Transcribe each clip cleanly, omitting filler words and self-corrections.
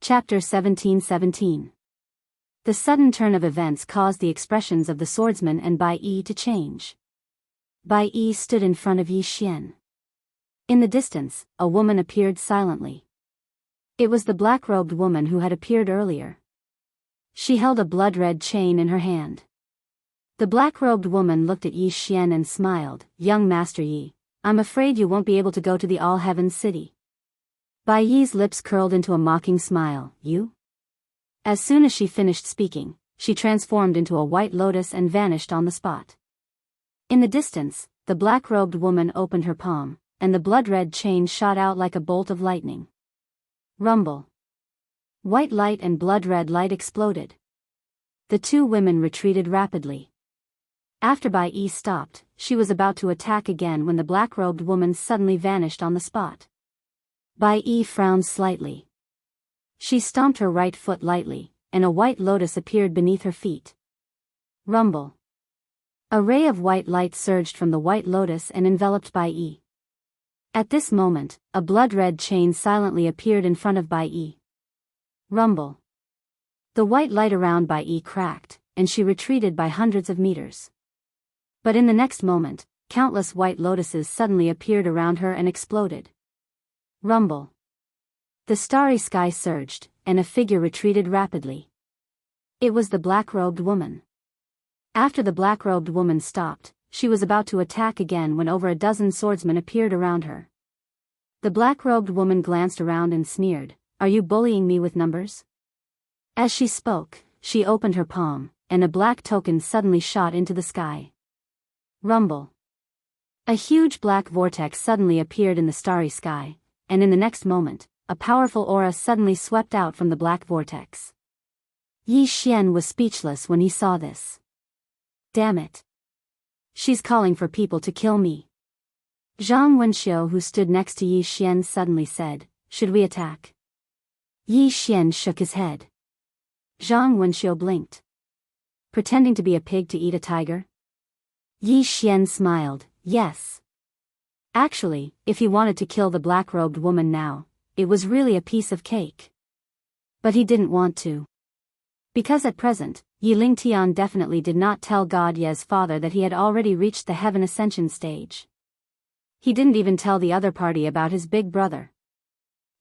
Chapter 1717. The sudden turn of events caused the expressions of the swordsman and Bai Yi to change. Bai Yi stood in front of Yi Xian. In the distance, a woman appeared silently. It was the black-robed woman who had appeared earlier. She held a blood-red chain in her hand. The black-robed woman looked at Yi Xian and smiled. "Young Master Yi, I'm afraid you won't be able to go to the All-Heaven City." Bai Yi's lips curled into a mocking smile. "You?" As soon as she finished speaking, she transformed into a white lotus and vanished on the spot. In the distance, the black-robed woman opened her palm, and the blood-red chain shot out like a bolt of lightning. Rumble. White light and blood-red light exploded. The two women retreated rapidly. After Bai Yi stopped, she was about to attack again when the black-robed woman suddenly vanished on the spot. Bai Yi frowned slightly. She stomped her right foot lightly, and a white lotus appeared beneath her feet. Rumble. A ray of white light surged from the white lotus and enveloped Bai Yi. At this moment, a blood-red chain silently appeared in front of Bai Yi. Rumble. The white light around Bai Yi cracked, and she retreated by hundreds of meters. But in the next moment, countless white lotuses suddenly appeared around her and exploded. Rumble. The starry sky surged, and a figure retreated rapidly. It was the black-robed woman. After the black-robed woman stopped, she was about to attack again when over a dozen swordsmen appeared around her. The black-robed woman glanced around and sneered, "Are you bullying me with numbers?" As she spoke, she opened her palm, and a black token suddenly shot into the sky. Rumble. A huge black vortex suddenly appeared in the starry sky, and in the next moment, a powerful aura suddenly swept out from the black vortex. Yi Xian was speechless when he saw this. "Damn it. She's calling for people to kill me." Zhang Wenxiu, who stood next to Yi Xian, suddenly said, "Should we attack?" Yi Xian shook his head. Zhang Wenxiu blinked. Pretending to be a pig to eat a tiger? Yi Xian smiled. Yes. Actually, if he wanted to kill the black-robed woman now, it was really a piece of cake. But he didn't want to. Because at present, Yi Lingtian definitely did not tell God Ye's father that he had already reached the heaven ascension stage. He didn't even tell the other party about his big brother.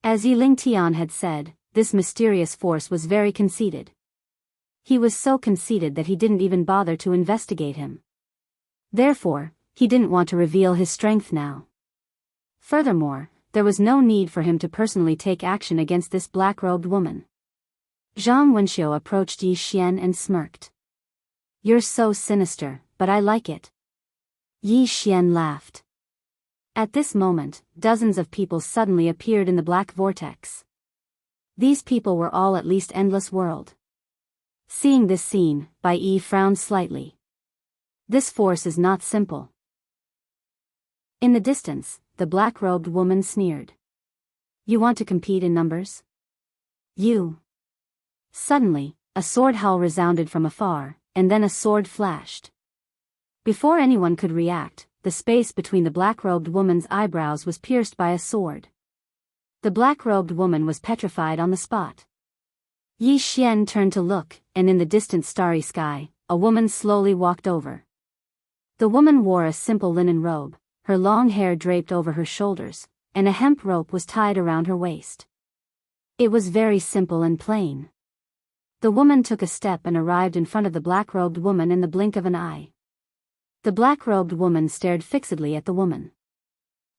As Yi Lingtian had said, this mysterious force was very conceited. He was so conceited that he didn't even bother to investigate him. Therefore, he didn't want to reveal his strength now. Furthermore, there was no need for him to personally take action against this black-robed woman. Zhang Wenxiu approached Yi Xian and smirked. "You're so sinister, but I like it." Yi Xian laughed. At this moment, dozens of people suddenly appeared in the black vortex. These people were all at least Endless World. Seeing this scene, Bai Yi frowned slightly. This force is not simple. In the distance, the black-robed woman sneered. "You want to compete in numbers? You." Suddenly, a sword howl resounded from afar, and then a sword flashed. Before anyone could react, the space between the black-robed woman's eyebrows was pierced by a sword. The black-robed woman was petrified on the spot. Yi Xian turned to look, and in the distant starry sky, a woman slowly walked over. The woman wore a simple linen robe, her long hair draped over her shoulders, and a hemp rope was tied around her waist. It was very simple and plain. The woman took a step and arrived in front of the black-robed woman in the blink of an eye. The black-robed woman stared fixedly at the woman.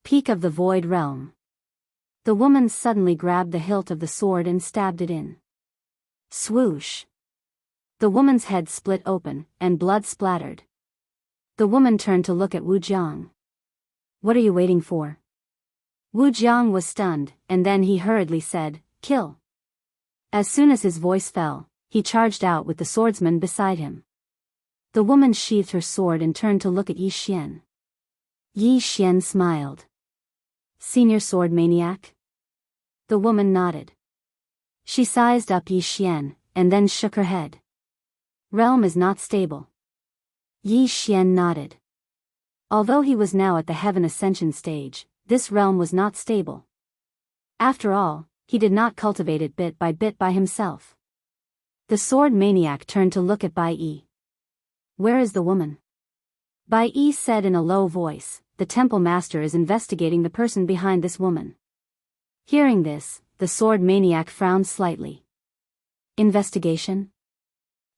"Peak of the Void Realm." The woman suddenly grabbed the hilt of the sword and stabbed it in. Swoosh! The woman's head split open, and blood splattered. The woman turned to look at Wu Jiang. "What are you waiting for?" Wu Jiang was stunned, and then he hurriedly said, "Kill." As soon as his voice fell, he charged out with the swordsman beside him. The woman sheathed her sword and turned to look at Yi Xian. Yi Xian smiled. "Senior sword maniac?" The woman nodded. She sized up Yi Xian, and then shook her head. "Realm is not stable." Yi Xian nodded. Although he was now at the heaven ascension stage, this realm was not stable. After all, he did not cultivate it bit by himself. The sword maniac turned to look at Bai Yi. "Where is the woman?" Bai Yi said in a low voice, "The temple master is investigating the person behind this woman." Hearing this, the sword maniac frowned slightly. Investigation?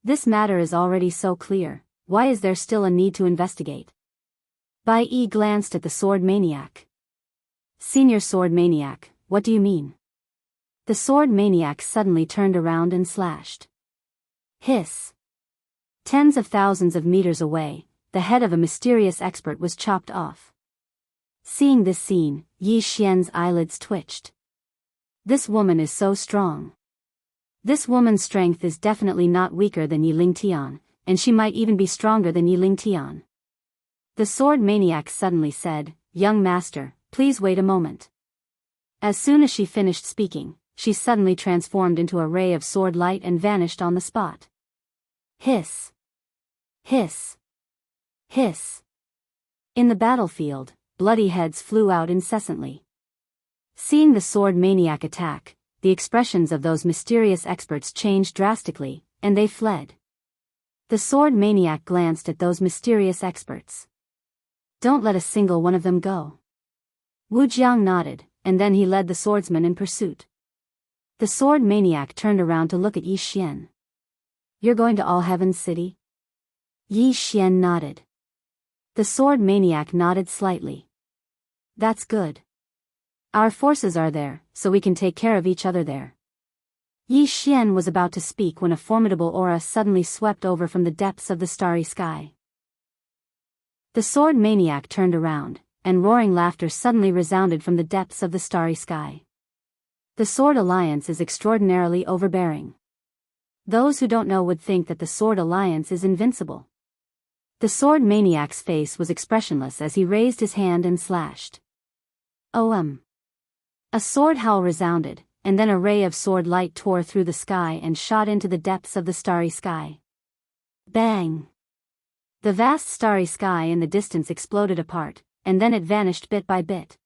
This matter is already so clear, why is there still a need to investigate? Bai Yi glanced at the sword maniac. "Senior sword maniac, what do you mean?" The sword maniac suddenly turned around and slashed. Hiss. Tens of thousands of meters away, the head of a mysterious expert was chopped off. Seeing this scene, Yi Xian's eyelids twitched. This woman is so strong. This woman's strength is definitely not weaker than Yi Lingtian, and she might even be stronger than Yi Lingtian. The sword maniac suddenly said, "Young master, please wait a moment." As soon as she finished speaking, she suddenly transformed into a ray of sword light and vanished on the spot. Hiss. Hiss. Hiss. In the battlefield, bloody heads flew out incessantly. Seeing the sword maniac attack, the expressions of those mysterious experts changed drastically, and they fled. The sword maniac glanced at those mysterious experts. "Don't let a single one of them go." Wu Jiang nodded, and then he led the swordsman in pursuit. The sword maniac turned around to look at Yi Xian. "You're going to All Heaven's City?" Yi Xian nodded. The sword maniac nodded slightly. "That's good. Our forces are there, so we can take care of each other there." Yi Xian was about to speak when a formidable aura suddenly swept over from the depths of the starry sky. The sword maniac turned around, and roaring laughter suddenly resounded from the depths of the starry sky. The Sword Alliance is extraordinarily overbearing. Those who don't know would think that the Sword Alliance is invincible. The sword maniac's face was expressionless as he raised his hand and slashed. A sword howl resounded, and then a ray of sword light tore through the sky and shot into the depths of the starry sky. Bang! The vast starry sky in the distance exploded apart, and then it vanished bit by bit.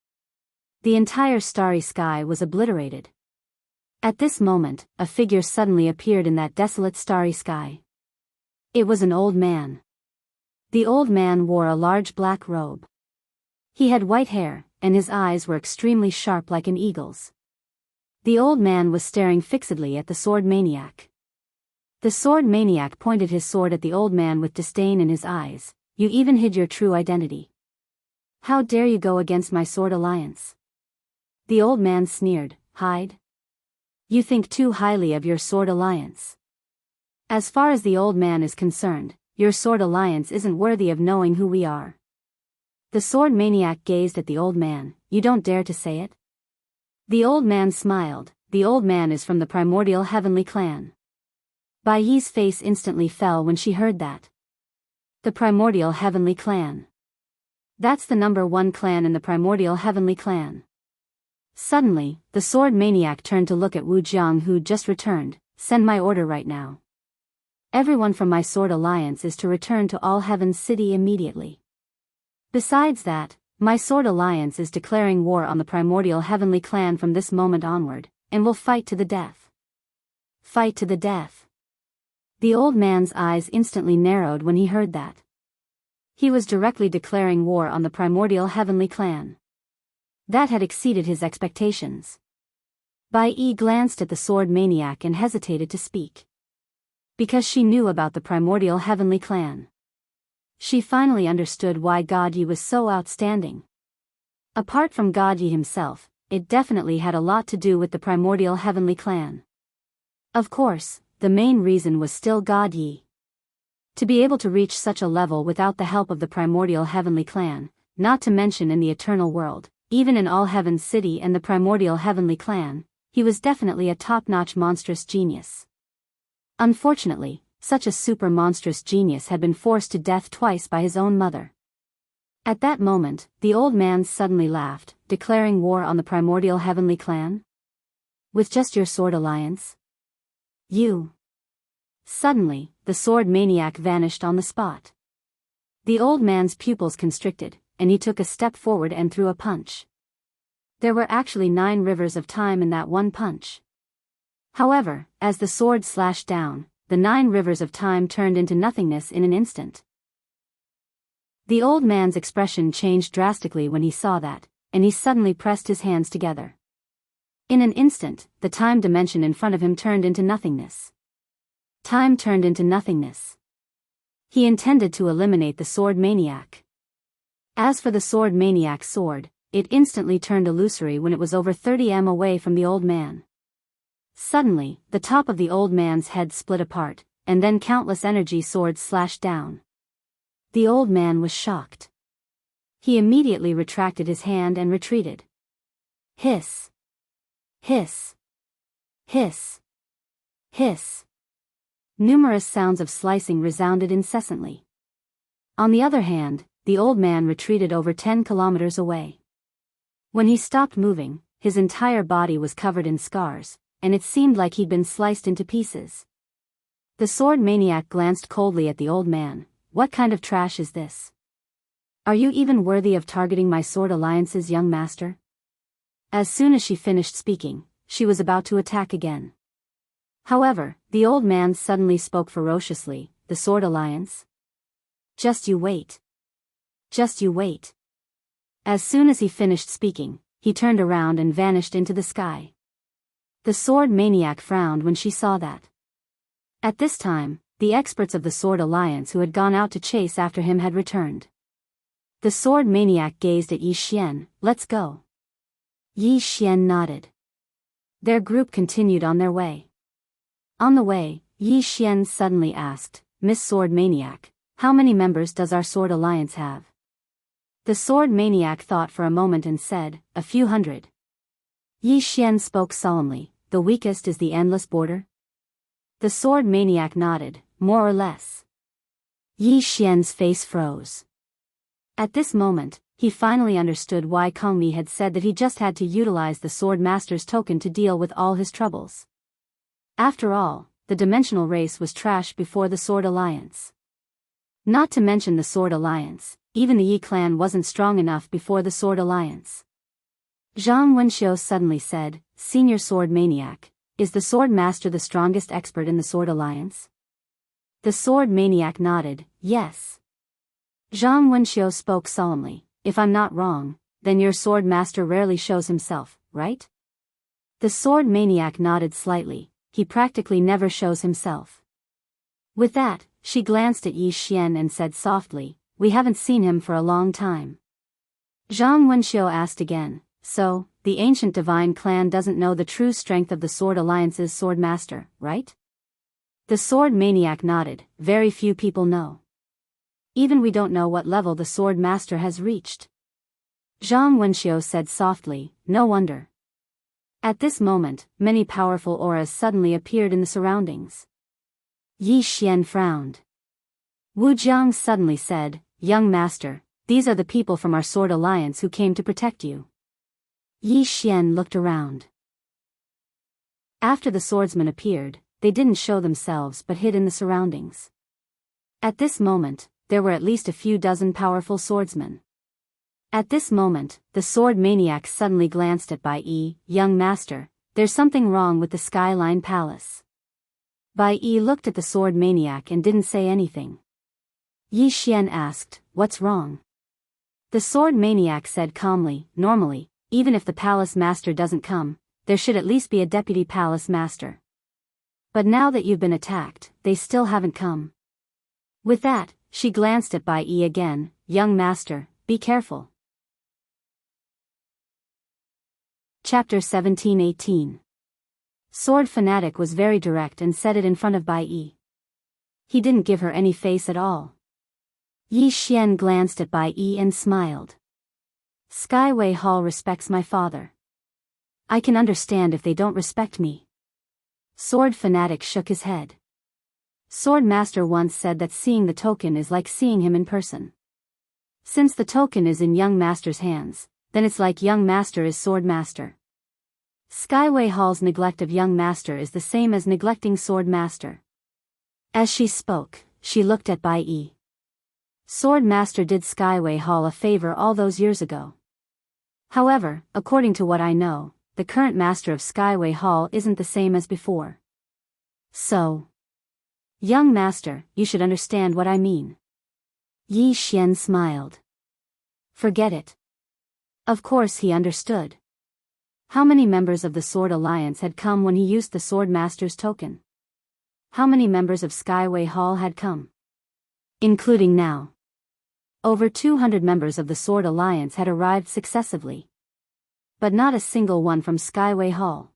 The entire starry sky was obliterated. At this moment, a figure suddenly appeared in that desolate starry sky. It was an old man. The old man wore a large black robe. He had white hair, and his eyes were extremely sharp like an eagle's. The old man was staring fixedly at the sword maniac. The sword maniac pointed his sword at the old man with disdain in his eyes. "You even hid your true identity. How dare you go against my sword alliance?" The old man sneered. "Hide? You think too highly of your sword alliance. As far as the old man is concerned, your sword alliance isn't worthy of knowing who we are." The sword maniac gazed at the old man. "You don't dare to say it?" The old man smiled. "The old man is from the primordial heavenly clan." Bai Yi's face instantly fell when she heard that. The primordial heavenly clan. That's the #1 clan in the primordial heavenly clan. Suddenly, the sword maniac turned to look at Wu Jiang, who'd just returned. "Send my order right now. Everyone from my sword alliance is to return to All Heaven's City immediately. Besides that, my sword alliance is declaring war on the primordial heavenly clan from this moment onward, and will fight to the death." Fight to the death. The old man's eyes instantly narrowed when he heard that. He was directly declaring war on the primordial heavenly clan. That had exceeded his expectations. Bai Yi glanced at the sword maniac and hesitated to speak. Because she knew about the primordial heavenly clan. She finally understood why God Yi was so outstanding. Apart from God Yi himself, it definitely had a lot to do with the primordial heavenly clan. Of course, the main reason was still God Yi. To be able to reach such a level without the help of the primordial heavenly clan, not to mention in the eternal world, even in All Heaven's City and the primordial heavenly clan, he was definitely a top-notch monstrous genius. Unfortunately, such a super monstrous genius had been forced to death twice by his own mother. At that moment, the old man suddenly laughed, declaring war on the primordial heavenly clan? With just your sword alliance? You. Suddenly, the sword maniac vanished on the spot. The old man's pupils constricted, and he took a step forward and threw a punch. There were actually 9 rivers of time in that one punch. However, as the sword slashed down, the 9 rivers of time turned into nothingness in an instant. The old man's expression changed drastically when he saw that, and he suddenly pressed his hands together. In an instant, the time dimension in front of him turned into nothingness. Time turned into nothingness. He intended to eliminate the sword maniac. As for the sword maniac's sword, it instantly turned illusory when it was over 30 m away from the old man. Suddenly, the top of the old man's head split apart, and then countless energy swords slashed down. The old man was shocked. He immediately retracted his hand and retreated. Hiss. Hiss. Hiss. Hiss. Numerous sounds of slicing resounded incessantly. On the other hand, the old man retreated over 10 kilometers away. When he stopped moving, his entire body was covered in scars, and it seemed like he'd been sliced into pieces. The sword maniac glanced coldly at the old man. What kind of trash is this? Are you even worthy of targeting my sword alliance's young master? As soon as she finished speaking, she was about to attack again. However, the old man suddenly spoke ferociously, the sword alliance? Just you wait. Just you wait. As soon as he finished speaking, he turned around and vanished into the sky. The sword maniac frowned when she saw that. At this time, the experts of the Sword Alliance who had gone out to chase after him had returned. The sword maniac gazed at Yi Xian. Let's go. Yi Xian nodded. Their group continued on their way. On the way, Yi Xian suddenly asked, Miss Sword Maniac, how many members does our Sword Alliance have? The sword maniac thought for a moment and said, a few hundred. Yi Xian spoke solemnly, the weakest is the endless border? The sword maniac nodded, more or less. Yi Xian's face froze. At this moment, he finally understood why Kong Mi had said that he just had to utilize the Sword Master's token to deal with all his troubles. After all, the dimensional race was trash before the Sword Alliance. Not to mention the Sword Alliance, even the Yi clan wasn't strong enough before the Sword Alliance. Zhang Wenxiu suddenly said, Senior Sword Maniac, is the Sword Master the strongest expert in the Sword Alliance? The Sword Maniac nodded, yes. Zhang Wenxiu spoke solemnly, if I'm not wrong, then your Sword Master rarely shows himself, right? The Sword Maniac nodded slightly, he practically never shows himself. With that, she glanced at Yi Xian and said softly, we haven't seen him for a long time. Zhang Wenxiu asked again, so, the ancient divine clan doesn't know the true strength of the Sword Alliance's Sword Master, right? The Sword Maniac nodded, very few people know. Even we don't know what level the Sword Master has reached. Zhang Wenxiu said softly, no wonder. At this moment, many powerful auras suddenly appeared in the surroundings. Yi Xian frowned. Wu Jiang suddenly said, young master, these are the people from our Sword Alliance who came to protect you. Yi Xian looked around. After the swordsmen appeared, they didn't show themselves but hid in the surroundings. At this moment, there were at least a few dozen powerful swordsmen. At this moment, the sword maniac suddenly glanced at Bai Yi, young master, there's something wrong with the Skyline Palace. Bai Yi looked at the sword maniac and didn't say anything. Yi Xian asked, what's wrong? The sword maniac said calmly, normally, even if the palace master doesn't come, there should at least be a deputy palace master. But now that you've been attacked, they still haven't come. With that, she glanced at Bai Yi again, young master, be careful. Chapter 17-18. Sword Fanatic was very direct and said it in front of Bai Yi. He didn't give her any face at all. Yi Xian glanced at Bai Yi and smiled. Skyway Hall respects my father. I can understand if they don't respect me. Sword Fanatic shook his head. Sword Master once said that seeing the token is like seeing him in person. Since the token is in Young Master's hands, then it's like Young Master is Sword Master. Skyway Hall's neglect of Young Master is the same as neglecting Sword Master. As she spoke, she looked at Bai Yi. Sword Master did Skyway Hall a favor all those years ago. However, according to what I know, the current master of Skyway Hall isn't the same as before. So, young master, you should understand what I mean. Yi Xian smiled. Forget it. Of course he understood. How many members of the Sword Alliance had come when he used the Sword Master's token? How many members of Skyway Hall had come? Including now. Over 200 members of the Sword Alliance had arrived successively. But not a single one from Skyway Hall.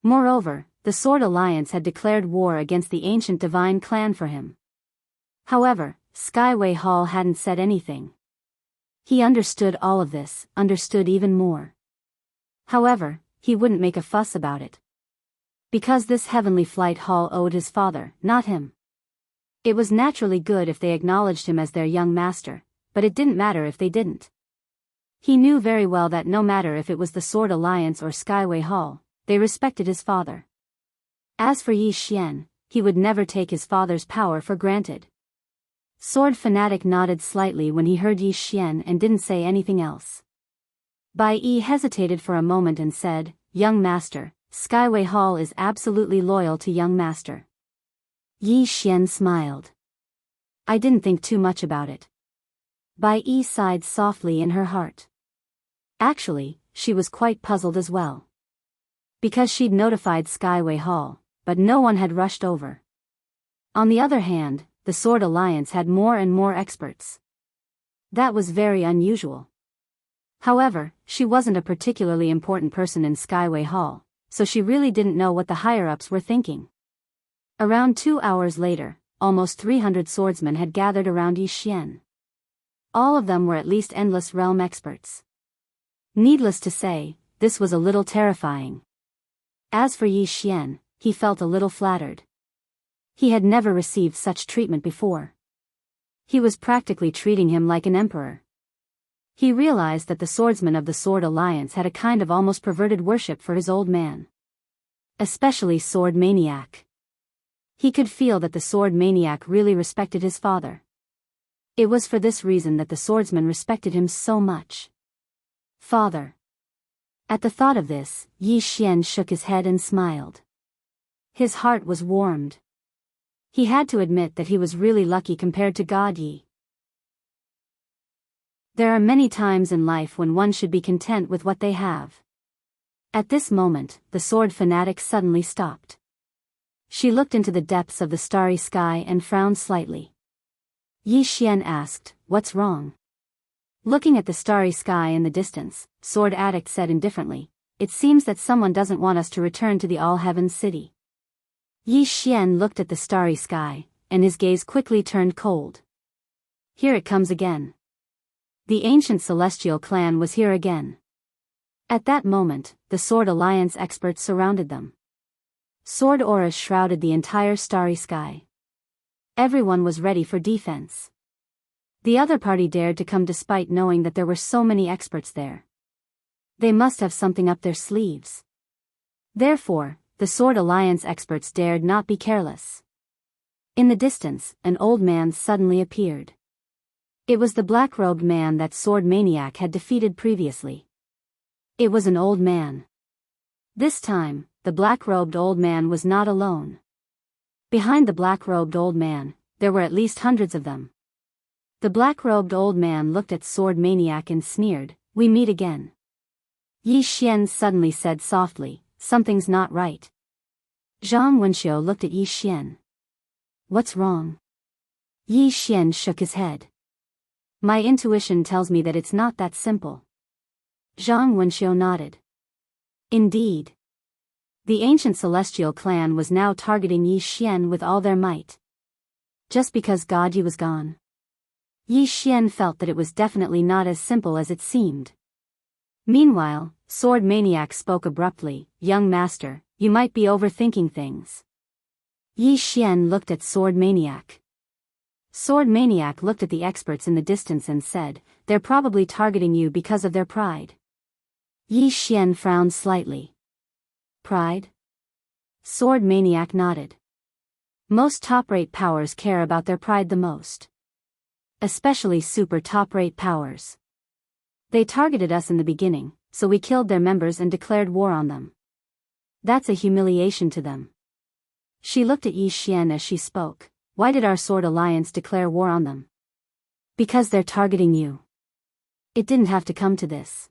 Moreover, the Sword Alliance had declared war against the ancient divine clan for him. However, Skyway Hall hadn't said anything. He understood all of this, understood even more. However, he wouldn't make a fuss about it. Because this Heavenly Flight Hall owed his father, not him. It was naturally good if they acknowledged him as their young master, but it didn't matter if they didn't. He knew very well that no matter if it was the Sword Alliance or Skyway Hall, they respected his father. As for Yi Xian, he would never take his father's power for granted. Sword Fanatic nodded slightly when he heard Yi Xian and didn't say anything else. Bai Yi hesitated for a moment and said, "Young master, Skyway Hall is absolutely loyal to young master." Yi Xian smiled. I didn't think too much about it. Bai Yi sighed softly in her heart. Actually, she was quite puzzled as well. Because she'd notified Skyway Hall, but no one had rushed over. On the other hand, the Sword Alliance had more and more experts. That was very unusual. However, she wasn't a particularly important person in Skyway Hall, so she really didn't know what the higher-ups were thinking. Around 2 hours later, almost 300 swordsmen had gathered around Yi Xian. All of them were at least Endless Realm experts. Needless to say, this was a little terrifying. As for Yi Xian, he felt a little flattered. He had never received such treatment before. He was practically treating him like an emperor. He realized that the swordsmen of the Sword Alliance had a kind of almost perverted worship for his old man. Especially Sword Maniac. He could feel that the Sword Maniac really respected his father. It was for this reason that the swordsmen respected him so much. Father. At the thought of this, Yi Xian shook his head and smiled. His heart was warmed. He had to admit that he was really lucky compared to God Yi. There are many times in life when one should be content with what they have. At this moment, the sword fanatic suddenly stopped. She looked into the depths of the starry sky and frowned slightly. Yi Xian asked, "What's wrong?" Looking at the starry sky in the distance, Sword Addict said indifferently, "It seems that someone doesn't want us to return to the All-Heavens City." Yi Xian looked at the starry sky, and his gaze quickly turned cold. Here it comes again. The ancient celestial clan was here again. At that moment, the Sword Alliance experts surrounded them. Sword auras shrouded the entire starry sky. Everyone was ready for defense. The other party dared to come despite knowing that there were so many experts there. They must have something up their sleeves. Therefore, the Sword Alliance experts dared not be careless. In the distance, an old man suddenly appeared. It was the black-robed man that Sword Maniac had defeated previously. It was an old man. This time, the black-robed old man was not alone. Behind the black-robed old man, there were at least hundreds of them. The black-robed old man looked at Sword Maniac and sneered, "We meet again." Yi Xian suddenly said softly, "Something's not right." Zhang Wenxiu looked at Yi Xian. "What's wrong?" Yi Xian shook his head. "My intuition tells me that it's not that simple." Zhang Wenxiu nodded. Indeed. The ancient celestial clan was now targeting Yi Xian with all their might. Just because God Yi was gone. Yi Xian felt that it was definitely not as simple as it seemed. Meanwhile, Sword Maniac spoke abruptly, "Young master, you might be overthinking things." Yi Xian looked at Sword Maniac. Sword Maniac looked at the experts in the distance and said, "They're probably targeting you because of their pride." Yi Xian frowned slightly. "Pride?" Sword Maniac nodded. Most top-rate powers care about their pride the most. Especially super top-rate powers. They targeted us in the beginning, so we killed their members and declared war on them. That's a humiliation to them. She looked at Yi Xian as she spoke. Why did our Sword Alliance declare war on them? Because they're targeting you. It didn't have to come to this.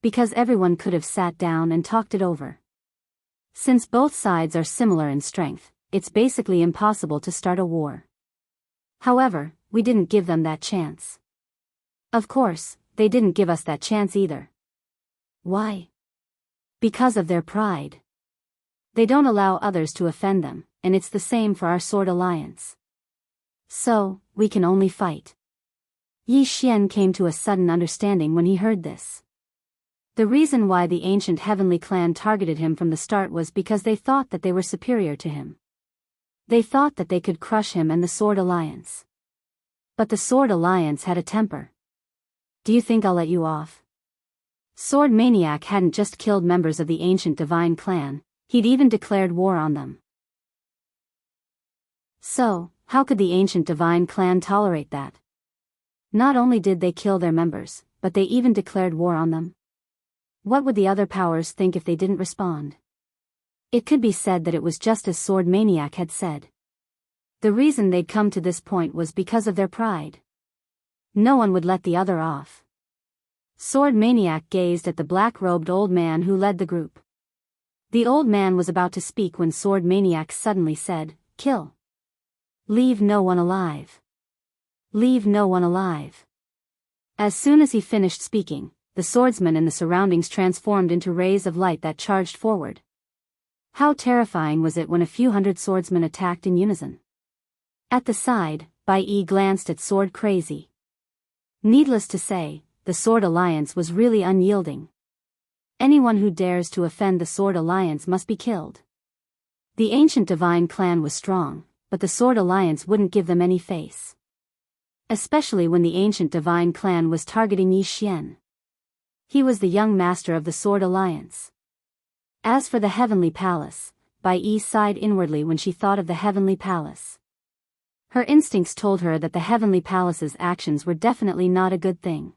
Because everyone could have sat down and talked it over. Since both sides are similar in strength, it's basically impossible to start a war. However, we didn't give them that chance. Of course, they didn't give us that chance either. Why? Because of their pride. They don't allow others to offend them, and it's the same for our Sword Alliance. So, we can only fight. Yi Xian came to a sudden understanding when he heard this. The reason why the ancient heavenly clan targeted him from the start was because they thought that they were superior to him. They thought that they could crush him and the Sword Alliance. But the Sword Alliance had a temper. Do you think I'll let you off? Sword Maniac hadn't just killed members of the ancient divine clan, he'd even declared war on them. So, how could the ancient divine clan tolerate that? Not only did they kill their members, but they even declared war on them. What would the other powers think if they didn't respond? It could be said that it was just as Sword Maniac had said. The reason they'd come to this point was because of their pride. No one would let the other off. Sword Maniac gazed at the black-robed old man who led the group. The old man was about to speak when Sword Maniac suddenly said, "Kill. Leave no one alive. Leave no one alive." As soon as he finished speaking, the swordsmen in the surroundings transformed into rays of light that charged forward. How terrifying was it when a few hundred swordsmen attacked in unison. At the side, Bai Yi glanced at Sword Crazy. Needless to say, the Sword Alliance was really unyielding. Anyone who dares to offend the Sword Alliance must be killed. The ancient divine clan was strong, but the Sword Alliance wouldn't give them any face. Especially when the ancient divine clan was targeting Yi Xian. He was the young master of the Sword Alliance. As for the Heavenly Palace, Bai Yi sighed inwardly when she thought of the Heavenly Palace. Her instincts told her that the Heavenly Palace's actions were definitely not a good thing.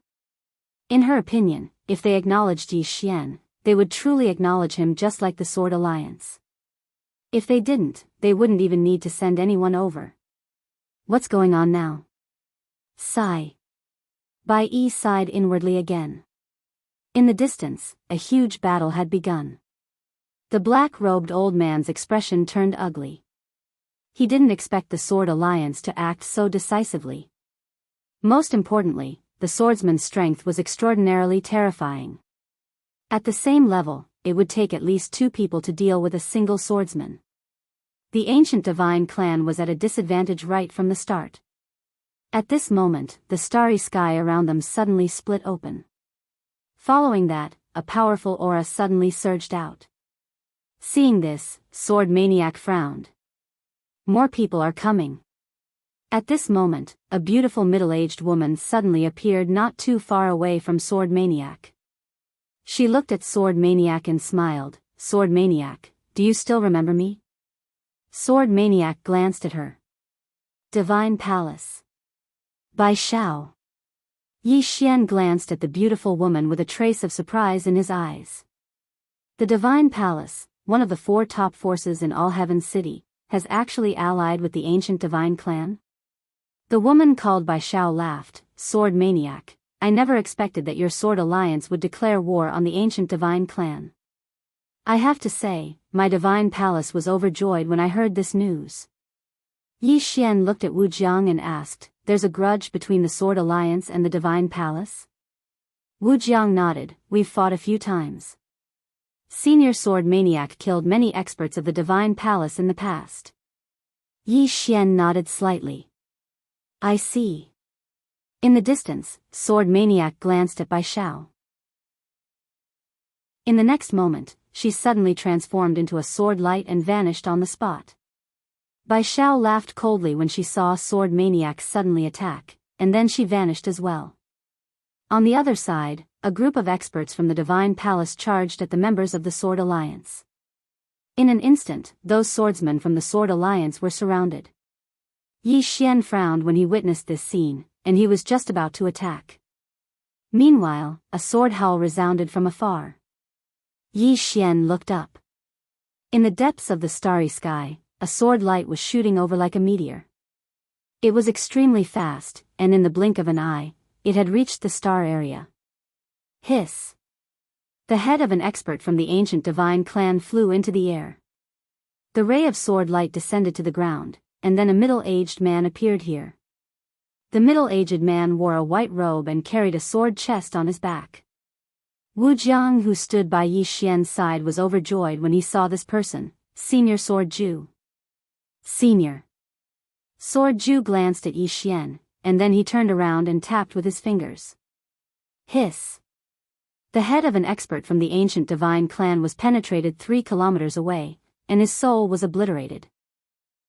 In her opinion, if they acknowledged Yi Xian, they would truly acknowledge him just like the Sword Alliance. If they didn't, they wouldn't even need to send anyone over. What's going on now? Sigh. Bai Yi sighed inwardly again. In the distance, a huge battle had begun. The black-robed old man's expression turned ugly. He didn't expect the Sword Alliance to act so decisively. Most importantly, the swordsman's strength was extraordinarily terrifying. At the same level, it would take at least 2 people to deal with a single swordsman. The ancient divine clan was at a disadvantage right from the start. At this moment, the starry sky around them suddenly split open. Following that, a powerful aura suddenly surged out. Seeing this, Sword Maniac frowned. More people are coming. At this moment, a beautiful middle-aged woman suddenly appeared not too far away from Sword Maniac. She looked at Sword Maniac and smiled. "Sword Maniac, do you still remember me?" Sword Maniac glanced at her. "Divine Palace. Bai Shao." Yi Xian glanced at the beautiful woman with a trace of surprise in his eyes. The Divine Palace, one of the 4 top forces in All Heaven City, has actually allied with the ancient divine clan? The woman called Bai Shao laughed. "Sword Maniac, I never expected that your Sword Alliance would declare war on the ancient divine clan. I have to say, my Divine Palace was overjoyed when I heard this news." Yi Xian looked at Wu Jiang and asked, "There's a grudge between the Sword Alliance and the Divine Palace?" Wu Jiang nodded. "We've fought a few times. Senior Sword Maniac killed many experts of the Divine Palace in the past." Yi Xian nodded slightly. "I see." In the distance, Sword Maniac glanced at Bai Shao. In the next moment, she suddenly transformed into a sword light and vanished on the spot. Bai Shao laughed coldly when she saw Sword Maniac suddenly attack, and then she vanished as well. On the other side, a group of experts from the Divine Palace charged at the members of the Sword Alliance. In an instant, those swordsmen from the Sword Alliance were surrounded. Yi Xian frowned when he witnessed this scene, and he was just about to attack. Meanwhile, a sword howl resounded from afar. Yi Xian looked up. In the depths of the starry sky, a sword light was shooting over like a meteor. It was extremely fast, and in the blink of an eye, it had reached the star area. Hiss! The head of an expert from the ancient divine clan flew into the air. The ray of sword light descended to the ground, and then a middle-aged man appeared here. The middle-aged man wore a white robe and carried a sword chest on his back. Wu Jiang, who stood by Yi Xian's side, was overjoyed when he saw this person, Senior Sword Ju. Senior. Sword Ju glanced at Yi Xian, and then he turned around and tapped with his fingers. Hiss. The head of an expert from the ancient divine clan was penetrated 3 kilometers away, and his soul was obliterated.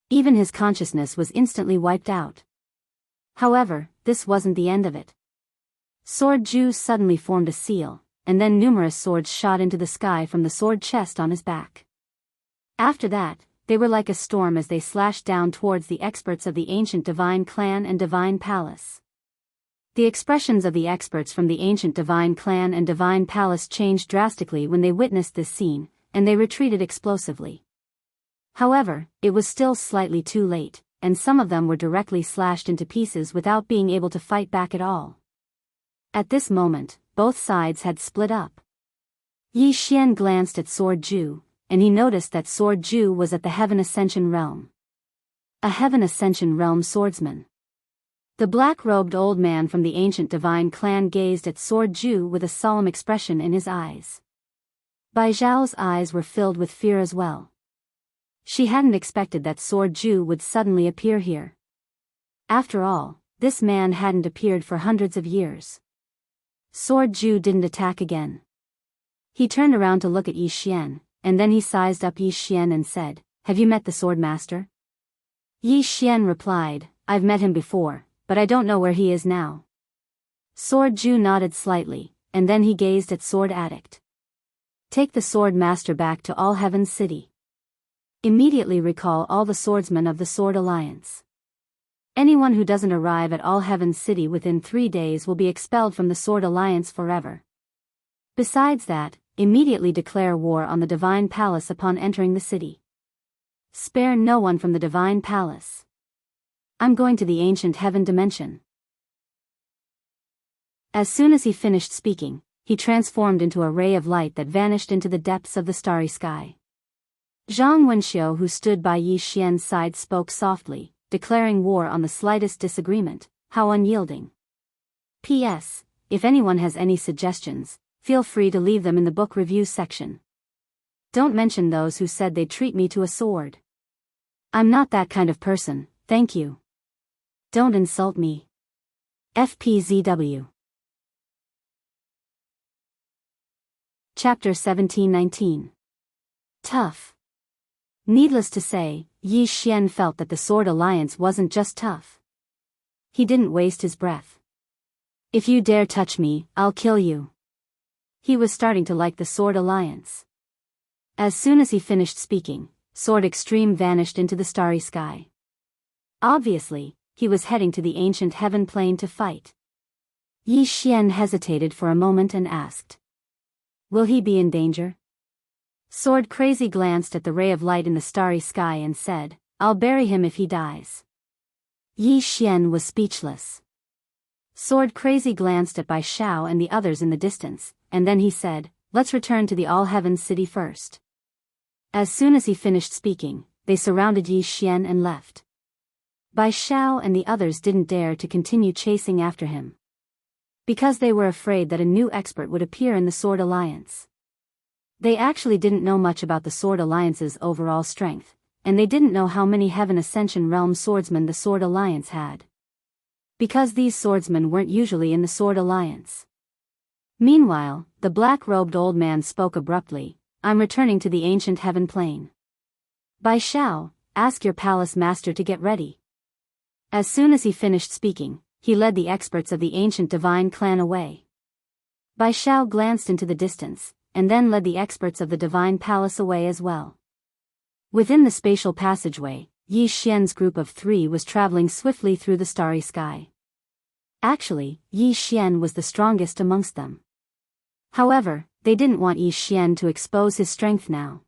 Even his consciousness was instantly wiped out. However, this wasn't the end of it. Sword Ju suddenly formed a seal, and then numerous swords shot into the sky from the sword chest on his back. After that, they were like a storm as they slashed down towards the experts of the ancient divine clan and divine palace. The expressions of the experts from the ancient divine clan and divine palace changed drastically when they witnessed this scene, and they retreated explosively. However, it was still slightly too late, and some of them were directly slashed into pieces without being able to fight back at all. At this moment, both sides had split up. Yi Xian glanced at Sword Ju, and he noticed that Sword Ju was at the Heaven Ascension Realm. A Heaven Ascension Realm swordsman. The black-robed old man from the ancient divine clan gazed at Sword Ju with a solemn expression in his eyes. Biyao eyes were filled with fear as well. She hadn't expected that Sword Ju would suddenly appear here. After all, this man hadn't appeared for hundreds of years. Sword Ju didn't attack again. He turned around to look at Yi Xian, and then he sized up Yi Xian and said, "Have you met the sword master?" Yi Xian replied, "I've met him before, but I don't know where he is now." Sword Ju nodded slightly, and then he gazed at Sword Addict. "Take the sword master back to All Heaven's City. Immediately recall all the swordsmen of the Sword Alliance. Anyone who doesn't arrive at All Heaven's City within 3 days will be expelled from the Sword Alliance forever. Besides that, immediately declare war on the Divine Palace upon entering the city. Spare no one from the Divine Palace. I'm going to the ancient heaven dimension." As soon as he finished speaking, he transformed into a ray of light that vanished into the depths of the starry sky. Zhang Wenxiu, who stood by Yi Xian's side, spoke softly, declaring war on the slightest disagreement. How unyielding. P.S. If anyone has any suggestions, feel free to leave them in the book reviews section. Don't mention those who said they'd treat me to a sword. I'm not that kind of person, thank you. Don't insult me. FPZW. Chapter 1719. Tough. Needless to say, Yi Xian felt that the Sword Alliance wasn't just tough. He didn't waste his breath. "If you dare touch me, I'll kill you." He was starting to like the Sword Alliance. As soon as he finished speaking, Sword Extreme vanished into the starry sky. Obviously, he was heading to the ancient heaven plane to fight. Yi Xian hesitated for a moment and asked, "Will he be in danger?" Sword Crazy glanced at the ray of light in the starry sky and said, "I'll bury him if he dies." Yi Xian was speechless. Sword Crazy glanced at Bai Shao and the others in the distance, and then he said, "Let's return to the All Heavens City first." As soon as he finished speaking, they surrounded Yi Xian and left. Bai Shao and the others didn't dare to continue chasing after him, because they were afraid that a new expert would appear in the Sword Alliance. They actually didn't know much about the Sword Alliance's overall strength, and they didn't know how many Heaven Ascension Realm swordsmen the Sword Alliance had, because these swordsmen weren't usually in the Sword Alliance. Meanwhile, the black-robed old man spoke abruptly, "I'm returning to the ancient heaven plane. Bai Shao, ask your palace master to get ready." As soon as he finished speaking, he led the experts of the ancient divine clan away. Bai Shao glanced into the distance, and then led the experts of the divine palace away as well. Within the spatial passageway, Yi Xian's group of 3 was traveling swiftly through the starry sky. Actually, Yi Xian was the strongest amongst them. However, they didn't want Yi Xian to expose his strength now.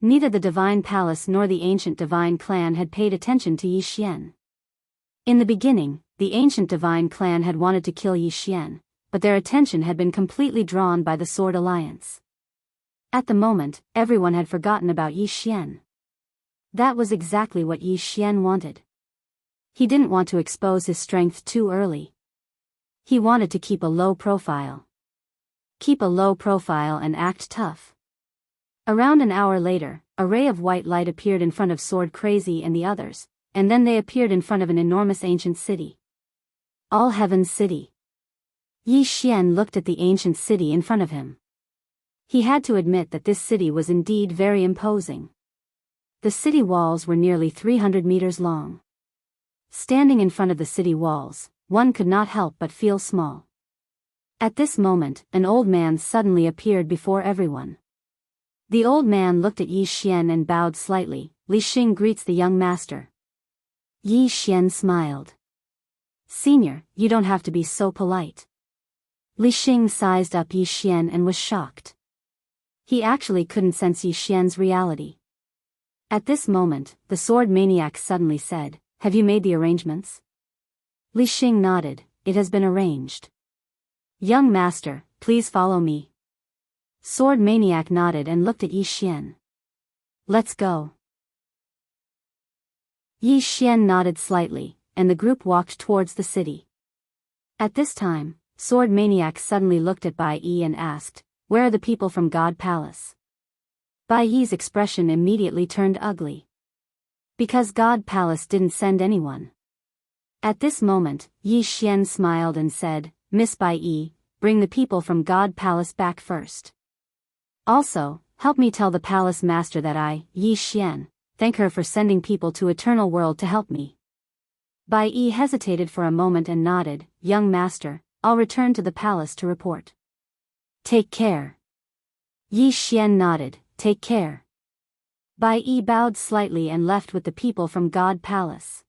Neither the Divine Palace nor the ancient Divine Clan had paid attention to Yi Xian. In the beginning, the ancient Divine Clan had wanted to kill Yi Xian, but their attention had been completely drawn by the Sword Alliance. At the moment, everyone had forgotten about Yi Xian. That was exactly what Yi Xian wanted. He didn't want to expose his strength too early. He wanted to keep a low profile. Keep a low profile and act tough. Around an hour later, a ray of white light appeared in front of Sword Crazy and the others, and then they appeared in front of an enormous ancient city. All Heaven's City. Yi Xian looked at the ancient city in front of him. He had to admit that this city was indeed very imposing. The city walls were nearly 300 meters long. Standing in front of the city walls, one could not help but feel small. At this moment, an old man suddenly appeared before everyone. The old man looked at Yi Xian and bowed slightly. Li Xing greets the young master. Yi Xian smiled. Senior, you don't have to be so polite. Li Xing sized up Yi Xian and was shocked. He actually couldn't sense Yi Xian's reality. At this moment, the sword maniac suddenly said, "Have you made the arrangements?" Li Xing nodded. "It has been arranged." "Young master, please follow me." Sword maniac nodded and looked at Yi Xian. "Let's go." Yi Xian nodded slightly, and the group walked towards the city. At this time, Sword Maniac suddenly looked at Bai Yi and asked, "Where are the people from God Palace?" Bai Yi's expression immediately turned ugly. Because God Palace didn't send anyone. At this moment, Yi Xian smiled and said, "Miss Bai Yi, bring the people from God Palace back first. Also, help me tell the palace master that I, Yi Xian, thank her for sending people to Eternal World to help me." Bai Yi hesitated for a moment and nodded. "Young master, I'll return to the palace to report." "Take care." Yi Xian nodded. "Take care." Bai Yi bowed slightly and left with the people from God Palace.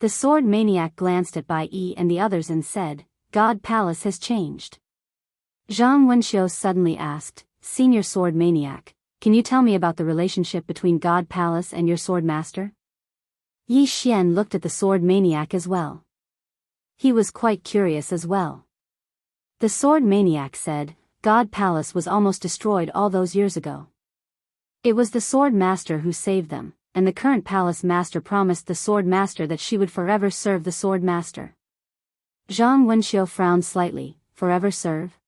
The sword maniac glanced at Bai Yi and the others and said, "God Palace has changed." Zhang Wenxiu suddenly asked, "Senior sword maniac, can you tell me about the relationship between God Palace and your sword master?" Yi Xian looked at the sword maniac as well. He was quite curious as well. The sword maniac said, "God Palace was almost destroyed all those years ago. It was the sword master who saved them, and the current palace master promised the sword master that she would forever serve the sword master." Zhang Wenxiu frowned slightly. "Forever serve?"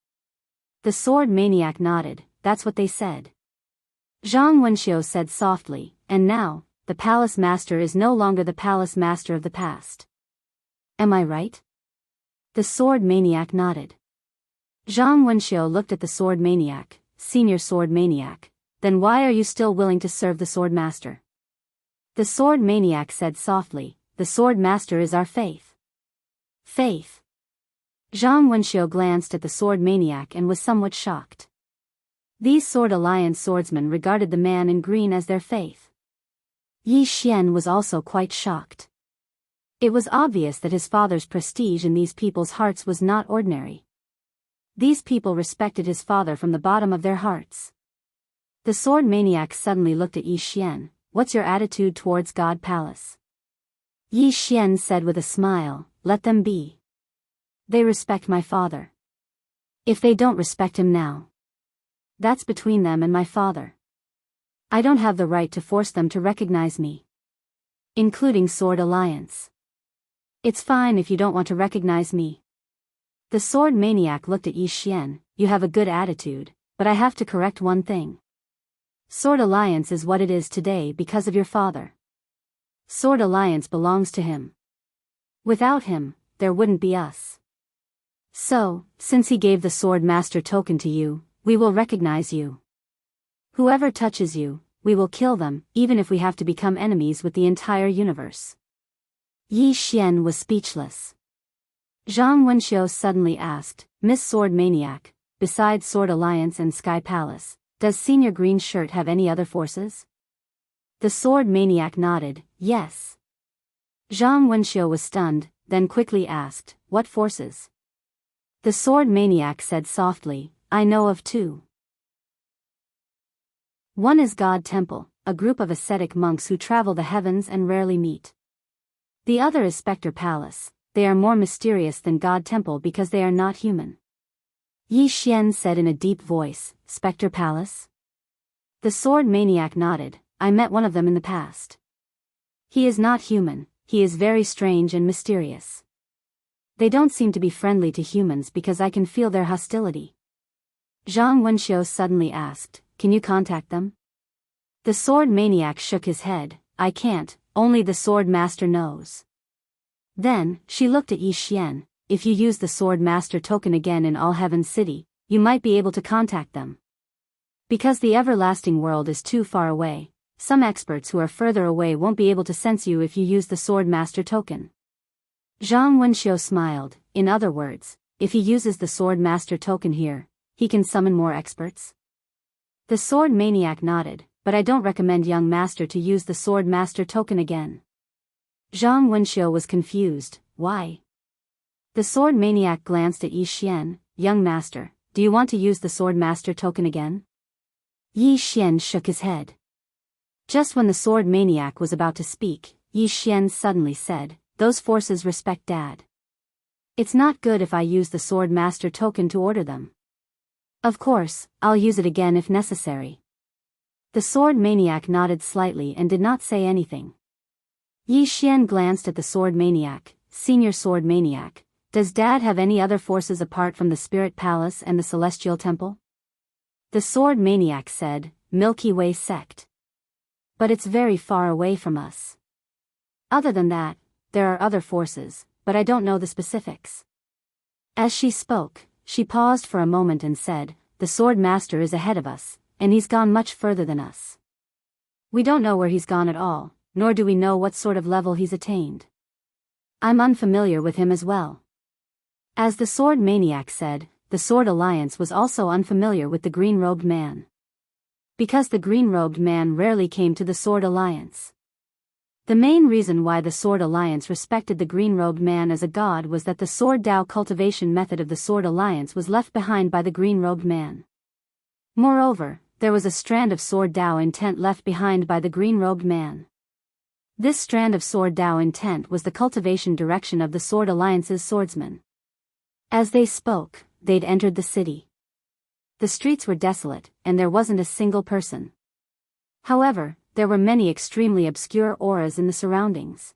The sword maniac nodded. "That's what they said." Zhang Wenxiu said softly, "And now, the palace master is no longer the palace master of the past. Am I right?" The sword maniac nodded. Zhang Wenxiu looked at the sword maniac. "Senior sword maniac, then why are you still willing to serve the sword master?" The sword maniac said softly, "The sword master is our faith." Faith. Zhang Wenxiu glanced at the sword maniac and was somewhat shocked. These Sword Alliance swordsmen regarded the man in green as their faith. Yi Xian was also quite shocked. It was obvious that his father's prestige in these people's hearts was not ordinary. These people respected his father from the bottom of their hearts. The sword maniac suddenly looked at Yi Xian. "What's your attitude towards God Palace?" Yi Xian said with a smile, "Let them be. They respect my father. If they don't respect him now, that's between them and my father. I don't have the right to force them to recognize me. Including Sword Alliance. It's fine if you don't want to recognize me." The sword maniac looked at Yi Xian. "You have a good attitude, but I have to correct one thing. Sword Alliance is what it is today because of your father. Sword Alliance belongs to him. Without him, there wouldn't be us. So, since he gave the sword master token to you, we will recognize you. Whoever touches you, we will kill them, even if we have to become enemies with the entire universe." Yi Xian was speechless. Zhang Wenxiu suddenly asked, "Miss Sword Maniac, besides Sword Alliance and Sky Palace, does Senior Green Shirt have any other forces?" The sword maniac nodded, "Yes." Zhang Wenxiu was stunned. then quickly asked, "What forces?" The sword maniac said softly, "I know of two. One is God Temple, a group of ascetic monks who travel the heavens and rarely meet. The other is Spectre Palace. They are more mysterious than God Temple because they are not human." Yi Xian said in a deep voice, "Spectre Palace?" The sword maniac nodded. "I met one of them in the past. He is not human, he is very strange and mysterious. They don't seem to be friendly to humans because I can feel their hostility." Zhang Wenxiu suddenly asked, "Can you contact them?" The sword maniac shook his head. "I can't, only the sword master knows." Then, she looked at Yi Xian. "If you use the sword master token again in All Heaven City, you might be able to contact them. Because the everlasting world is too far away, some experts who are further away won't be able to sense you if you use the sword master token." Zhang Wenxiu smiled. "In other words, if he uses the sword master token here, he can summon more experts?" The sword maniac nodded, "But I don't recommend young master to use the sword master token again." Zhang Wenxiu was confused. "Why?" The sword maniac glanced at Yi Xian. "Young master, do you want to use the sword master token again?" Yi Xian shook his head. Just when the sword maniac was about to speak, Yi Xian suddenly said, "Those forces respect Dad. It's not good if I use the sword master token to order them. Of course, I'll use it again if necessary." The sword maniac nodded slightly and did not say anything. Yi Xian glanced at the sword maniac. "Senior sword maniac, does Dad have any other forces apart from the Spirit Palace and the Celestial Temple?" The sword maniac said, "Milky Way sect. But it's very far away from us. Other than that, there are other forces, but I don't know the specifics." As she spoke, she paused for a moment and said, "The sword master is ahead of us, and he's gone much further than us. We don't know where he's gone at all, nor do we know what sort of level he's attained. I'm unfamiliar with him as well." As the sword maniac said, the Sword Alliance was also unfamiliar with the green-robed man. Because the green-robed man rarely came to the Sword Alliance. The main reason why the Sword Alliance respected the green-robed man as a god was that the Sword Dao cultivation method of the Sword Alliance was left behind by the green-robed man. Moreover, there was a strand of Sword Dao intent left behind by the green-robed man. This strand of Sword Dao intent was the cultivation direction of the Sword Alliance's swordsmen. As they spoke, they'd entered the city. The streets were desolate, and there wasn't a single person. However, there were many extremely obscure auras in the surroundings.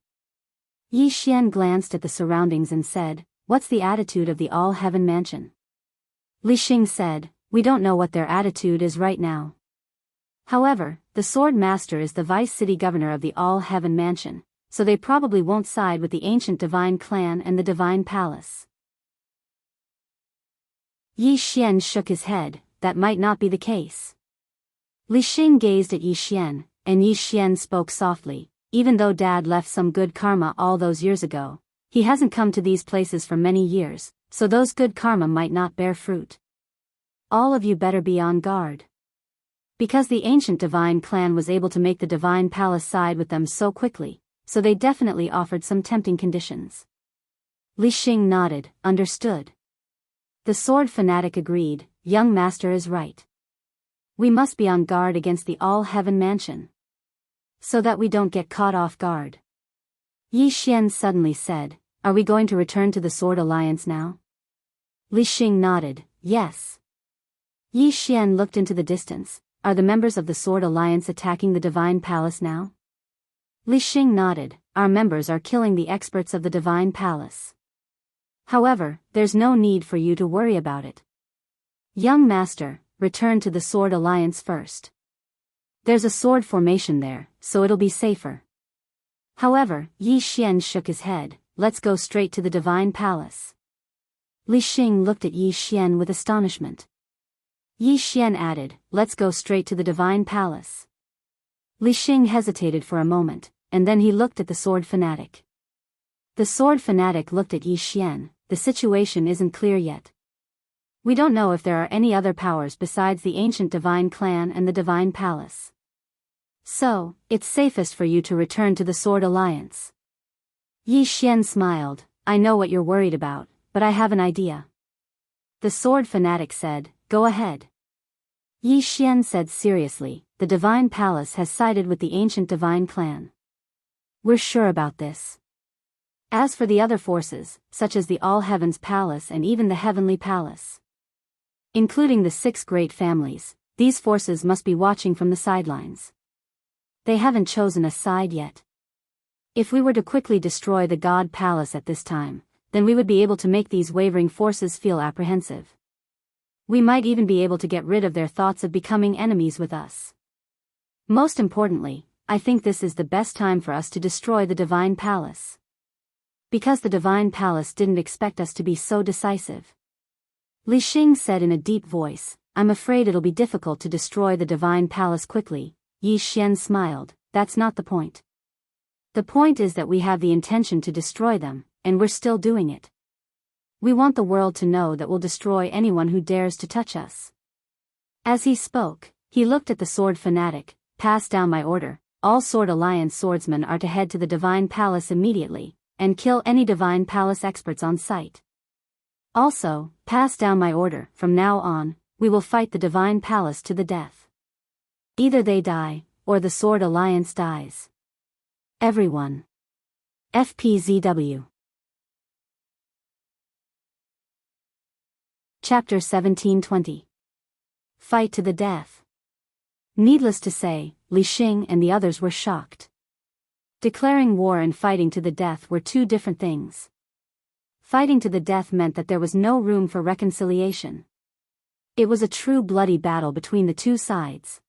Yi Xian glanced at the surroundings and said, "What's the attitude of the All Heaven Mansion?" Li Xing said, "We don't know what their attitude is right now. However, the Sword Master is the Vice City Governor of the All Heaven Mansion, so they probably won't side with the ancient Divine Clan and the Divine Palace." Yi Xian shook his head. "That might not be the case." Li Xing gazed at Yi Xian, and Yi Xian spoke softly. "Even though Dad left some good karma all those years ago, he hasn't come to these places for many years, so those good karma might not bear fruit. All of you better be on guard. Because the ancient Divine Clan was able to make the Divine Palace side with them so quickly, so they definitely offered some tempting conditions." Li Xing nodded. "Understood." The sword fanatic agreed. "Young master is right. We must be on guard against the All Heaven Mansion, so that we don't get caught off guard." Yi Xian suddenly said, "Are we going to return to the Sword Alliance now?" Li Xing nodded. "Yes." Yi Xian looked into the distance. "Are the members of the Sword Alliance attacking the Divine Palace now?" Li Xing nodded. "Our members are killing the experts of the Divine Palace. However, there's no need for you to worry about it. Young master, return to the Sword Alliance first. There's a sword formation there, so it'll be safer." However, Yi Xian shook his head. "Let's go straight to the Divine Palace." Li Xing looked at Yi Xian with astonishment. Yi Xian added, "Let's go straight to the Divine Palace." Li Xing hesitated for a moment, and then he looked at the sword fanatic. The sword fanatic looked at Yi Xian. "The situation isn't clear yet. We don't know if there are any other powers besides the ancient Divine Clan and the Divine Palace. So, it's safest for you to return to the Sword Alliance." Yi Xian smiled. I know what you're worried about, but I have an idea. The sword fanatic said, go ahead. Yi Xian said seriously, the divine palace has sided with the ancient divine clan. We're sure about this. As for the other forces, such as the All Heavens Palace and even the Heavenly Palace, including the 6 great families, these forces must be watching from the sidelines. They haven't chosen a side yet. If we were to quickly destroy the God Palace at this time, then we would be able to make these wavering forces feel apprehensive. We might even be able to get rid of their thoughts of becoming enemies with us. Most importantly, I think this is the best time for us to destroy the Divine Palace. Because the Divine Palace didn't expect us to be so decisive. Li Xing said in a deep voice, I'm afraid it'll be difficult to destroy the Divine Palace quickly. Yi Xian smiled, that's not the point. The point is that we have the intention to destroy them, and we're still doing it. We want the world to know that we'll destroy anyone who dares to touch us. As he spoke, he looked at the sword fanatic, pass down my order, all Sword Alliance swordsmen are to head to the Divine Palace immediately, and kill any Divine Palace experts on sight. Also, pass down my order, from now on, we will fight the Divine Palace to the death. Either they die, or the Sword Alliance dies. Everyone. FPZW. Chapter 1720. Fight to the death. Needless to say, Li Xing and the others were shocked. Declaring war and fighting to the death were 2 different things. Fighting to the death meant that there was no room for reconciliation. It was a true bloody battle between the 2 sides.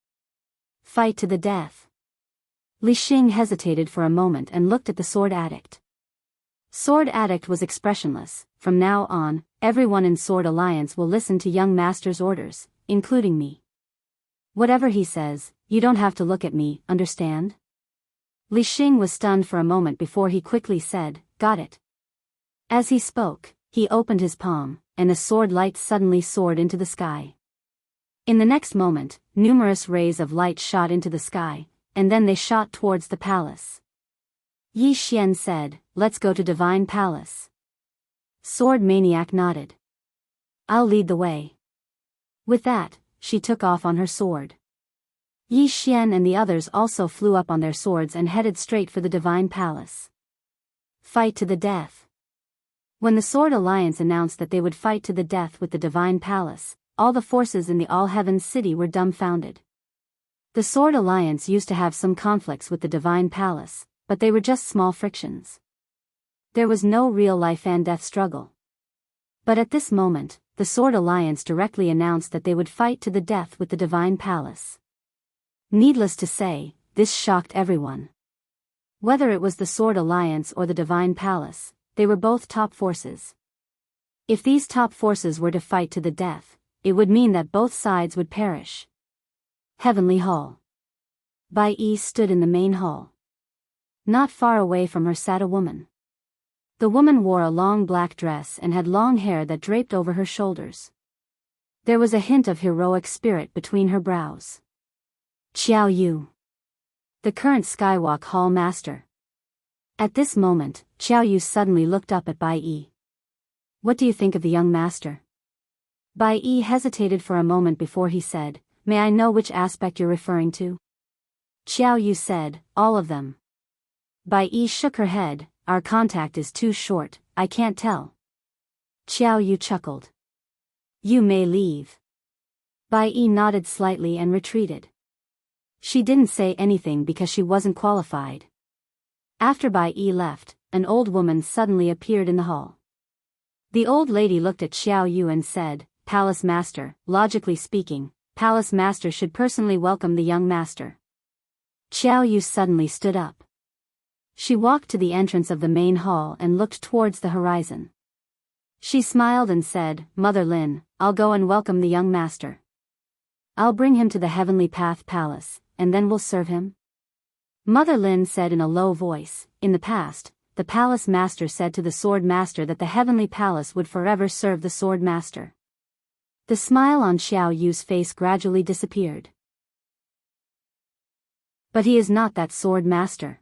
Fight to the death. Li Xing hesitated for a moment and looked at the sword addict. Sword addict was expressionless. From now on, everyone in Sword Alliance will listen to young master's orders, including me. Whatever he says, you don't have to look at me, understand? Li Xing was stunned for a moment before he quickly said, got it. As he spoke, he opened his palm, and a sword light suddenly soared into the sky. In the next moment, numerous rays of light shot into the sky, and then they shot towards the palace. Yi Xian said, let's go to Divine Palace. Sword Maniac nodded. I'll lead the way. With that, she took off on her sword. Yi Xian and the others also flew up on their swords and headed straight for the Divine Palace. Fight to the death. When the Sword Alliance announced that they would fight to the death with the Divine Palace, all the forces in the All Heavens City were dumbfounded. The Sword Alliance used to have some conflicts with the Divine Palace, but they were just small frictions. There was no real life and death struggle. But at this moment, the Sword Alliance directly announced that they would fight to the death with the Divine Palace. Needless to say, this shocked everyone. Whether it was the Sword Alliance or the Divine Palace, they were both top forces. If these top forces were to fight to the death, it would mean that both sides would perish. Heavenly Hall. Bai Yi stood in the main hall. Not far away from her sat a woman. The woman wore a long black dress and had long hair that draped over her shoulders. There was a hint of heroic spirit between her brows. Qiao Yu. The current Skywalk Hall Master. At this moment, Qiao Yu suddenly looked up at Bai Yi. What do you think of the young master? Bai Yi hesitated for a moment before he said, may I know which aspect you're referring to? Qiao Yu said, all of them. Bai Yi shook her head, our contact is too short, I can't tell. Qiao Yu chuckled. You may leave. Bai Yi nodded slightly and retreated. She didn't say anything because she wasn't qualified. After Bai Yi left, an old woman suddenly appeared in the hall. The old lady looked at Qiao Yu and said, Palace Master, logically speaking, Palace Master should personally welcome the young master. Qiao Yu suddenly stood up. She walked to the entrance of the main hall and looked towards the horizon. She smiled and said, Mother Lin, I'll go and welcome the young master. I'll bring him to the Heavenly Path Palace, and then we'll serve him. Mother Lin said in a low voice, in the past, the Palace Master said to the Sword Master that the Heavenly Palace would forever serve the Sword Master. The smile on Xiao Yu's face gradually disappeared. But he is not that Sword Master.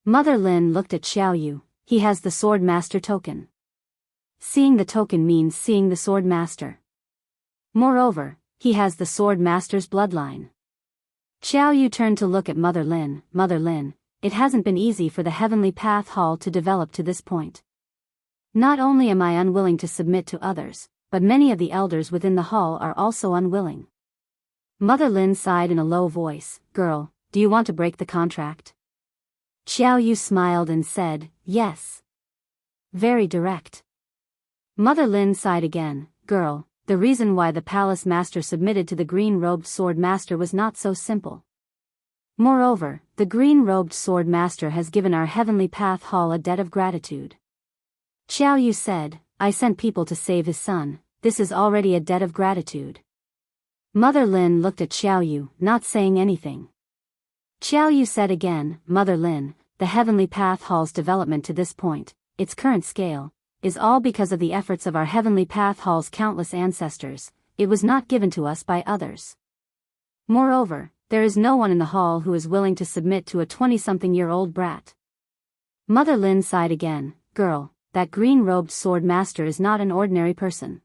Mother Lin looked at Xiao Yu, he has the Sword Master token. Seeing the token means seeing the Sword Master. Moreover, he has the Sword Master's bloodline. Xiao Yu turned to look at Mother Lin. Mother Lin, it hasn't been easy for the Heavenly Path Hall to develop to this point. Not only am I unwilling to submit to others, but many of the elders within the hall are also unwilling. Mother Lin sighed in a low voice. Girl, do you want to break the contract? Xiao Yu smiled and said, yes. Very direct. Mother Lin sighed again. Girl, the reason why the palace master submitted to the green-robed sword master was not so simple. Moreover, the green-robed sword master has given our Heavenly Path Hall a debt of gratitude. Xiao Yu said, I sent people to save his son, this is already a debt of gratitude. Mother Lin looked at Xiao Yu, not saying anything. Xiao Yu said again, Mother Lin, the Heavenly Path Hall's development to this point, its current scale, is all because of the efforts of our Heavenly Path Hall's countless ancestors, it was not given to us by others. Moreover, there is no one in the hall who is willing to submit to a 20-something-year-old brat. Mother Lin sighed again, girl, that green-robed sword master is not an ordinary person.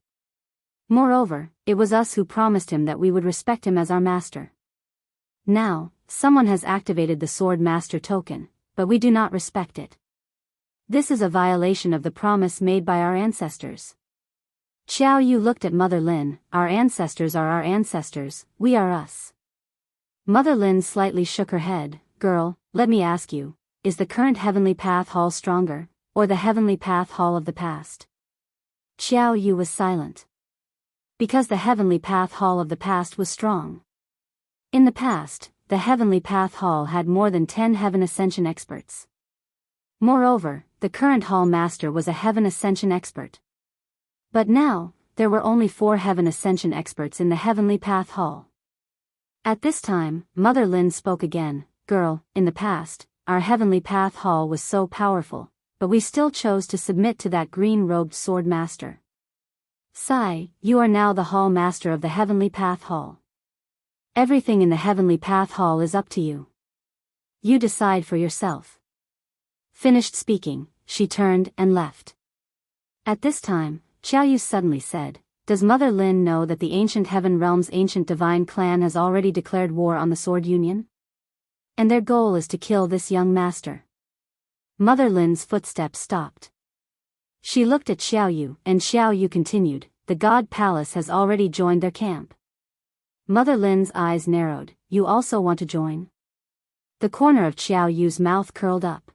Moreover, it was us who promised him that we would respect him as our master. Now, someone has activated the sword master token, but we do not respect it. This is a violation of the promise made by our ancestors. Xiao Yu looked at Mother Lin, our ancestors are our ancestors, we are us. Mother Lin slightly shook her head, girl, let me ask you, is the current Heavenly Path Hall stronger, or the Heavenly Path Hall of the past? Xiao Yu was silent. Because the Heavenly Path Hall of the past was strong. In the past, the Heavenly Path Hall had more than 10 Heaven Ascension experts. Moreover, the current Hall Master was a Heaven Ascension expert. But now, there were only 4 Heaven Ascension experts in the Heavenly Path Hall. At this time, Mother Lin spoke again, girl, in the past, our Heavenly Path Hall was so powerful, but we still chose to submit to that green-robed sword master. Sai, you are now the Hall Master of the Heavenly Path Hall. Everything in the Heavenly Path Hall is up to you. You decide for yourself. Finished speaking, she turned and left. At this time, Xiao Yu suddenly said, does Mother Lin know that the ancient Heaven Realm's ancient divine clan has already declared war on the Sword Union? And their goal is to kill this young master. Mother Lin's footsteps stopped. She looked at Xiao Yu, and Xiao Yu continued, the God Palace has already joined their camp. Mother Lin's eyes narrowed, you also want to join? The corner of Xiao Yu's mouth curled up.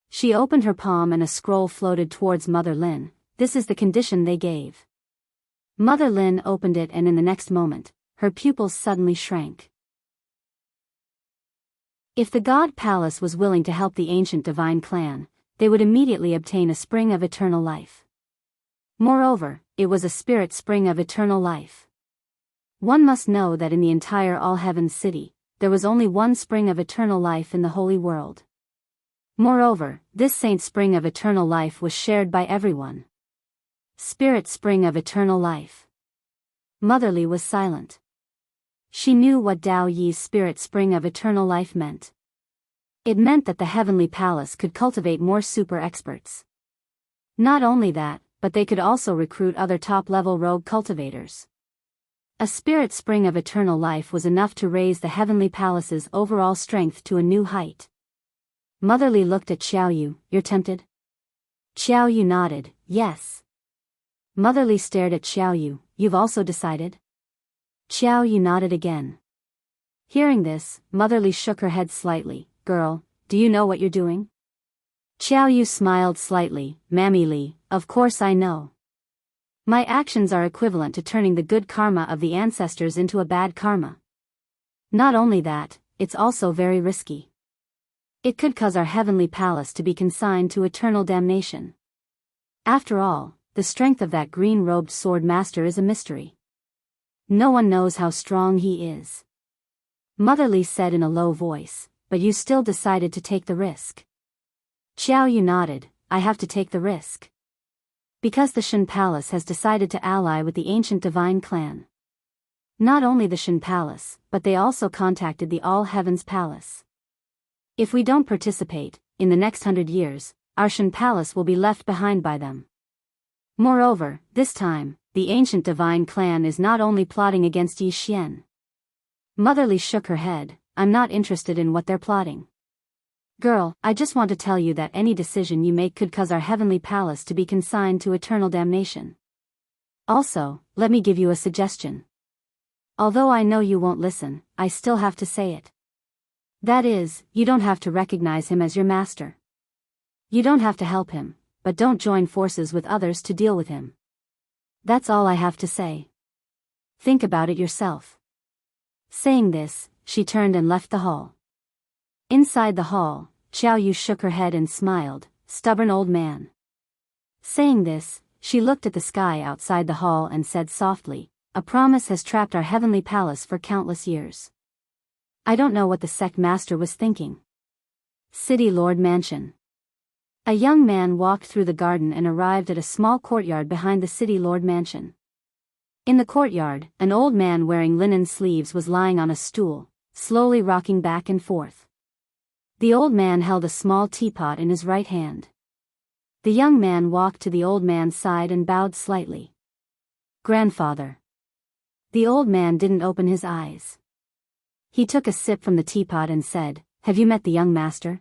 She opened her palm and a scroll floated towards Mother Lin, this is the condition they gave. Mother Lin opened it and in the next moment, her pupils suddenly shrank. If the God Palace was willing to help the ancient divine clan, they would immediately obtain a spring of eternal life. Moreover, it was a spirit spring of eternal life. One must know that in the entire All Heavens city, there was only one spring of eternal life in the holy world. Moreover, this saint spring of eternal life was shared by everyone. Spirit spring of eternal life. Motherly was silent. She knew what Dao Yi's spirit spring of eternal life meant. It meant that the Heavenly Palace could cultivate more super experts. Not only that, but they could also recruit other top-level rogue cultivators. A spirit spring of eternal life was enough to raise the Heavenly Palace's overall strength to a new height. Motherly looked at Xiao Yu, you're tempted? Xiao Yu nodded, yes. Motherly stared at Xiao Yu, you've also decided? Xiao Yu nodded again. Hearing this, Motherly shook her head slightly, girl, do you know what you're doing? Xiao Yu smiled slightly, Mammy Li, of course I know. My actions are equivalent to turning the good karma of the ancestors into a bad karma. Not only that, it's also very risky. It could cause our Heavenly Palace to be consigned to eternal damnation. After all, the strength of that green-robed sword master is a mystery. No one knows how strong he is. Motherly said in a low voice, but you still decided to take the risk. Xiao Yu nodded, I have to take the risk. Because the Shen Palace has decided to ally with the ancient divine clan. Not only the Shen Palace, but they also contacted the All Heavens Palace. If we don't participate, in the next 100 years, our Shan palace will be left behind by them. Moreover, this time, the ancient divine clan is not only plotting against Yi Xian. Motherly shook her head. I'm not interested in what they're plotting. Girl, I just want to tell you that any decision you make could cause our heavenly palace to be consigned to eternal damnation. Also, let me give you a suggestion. Although I know you won't listen, I still have to say it. That is, you don't have to recognize him as your master. You don't have to help him, but don't join forces with others to deal with him. That's all I have to say. Think about it yourself. Saying this, she turned and left the hall. Inside the hall, Xiao Yu shook her head and smiled, stubborn old man. Saying this, she looked at the sky outside the hall and said softly, a promise has trapped our heavenly palace for countless years. I don't know what the sect master was thinking. City Lord Mansion. A young man walked through the garden and arrived at a small courtyard behind the City Lord Mansion. In the courtyard, an old man wearing linen sleeves was lying on a stool, slowly rocking back and forth. The old man held a small teapot in his right hand. The young man walked to the old man's side and bowed slightly. Grandfather. The old man didn't open his eyes. He took a sip from the teapot and said, have you met the young master?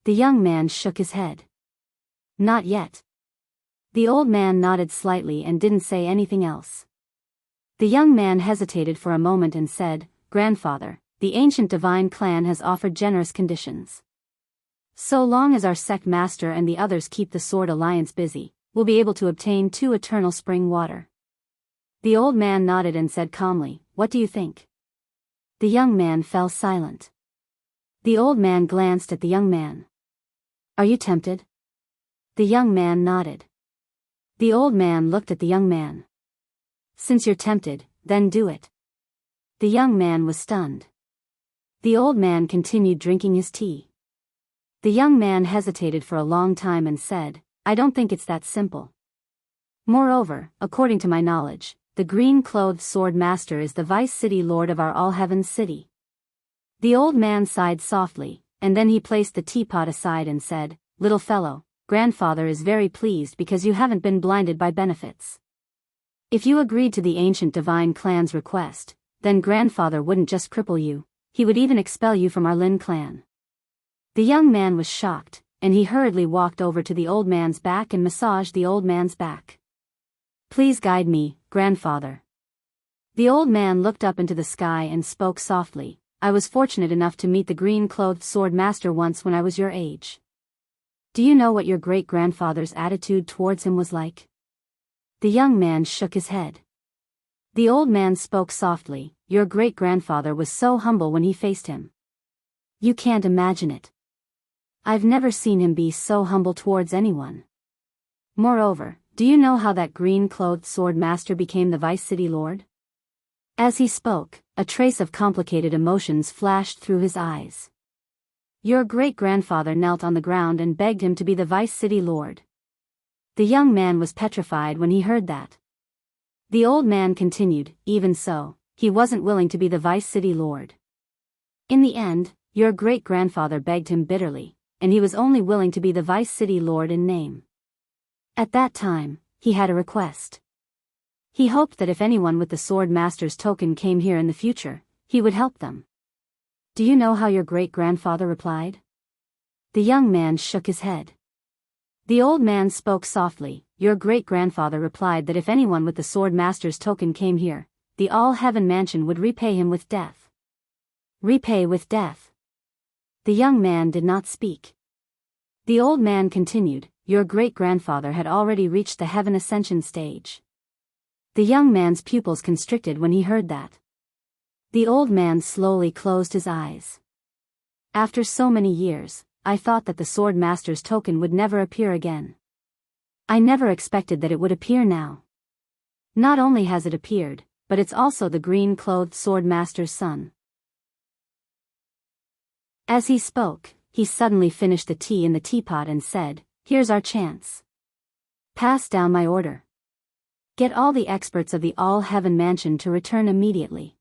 The young man shook his head. Not yet. The old man nodded slightly and didn't say anything else. The young man hesitated for a moment and said, Grandfather, the ancient divine clan has offered generous conditions. So long as our sect master and the others keep the Sword Alliance busy, we'll be able to obtain 2 eternal spring water. The old man nodded and said calmly, what do you think? The young man fell silent. The old man glanced at the young man. Are you tempted? The young man nodded. The old man looked at the young man. Since you're tempted, then do it. The young man was stunned. The old man continued drinking his tea. The young man hesitated for a long time and said, I don't think it's that simple. Moreover, according to my knowledge, the green-clothed sword master is the vice city lord of our all-heavens city. The old man sighed softly, and then he placed the teapot aside and said, Little fellow, grandfather is very pleased because you haven't been blinded by benefits. If you agreed to the ancient divine clan's request, then grandfather wouldn't just cripple you, he would even expel you from our Lin clan. The young man was shocked, and he hurriedly walked over to the old man's back and massaged the old man's back. Please guide me, grandfather. The old man looked up into the sky and spoke softly, I was fortunate enough to meet the green-clothed sword master once when I was your age. Do you know what your great-grandfather's attitude towards him was like? The young man shook his head. The old man spoke softly, your great-grandfather was so humble when he faced him. You can't imagine it. I've never seen him be so humble towards anyone. Moreover, do you know how that green-clothed sword master became the vice city lord? As he spoke, a trace of complicated emotions flashed through his eyes. Your great-grandfather knelt on the ground and begged him to be the vice city lord. The young man was petrified when he heard that. The old man continued, even so, he wasn't willing to be the vice city lord. In the end, your great-grandfather begged him bitterly, and he was only willing to be the vice city lord in name. At that time, he had a request. He hoped that if anyone with the sword master's token came here in the future, he would help them. Do you know how your great-grandfather replied? The young man shook his head. The old man spoke softly, your great-grandfather replied that if anyone with the sword master's token came here, the all-heaven mansion would repay him with death. Repay with death. The young man did not speak. The old man continued, your great-grandfather had already reached the heaven ascension stage. The young man's pupils constricted when he heard that. The old man slowly closed his eyes. After so many years, I thought that the sword master's token would never appear again. I never expected that it would appear now. Not only has it appeared, but it's also the green-clothed sword master's son. As he spoke, he suddenly finished the tea in the teapot and said, here's our chance. Pass down my order. Get all the experts of the all-heaven mansion to return immediately.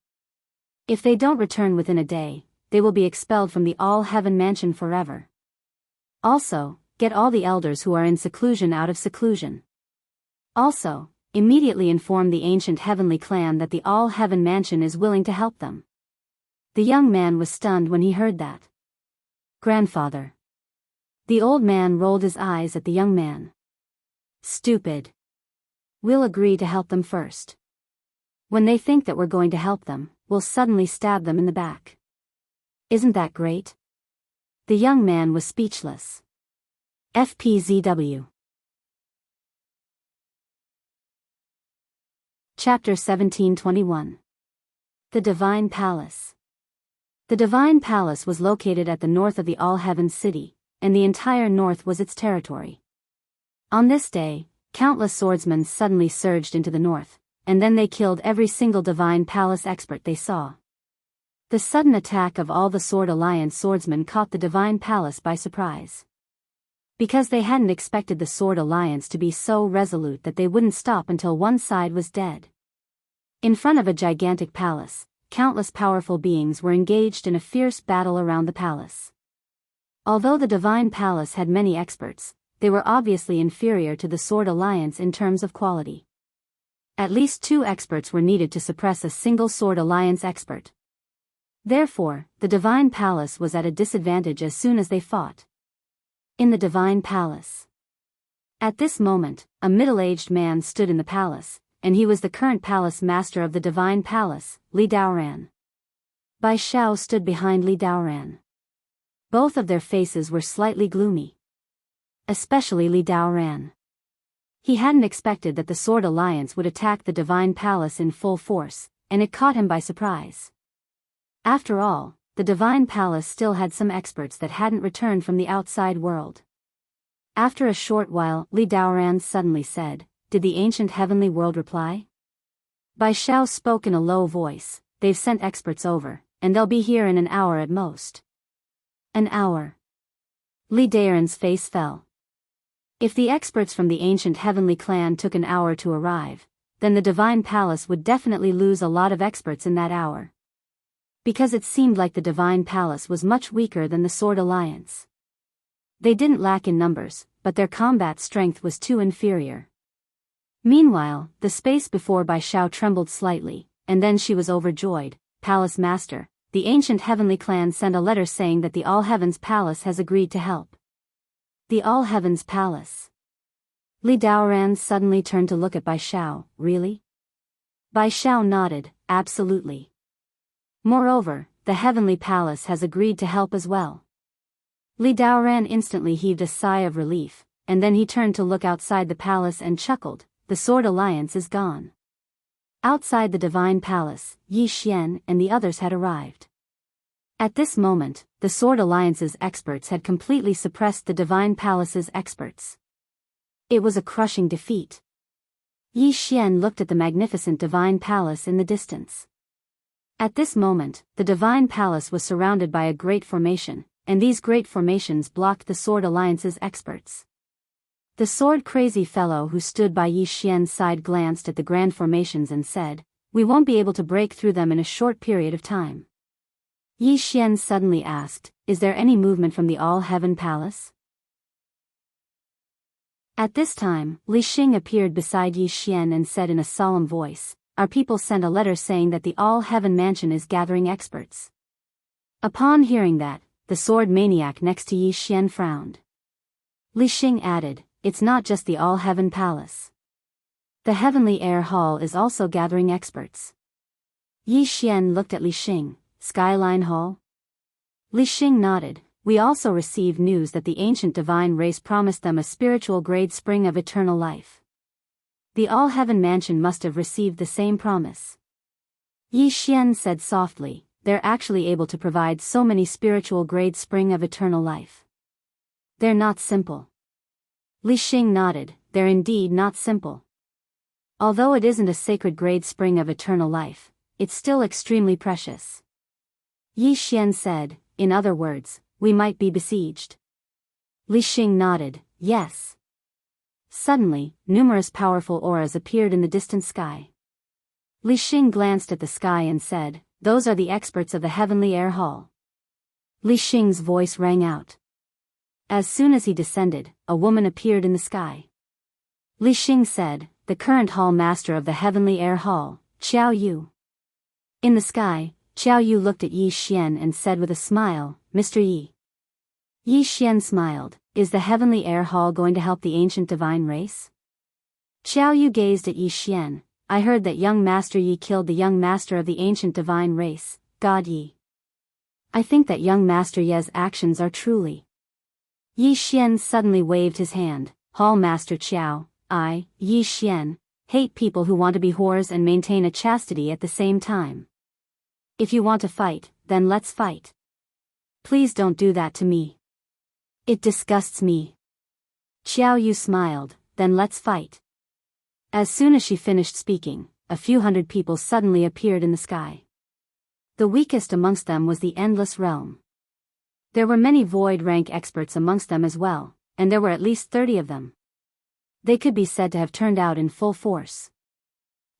If they don't return within a day, they will be expelled from the all-heaven mansion forever. Also, get all the elders who are in seclusion out of seclusion. Also, immediately inform the ancient heavenly clan that the all-heaven mansion is willing to help them. The young man was stunned when he heard that. Grandfather. The old man rolled his eyes at the young man. Stupid. We'll agree to help them first. When they think that we're going to help them, we'll suddenly stab them in the back. Isn't that great? The young man was speechless. FPZW. Chapter 1721. The Divine Palace. The Divine Palace was located at the north of the All-Heaven City, and the entire north was its territory. On this day, countless swordsmen suddenly surged into the north, and then they killed every single Divine Palace expert they saw. The sudden attack of all the Sword Alliance swordsmen caught the Divine Palace by surprise. Because they hadn't expected the Sword Alliance to be so resolute that they wouldn't stop until one side was dead. In front of a gigantic palace, countless powerful beings were engaged in a fierce battle around the palace. Although the Divine Palace had many experts, they were obviously inferior to the Sword Alliance in terms of quality. At least 2 experts were needed to suppress a single Sword Alliance expert. Therefore, the Divine Palace was at a disadvantage as soon as they fought. In the Divine Palace. At this moment, a middle-aged man stood in the palace, and he was the current palace master of the Divine Palace, Li Daoran. Biyao stood behind Li Daoran. Both of their faces were slightly gloomy. Especially Li Daoran. He hadn't expected that the Sword Alliance would attack the Divine Palace in full force, and it caught him by surprise. After all, the Divine Palace still had some experts that hadn't returned from the outside world. After a short while, Li Daoran suddenly said, "Did the ancient heavenly world reply?" Biyao spoke in a low voice, "They've sent experts over, and they'll be here in an hour at most." An hour. Li Daoran's face fell. If the experts from the ancient heavenly clan took an hour to arrive, then the Divine Palace would definitely lose a lot of experts in that hour. Because it seemed like the Divine Palace was much weaker than the Sword Alliance. They didn't lack in numbers, but their combat strength was too inferior. Meanwhile, the space before Biyao trembled slightly, and then she was overjoyed. "Palace Master, the ancient heavenly clan sent a letter saying that the All Heavens Palace has agreed to help." The All Heavens Palace. Li Daoran suddenly turned to look at Biyao. "Really?" Biyao nodded, "Absolutely. Moreover, the Heavenly Palace has agreed to help as well." Li Daoran instantly heaved a sigh of relief, and then he turned to look outside the palace and chuckled, "The Sword Alliance is gone." Outside the Divine Palace, Yi Xian and the others had arrived. At this moment, the Sword Alliance's experts had completely suppressed the Divine Palace's experts. It was a crushing defeat. Yi Xian looked at the magnificent Divine Palace in the distance. At this moment, the Divine Palace was surrounded by a great formation, and these great formations blocked the Sword Alliance's experts. The sword-crazy fellow who stood by Yi Xian's side glanced at the grand formations and said, "We won't be able to break through them in a short period of time." Yi Xian suddenly asked, "Is there any movement from the All-Heaven Palace?" At this time, Li Xing appeared beside Yi Xian and said in a solemn voice, "Our people sent a letter saying that the All-Heaven Mansion is gathering experts." Upon hearing that, the sword maniac next to Yi Xian frowned. Li Xing added, "It's not just the All-Heaven Palace. The Heavenly Air Hall is also gathering experts." Yi Xian looked at Li Xing. "Skyline Hall?" Li Xing nodded. "We also received news that the ancient divine race promised them a spiritual grade spring of eternal life. The All-Heaven Mansion must have received the same promise." Yi Xian said softly, "They're actually able to provide so many spiritual grade spring of eternal life. They're not simple." Li Xing nodded, "They're indeed not simple. Although it isn't a sacred grade spring of eternal life, it's still extremely precious." Yi Xian said, "In other words, we might be besieged." Li Xing nodded, "Yes." Suddenly, numerous powerful auras appeared in the distant sky. Li Xing glanced at the sky and said, "Those are the experts of the Heavenly Air Hall." Li Xing's voice rang out. As soon as he descended, a woman appeared in the sky. Li Xing said, "The current hall master of the heavenly air hall, Qiao Yu." In the sky, Qiao Yu looked at Yi Xian and said with a smile, "Mr. Yi." Yi Xian smiled, "Is the heavenly air hall going to help the ancient divine race?" Qiao Yu gazed at Yi Xian. "I heard that young Master Yi killed the young master of the ancient divine race, God Yi. I think that young Master Ye's actions are truly." Yi Xian suddenly waved his hand. "Hall Master Qiao, I, Yi Xian, hate people who want to be whores and maintain a chastity at the same time. If you want to fight, then let's fight. Please don't do that to me. It disgusts me." Qiao Yu smiled, "Then let's fight." As soon as she finished speaking, a few hundred people suddenly appeared in the sky. The weakest amongst them was the Endless Realm. There were many void rank experts amongst them as well, and there were at least 30 of them. They could be said to have turned out in full force.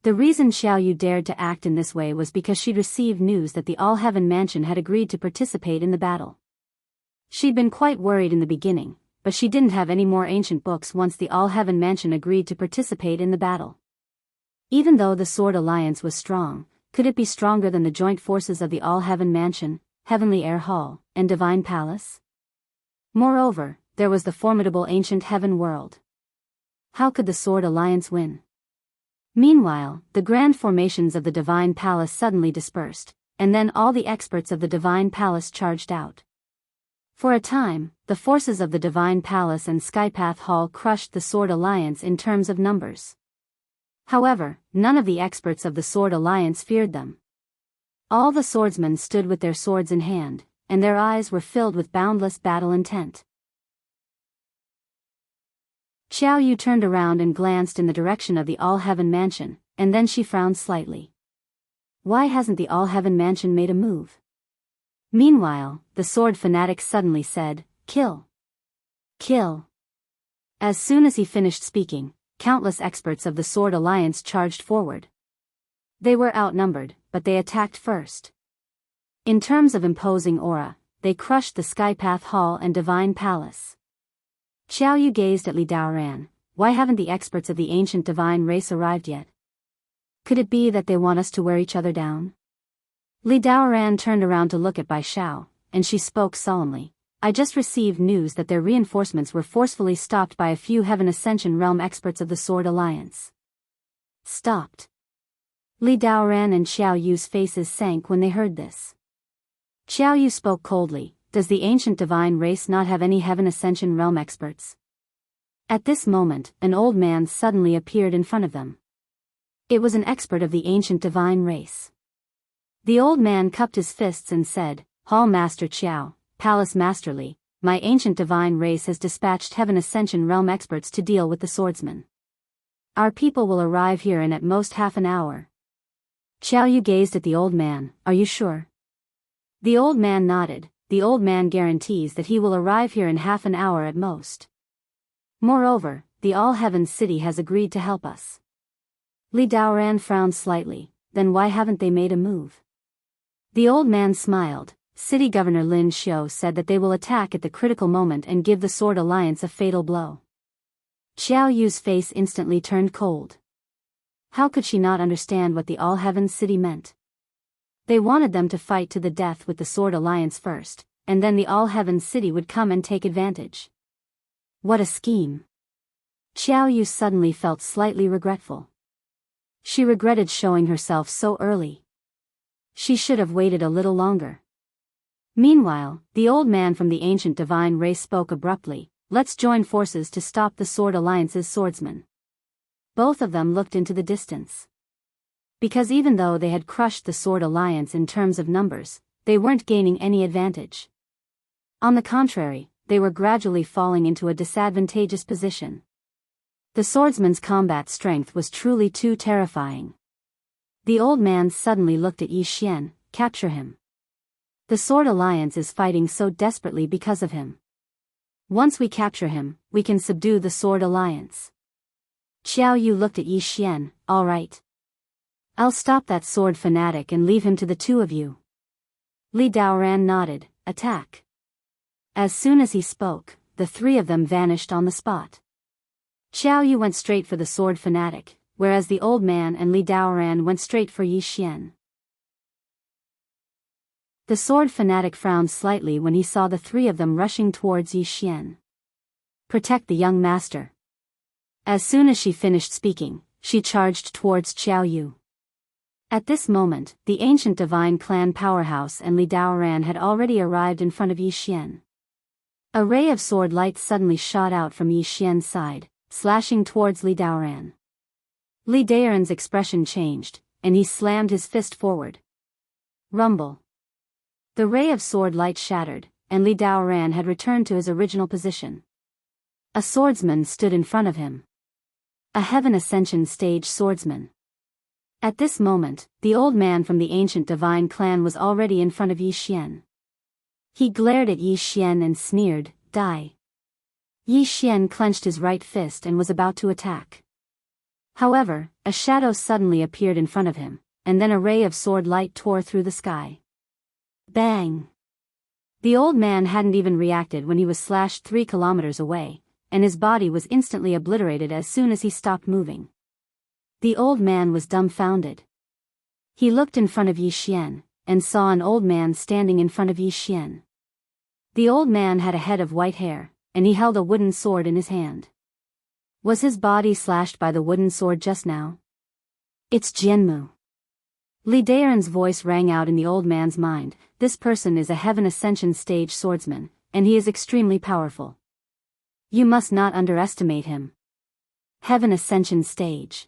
The reason Xiao Yu dared to act in this way was because she'd received news that the All-Heaven Mansion had agreed to participate in the battle. She'd been quite worried in the beginning, but she didn't have any more ancient books once the All-Heaven Mansion agreed to participate in the battle. Even though the Sword Alliance was strong, could it be stronger than the joint forces of the All-Heaven Mansion, Heavenly Air Hall, and Divine Palace? Moreover, there was the formidable ancient Heaven World. How could the Sword Alliance win? Meanwhile, the grand formations of the Divine Palace suddenly dispersed, and then all the experts of the Divine Palace charged out. For a time, the forces of the Divine Palace and Skypath Hall crushed the Sword Alliance in terms of numbers. However, none of the experts of the Sword Alliance feared them. All the swordsmen stood with their swords in hand, and their eyes were filled with boundless battle intent. Qiao Yu turned around and glanced in the direction of the All-Heaven Mansion, and then she frowned slightly. Why hasn't the All-Heaven Mansion made a move? Meanwhile, the sword fanatic suddenly said, "Kill! Kill!" As soon as he finished speaking, countless experts of the Sword Alliance charged forward. They were outnumbered, but they attacked first. In terms of imposing aura, they crushed the Skypath Hall and Divine Palace. Qiao Yu gazed at Li Daoran. Why haven't the experts of the ancient divine race arrived yet? Could it be that they want us to wear each other down? Li Daoran turned around to look at Bai Shao, and she spoke solemnly. "I just received news that their reinforcements were forcefully stopped by a few Heaven Ascension Realm experts of the Sword Alliance." Stopped. Li Daoran and Qiao Yu's faces sank when they heard this. Qiao Yu spoke coldly. "Does the ancient divine race not have any Heaven Ascension Realm experts?" At this moment, an old man suddenly appeared in front of them. It was an expert of the ancient divine race. The old man cupped his fists and said, "Hall Master Qiao, Palace Master Li, my ancient divine race has dispatched Heaven Ascension Realm experts to deal with the swordsmen. Our people will arrive here in at most half an hour." Qiao Yu gazed at the old man. "Are you sure?" The old man nodded. "The old man guarantees that he will arrive here in half an hour at most. Moreover, the All-Heaven City has agreed to help us." Li Daoran frowned slightly. "Then why haven't they made a move?" The old man smiled. "City Governor Lin Xiu said that they will attack at the critical moment and give the Sword Alliance a fatal blow." Qiao Yu's face instantly turned cold. How could she not understand what the All-Heaven City meant? They wanted them to fight to the death with the Sword Alliance first, and then the All-Heaven City would come and take advantage. What a scheme! Qiao Yu suddenly felt slightly regretful. She regretted showing herself so early. She should have waited a little longer. Meanwhile, the old man from the ancient divine race spoke abruptly. "Let's join forces to stop the Sword Alliance's swordsmen." Both of them looked into the distance. Because even though they had crushed the Sword Alliance in terms of numbers, they weren't gaining any advantage. On the contrary, they were gradually falling into a disadvantageous position. The swordsman's combat strength was truly too terrifying. The old man suddenly looked at Yi Xian. "Capture him. The Sword Alliance is fighting so desperately because of him. Once we capture him, we can subdue the Sword Alliance." Qiao Yu looked at Yi Xian. "All right. I'll stop that sword fanatic and leave him to the two of you." Li Daoran nodded. "Attack." As soon as he spoke, the three of them vanished on the spot. Xiao Yu went straight for the sword fanatic, whereas the old man and Li Daoran went straight for Yi Xian. The sword fanatic frowned slightly when he saw the three of them rushing towards Yi Xian. Protect the young master. As soon as she finished speaking, she charged towards Xiao Yu. At this moment, the ancient divine clan powerhouse and Li Daoran had already arrived in front of Yi Xian. A ray of sword light suddenly shot out from Yi Xian's side, slashing towards Li Daoran. Li Daoran's expression changed, and he slammed his fist forward. Rumble. The ray of sword light shattered, and Li Daoran had returned to his original position. A swordsman stood in front of him. A Heaven Ascension stage swordsman. At this moment, the old man from the ancient divine clan was already in front of Yi Xian. He glared at Yi Xian and sneered, "Die." Yi Xian clenched his right fist and was about to attack. However, a shadow suddenly appeared in front of him, and then a ray of sword light tore through the sky. Bang! The old man hadn't even reacted when he was slashed 3 kilometers away, and his body was instantly obliterated as soon as he stopped moving. The old man was dumbfounded. He looked in front of Yi Xian, and saw an old man standing in front of Yi Xian. The old man had a head of white hair, and he held a wooden sword in his hand. Was his body slashed by the wooden sword just now? It's Jianghu. Li Daoran's voice rang out in the old man's mind. This person is a Heaven Ascension stage swordsman, and he is extremely powerful. You must not underestimate him. Heaven Ascension stage.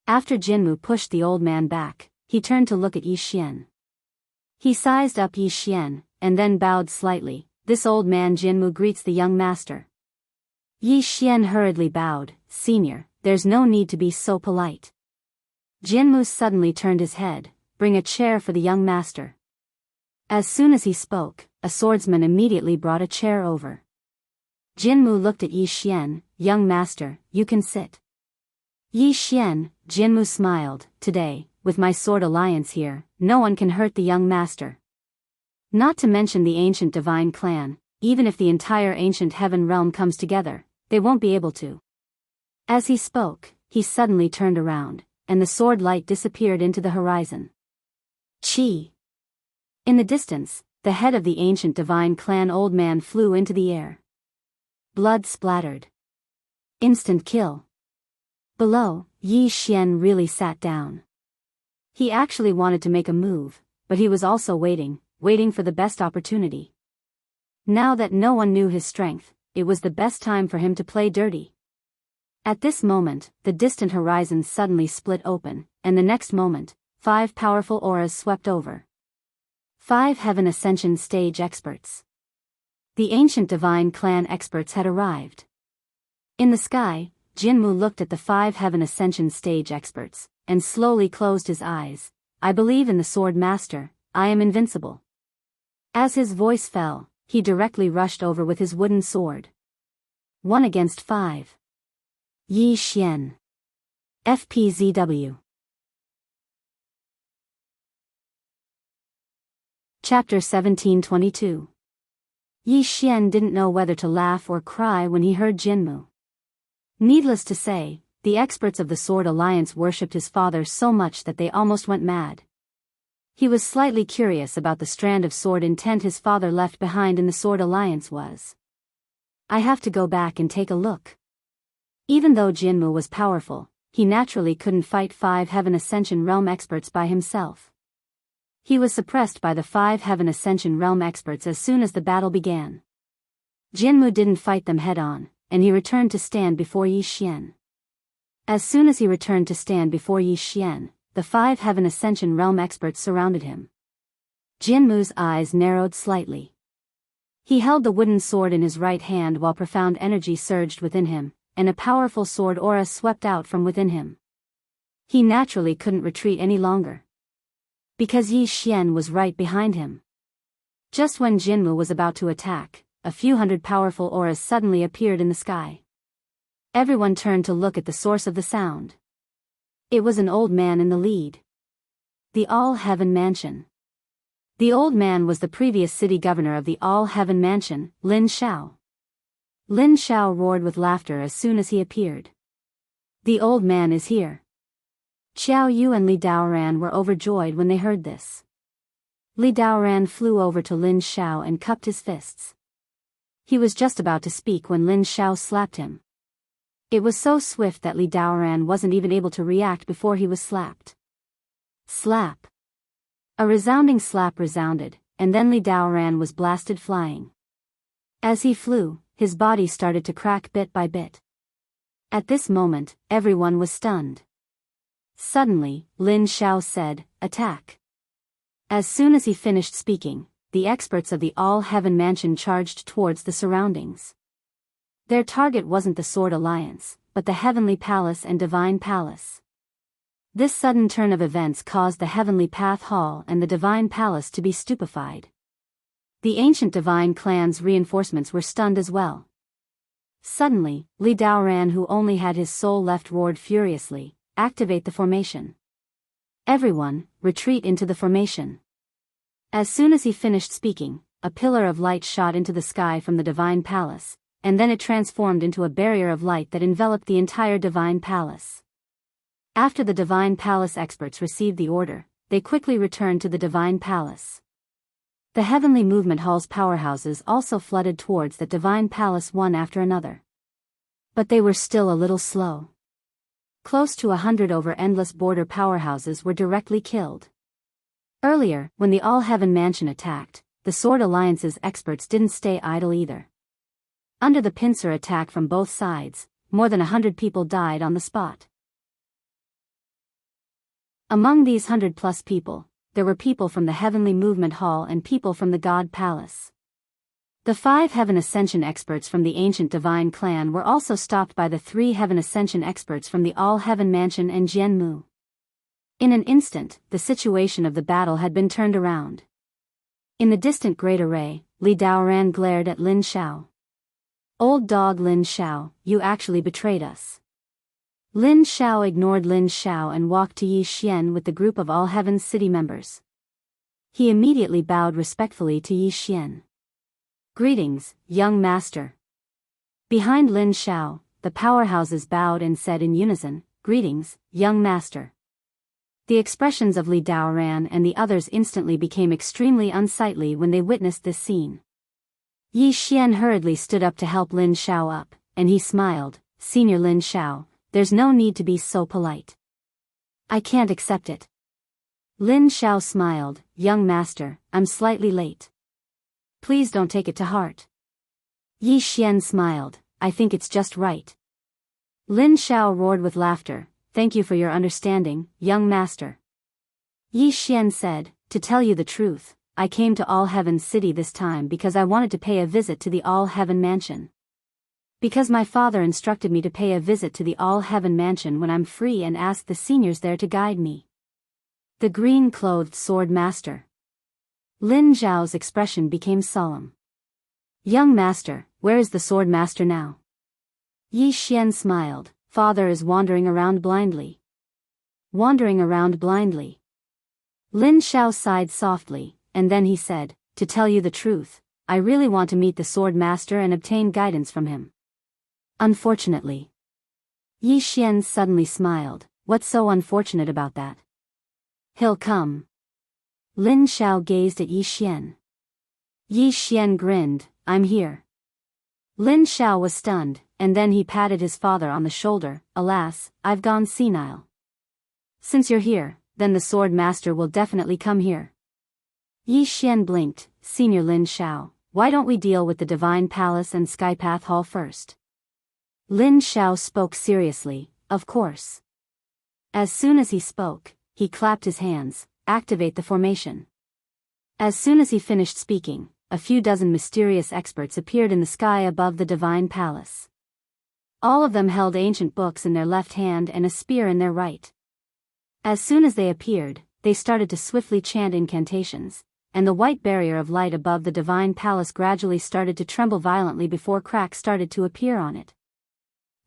After Jianghu pushed the old man back, he turned to look at Yi Xian. He sized up Yi Xian, and then bowed slightly. This old man Jianghu greets the young master. Yi Xian hurriedly bowed. Senior, there's no need to be so polite. Jianghu suddenly turned his head. Bring a chair for the young master. As soon as he spoke, a swordsman immediately brought a chair over. Jianghu looked at Yi Xian. Young master, you can sit. Yi Xian, Jianghu smiled. Today, with my sword alliance here, no one can hurt the young master. Not to mention the ancient divine clan, even if the entire ancient heaven realm comes together, they won't be able to. As he spoke, he suddenly turned around, and the sword light disappeared into the horizon. Chi! In the distance, the head of the ancient divine clan old man flew into the air. Blood splattered. Instant kill. Below, Yi Xian really sat down. He actually wanted to make a move, but he was also waiting for the best opportunity. Now that no one knew his strength, it was the best time for him to play dirty. At this moment, the distant horizon suddenly split open, and the next moment, 5 powerful auras swept over. 5 Heaven Ascension stage experts. The ancient divine clan experts had arrived. In the sky, Jianghu looked at the 5 Heaven Ascension stage experts, and slowly closed his eyes. I believe in the sword master, I am invincible. As his voice fell, he directly rushed over with his wooden sword. 1 against 5. Yi Xian. FPZW. Chapter 1722. Yi Xian didn't know whether to laugh or cry when he heard Jianghu. Needless to say, the experts of the Sword Alliance worshipped his father so much that they almost went mad. He was slightly curious about the strand of sword intent his father left behind in the Sword Alliance was. I have to go back and take a look. Even though Jianghu was powerful, he naturally couldn't fight 5 Heaven Ascension Realm experts by himself. He was suppressed by the 5 Heaven Ascension Realm experts as soon as the battle began. Jianghu didn't fight them head-on, and he returned to stand before Yi Xian. As soon as he returned to stand before Yi Xian, the 5 Heaven Ascension Realm experts surrounded him. Jianghu's eyes narrowed slightly. He held the wooden sword in his right hand while profound energy surged within him, and a powerful sword aura swept out from within him. He naturally couldn't retreat any longer, because Yi Xian was right behind him. Just when Jianghu was about to attack, a few hundred powerful auras suddenly appeared in the sky. Everyone turned to look at the source of the sound. It was an old man in the lead. The All-Heaven Mansion. The old man was the previous city governor of the All-Heaven Mansion, Lin Shao. Lin Xiao roared with laughter as soon as he appeared. The old man is here. Xiao Yu and Li Daoran were overjoyed when they heard this. Li Daoran flew over to Lin Xiao and cupped his fists. He was just about to speak when Lin Xiao slapped him. It was so swift that Li Daoran wasn't even able to react before he was slapped. Slap. A resounding slap resounded, and then Li Daoran was blasted flying. As he flew, his body started to crack bit by bit. At this moment, everyone was stunned. Suddenly, Lin Xiao said, "Attack." As soon as he finished speaking, the experts of the All-Heaven Mansion charged towards the surroundings. Their target wasn't the Sword Alliance, but the Heavenly Palace and Divine Palace. This sudden turn of events caused the Heavenly Path Hall and the Divine Palace to be stupefied. The ancient Divine Clan's reinforcements were stunned as well. Suddenly, Li Daoran, who only had his soul left, roared furiously, "Activate the formation. Everyone, retreat into the formation." As soon as he finished speaking, a pillar of light shot into the sky from the Divine Palace, and then it transformed into a barrier of light that enveloped the entire Divine Palace. After the Divine Palace experts received the order, they quickly returned to the Divine Palace. The Heavenly Movement Hall's powerhouses also flooded towards the Divine Palace one after another. But they were still a little slow. Close to 100 over endless border powerhouses were directly killed. Earlier, when the All-Heaven Mansion attacked, the Sword Alliance's experts didn't stay idle either. Under the pincer attack from both sides, more than 100 people died on the spot. Among these 100+ people, there were people from the Heavenly Movement Hall and people from the God Palace. The 5 Heaven Ascension experts from the ancient Divine Clan were also stopped by the 3 Heaven Ascension experts from the All-Heaven Mansion and Jianghu. In an instant, the situation of the battle had been turned around. In the distant Great Array, Li Daoran glared at Lin Xiao. "Old dog Lin Xiao, you actually betrayed us." Lin Xiao ignored Lin Xiao and walked to Yi Xian with the group of All Heaven's city members. He immediately bowed respectfully to Yi Xian. "Greetings, young master." Behind Lin Xiao, the powerhouses bowed and said in unison, "Greetings, young master." The expressions of Li Daoran and the others instantly became extremely unsightly when they witnessed this scene. Yi Xian hurriedly stood up to help Lin Xiao up, and he smiled, "Senior Lin Xiao, there's no need to be so polite." "I can't accept it." Lin Xiao smiled, "Young master, I'm slightly late. Please don't take it to heart." Yi Xian smiled, "I think it's just right." Lin Xiao roared with laughter, "Thank you for your understanding, young master." Yi Xian said, "To tell you the truth, I came to All Heaven City this time because I wanted to pay a visit to the All Heaven Mansion. Because my father instructed me to pay a visit to the All Heaven Mansion when I'm free and asked the seniors there to guide me." The green-clothed sword master. Lin Zhao's expression became solemn. "Young master, where is the sword master now?" Yi Xian smiled, "Father is wandering around blindly." "Wandering around blindly." Lin Xiao sighed softly, and then he said, "To tell you the truth, I really want to meet the sword master and obtain guidance from him." "Unfortunately." Yi Xian suddenly smiled, "What's so unfortunate about that?" "He'll come." Lin Xiao gazed at Yi Xian. Yi Xian grinned, "I'm here." Lin Xiao was stunned, and then he patted his father on the shoulder, "Alas, I've gone senile." "Since you're here, then the sword master will definitely come here." Yi Xian blinked, "Senior Lin Xiao, why don't we deal with the Divine Palace and Skypath Hall first?" Lin Xiao spoke seriously, "Of course." As soon as he spoke, he clapped his hands, "Activate the formation." As soon as he finished speaking, a few dozen mysterious experts appeared in the sky above the Divine Palace. All of them held ancient books in their left hand and a spear in their right. As soon as they appeared, they started to swiftly chant incantations, and the white barrier of light above the Divine Palace gradually started to tremble violently before cracks started to appear on it.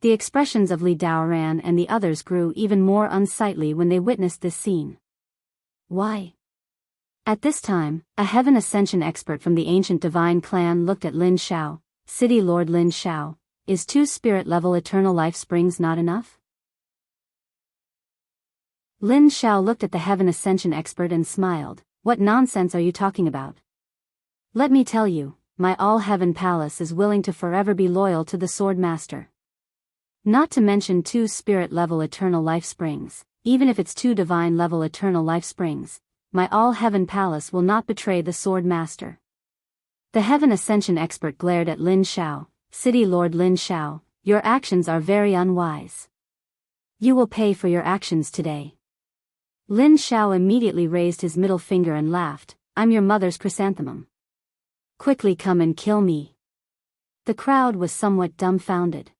The expressions of Li Daoran and the others grew even more unsightly when they witnessed this scene. "Why?" At this time, a Heaven Ascension expert from the ancient Divine Clan looked at Lin Xiao, City Lord Lin Xiao, is 2 spirit-level eternal life springs not enough? Lin Xiao looked at the heaven ascension expert and smiled. What nonsense are you talking about? Let me tell you, my all-heaven palace is willing to forever be loyal to the Sword Master. Not to mention 2 spirit-level eternal life springs, even if it's 2 divine-level eternal life springs, my all-heaven palace will not betray the Sword Master. The heaven ascension expert glared at Lin Xiao. City Lord Lin Xiao, your actions are very unwise. You will pay for your actions today. Lin Xiao immediately raised his middle finger and laughed. I'm your mother's chrysanthemum. Quickly come and kill me. The crowd was somewhat dumbfounded.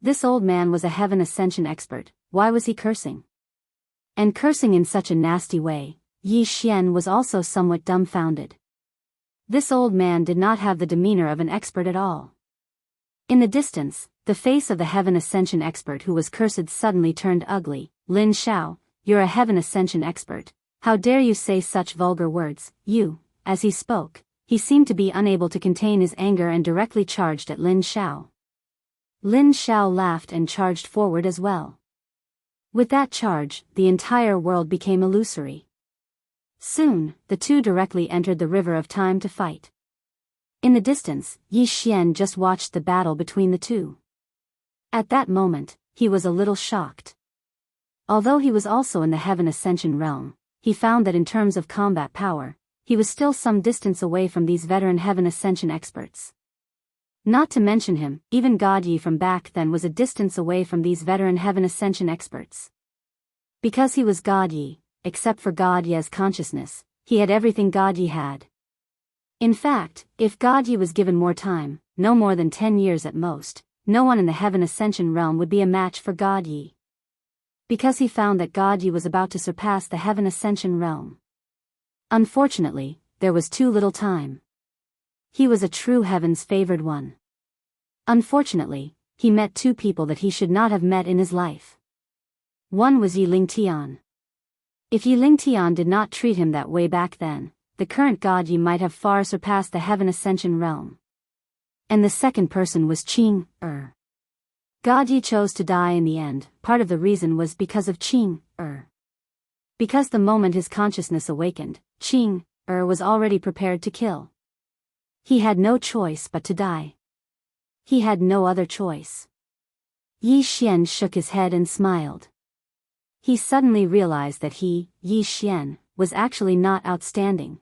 This old man was a heaven ascension expert, why was he cursing? And cursing in such a nasty way. Yi Xian was also somewhat dumbfounded. This old man did not have the demeanor of an expert at all. In the distance, the face of the heaven ascension expert who was cursed suddenly turned ugly. Lin Xiao, you're a heaven ascension expert. How dare you say such vulgar words, you? As he spoke, he seemed to be unable to contain his anger and directly charged at Lin Xiao. Lin Xiao laughed and charged forward as well. With that charge, the entire world became illusory. Soon, the 2 directly entered the river of time to fight. In the distance, Yi Xian just watched the battle between the 2. At that moment, he was a little shocked. Although he was also in the heaven ascension realm, he found that in terms of combat power, he was still some distance away from these veteran heaven ascension experts. Not to mention him, even God Yi from back then was a distance away from these veteran heaven ascension experts. Because he was God Yi, except for God Ye's consciousness, he had everything God Yi had. In fact, if God Yi was given more time, no more than 10 years at most, no one in the heaven ascension realm would be a match for God Yi. Because he found that God Yi was about to surpass the heaven ascension realm. Unfortunately, there was too little time. He was a true heaven's favored one. Unfortunately, he met 2 people that he should not have met in his life. One was Yi Lingtian. If Yi Lingtian did not treat him that way back then, the current God Yi might have far surpassed the heaven ascension realm. And the second person was Qing Er. God Yi chose to die in the end. Part of the reason was because of Qing Er. Because the moment his consciousness awakened, Qing Er was already prepared to kill. He had no choice but to die. He had no other choice. Yi Xian shook his head and smiled. He suddenly realized that he, Yi Xian, was actually not outstanding.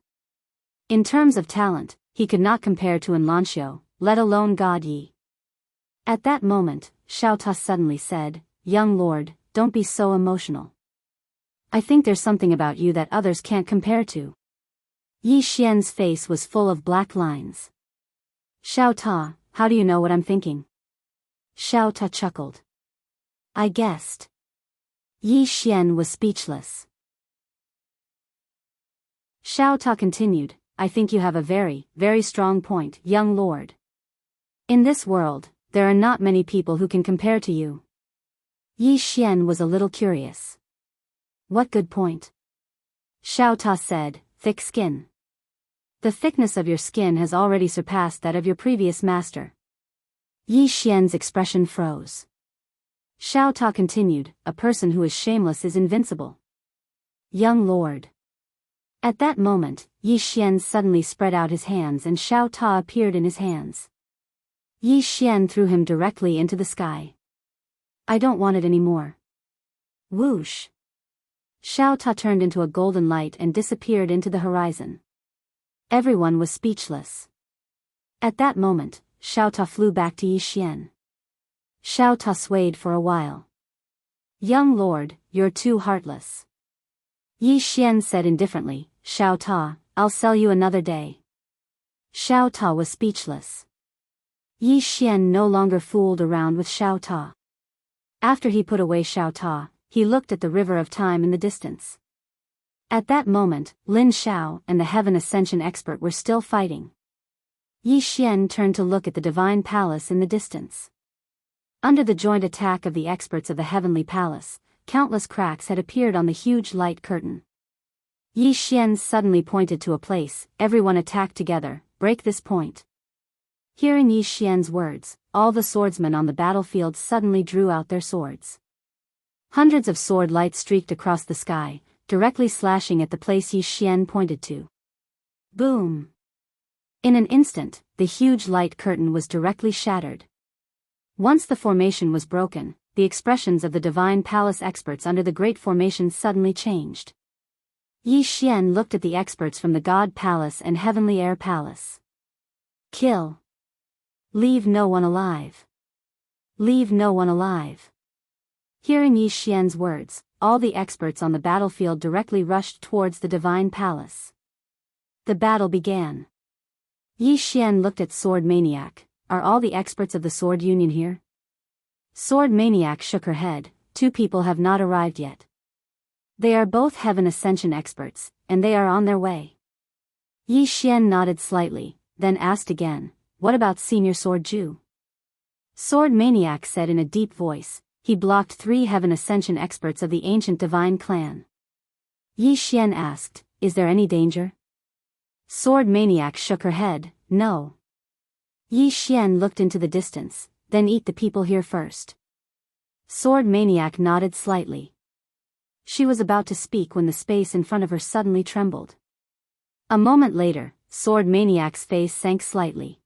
In terms of talent, he could not compare to Enlanxiu, let alone God Yi. At that moment, Xiao Ta suddenly said, Young lord, don't be so emotional. I think there's something about you that others can't compare to. Yi Xian's face was full of black lines. Xiao Ta, how do you know what I'm thinking? Xiao Ta chuckled. I guessed. Yi Xian was speechless. Xiao Ta continued, I think you have a very, very strong point, young lord. In this world, there are not many people who can compare to you. Yi Xian was a little curious. What good point? Xiao Ta said, thick skin. The thickness of your skin has already surpassed that of your previous master. Yi Xian's expression froze. Xiao Ta continued, a person who is shameless is invincible. Young lord. At that moment, Yi Xian suddenly spread out his hands and Xiao Ta appeared in his hands. Yi Xian threw him directly into the sky. I don't want it anymore. Whoosh. Xiao Ta turned into a golden light and disappeared into the horizon. Everyone was speechless. At that moment, Xiao Ta flew back to Yi Xian. Xiao Ta swayed for a while. Young lord, you're too heartless. Yi Xian said indifferently, Xiao Ta, I'll sell you another day. Xiao Ta was speechless. Yi Xian no longer fooled around with Xiao Ta. After he put away Xiao Ta, he looked at the river of time in the distance. At that moment, Lin Xiao and the heaven ascension expert were still fighting. Yi Xian turned to look at the divine palace in the distance. Under the joint attack of the experts of the heavenly palace, countless cracks had appeared on the huge light curtain. Yi Xian suddenly pointed to a place, everyone attack together, break this point. Hearing Yi Xian's words, all the swordsmen on the battlefield suddenly drew out their swords. Hundreds of sword lights streaked across the sky, directly slashing at the place Yi Xian pointed to. Boom! In an instant, the huge light curtain was directly shattered. Once the formation was broken, the expressions of the Divine Palace experts under the Great Formation suddenly changed. Yi Xian looked at the experts from the God Palace and Heavenly Air Palace. Kill. Leave no one alive. Leave no one alive. Hearing Yi Xian's words, all the experts on the battlefield directly rushed towards the Divine Palace. The battle began. Yi Xian looked at Sword Maniac. Are all the experts of the Sword Union here? Sword Maniac shook her head. 2 people have not arrived yet. They are both Heaven Ascension experts, and they are on their way. Yi Xian nodded slightly, then asked again, what about Senior Sword Ju? Sword Maniac said in a deep voice, he blocked 3 Heaven Ascension experts of the ancient divine clan. Yi Xian asked, is there any danger? Sword Maniac shook her head, no. Yi Xian looked into the distance, then eat the people here first. Sword Maniac nodded slightly. She was about to speak when the space in front of her suddenly trembled. A moment later, Sword Maniac's face sank slightly.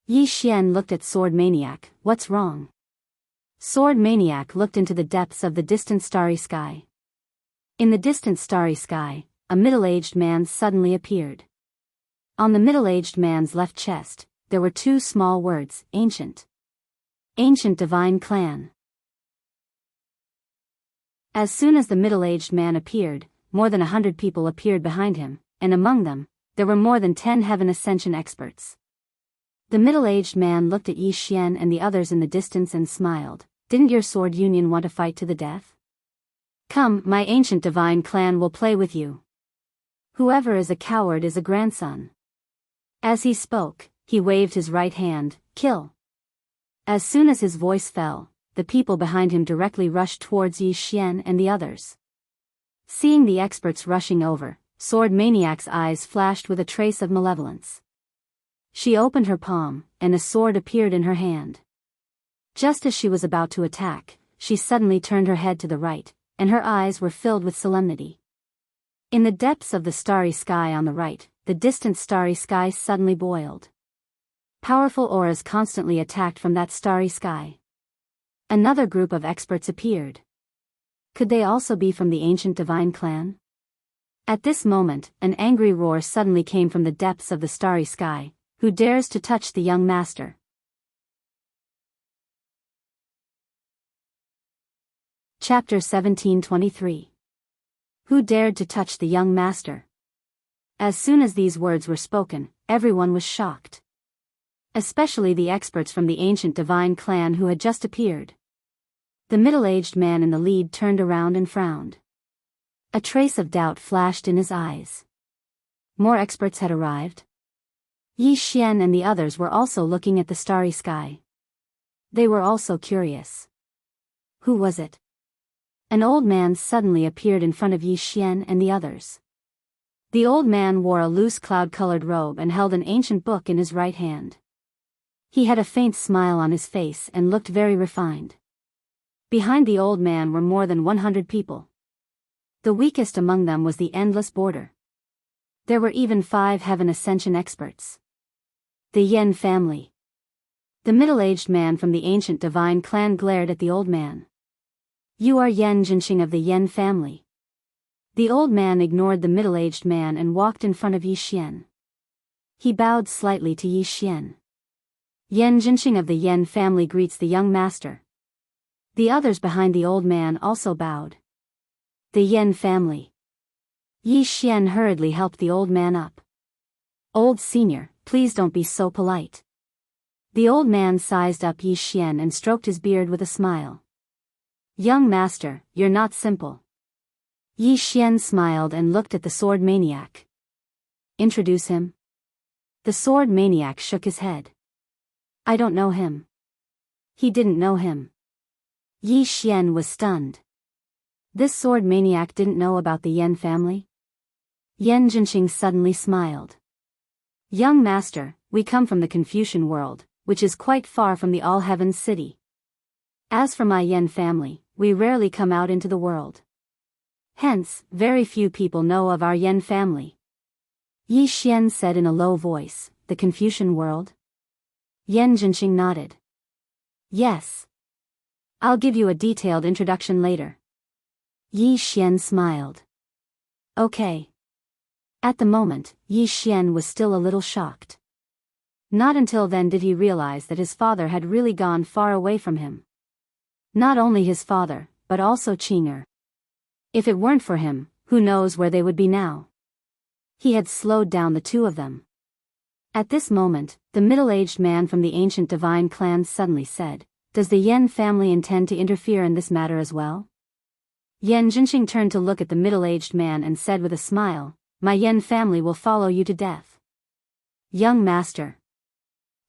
Yi Xian looked at Sword Maniac, what's wrong? Sword Maniac looked into the depths of the distant starry sky. In the distant starry sky, a middle-aged man suddenly appeared. On the middle-aged man's left chest, there were 2 small words, Ancient. Ancient Divine Clan. As soon as the middle-aged man appeared, more than 100 people appeared behind him, and among them, there were more than 10 Heaven Ascension experts. The middle-aged man looked at Yi Xian and the others in the distance and smiled. Didn't your Sword Union want to fight to the death? Come, my ancient divine clan will play with you. Whoever is a coward is a grandson. As he spoke, he waved his right hand, kill. As soon as his voice fell, the people behind him directly rushed towards Yi Xian and the others. Seeing the experts rushing over, Sword Maniac's eyes flashed with a trace of malevolence. She opened her palm, and a sword appeared in her hand. Just as she was about to attack, she suddenly turned her head to the right, and her eyes were filled with solemnity. In the depths of the starry sky on the right, the distant starry sky suddenly boiled. Powerful auras constantly attacked from that starry sky. Another group of experts appeared. Could they also be from the ancient divine clan? At this moment, an angry roar suddenly came from the depths of the starry sky. Who dares to touch the young master? Chapter 1723. Who dared to touch the young master? As soon as these words were spoken, everyone was shocked. Especially the experts from the ancient divine clan who had just appeared. The middle-aged man in the lead turned around and frowned. A trace of doubt flashed in his eyes. More experts had arrived. Yi Xian and the others were also looking at the starry sky. They were also curious. Who was it? An old man suddenly appeared in front of Yi Xian and the others. The old man wore a loose cloud-colored robe and held an ancient book in his right hand. He had a faint smile on his face and looked very refined. Behind the old man were more than 100 people. The weakest among them was the Endless Border. There were even 5 Heaven Ascension experts. The Yen family. The middle-aged man from the ancient divine clan glared at the old man. You are Yen Jinxing of the Yen family. The old man ignored the middle-aged man and walked in front of Yi Xian. He bowed slightly to Yi Xian. Yen Jinxing of the Yen family greets the young master. The others behind the old man also bowed. The Yen family. Yi Xian hurriedly helped the old man up. Old senior, please don't be so polite. The old man sized up Yi Xian and stroked his beard with a smile. Young master, you're not simple. Yi Xian smiled and looked at the sword maniac. Introduce him? The sword maniac shook his head. I don't know him. He didn't know him. Yi Xian was stunned. This sword maniac didn't know about the Yen family? Yen Jinxing suddenly smiled. Young master, we come from the Confucian world, which is quite far from the All-Heavens city. As for my Yen family, we rarely come out into the world. Hence, very few people know of our Yen family. Yi Xian said in a low voice, the Confucian world? Yan Jinxing nodded. Yes. I'll give you a detailed introduction later. Yi Xian smiled. Okay. At the moment, Yi Xian was still a little shocked. Not until then did he realize that his father had really gone far away from him. Not only his father, but also Qing'er. If it weren't for him, who knows where they would be now? He had slowed down the two of them. At this moment, the middle-aged man from the ancient divine clan suddenly said, "Does the Yen family intend to interfere in this matter as well?" Yan Jinxing turned to look at the middle-aged man and said with a smile, "My Yen family will follow you to death." Young master.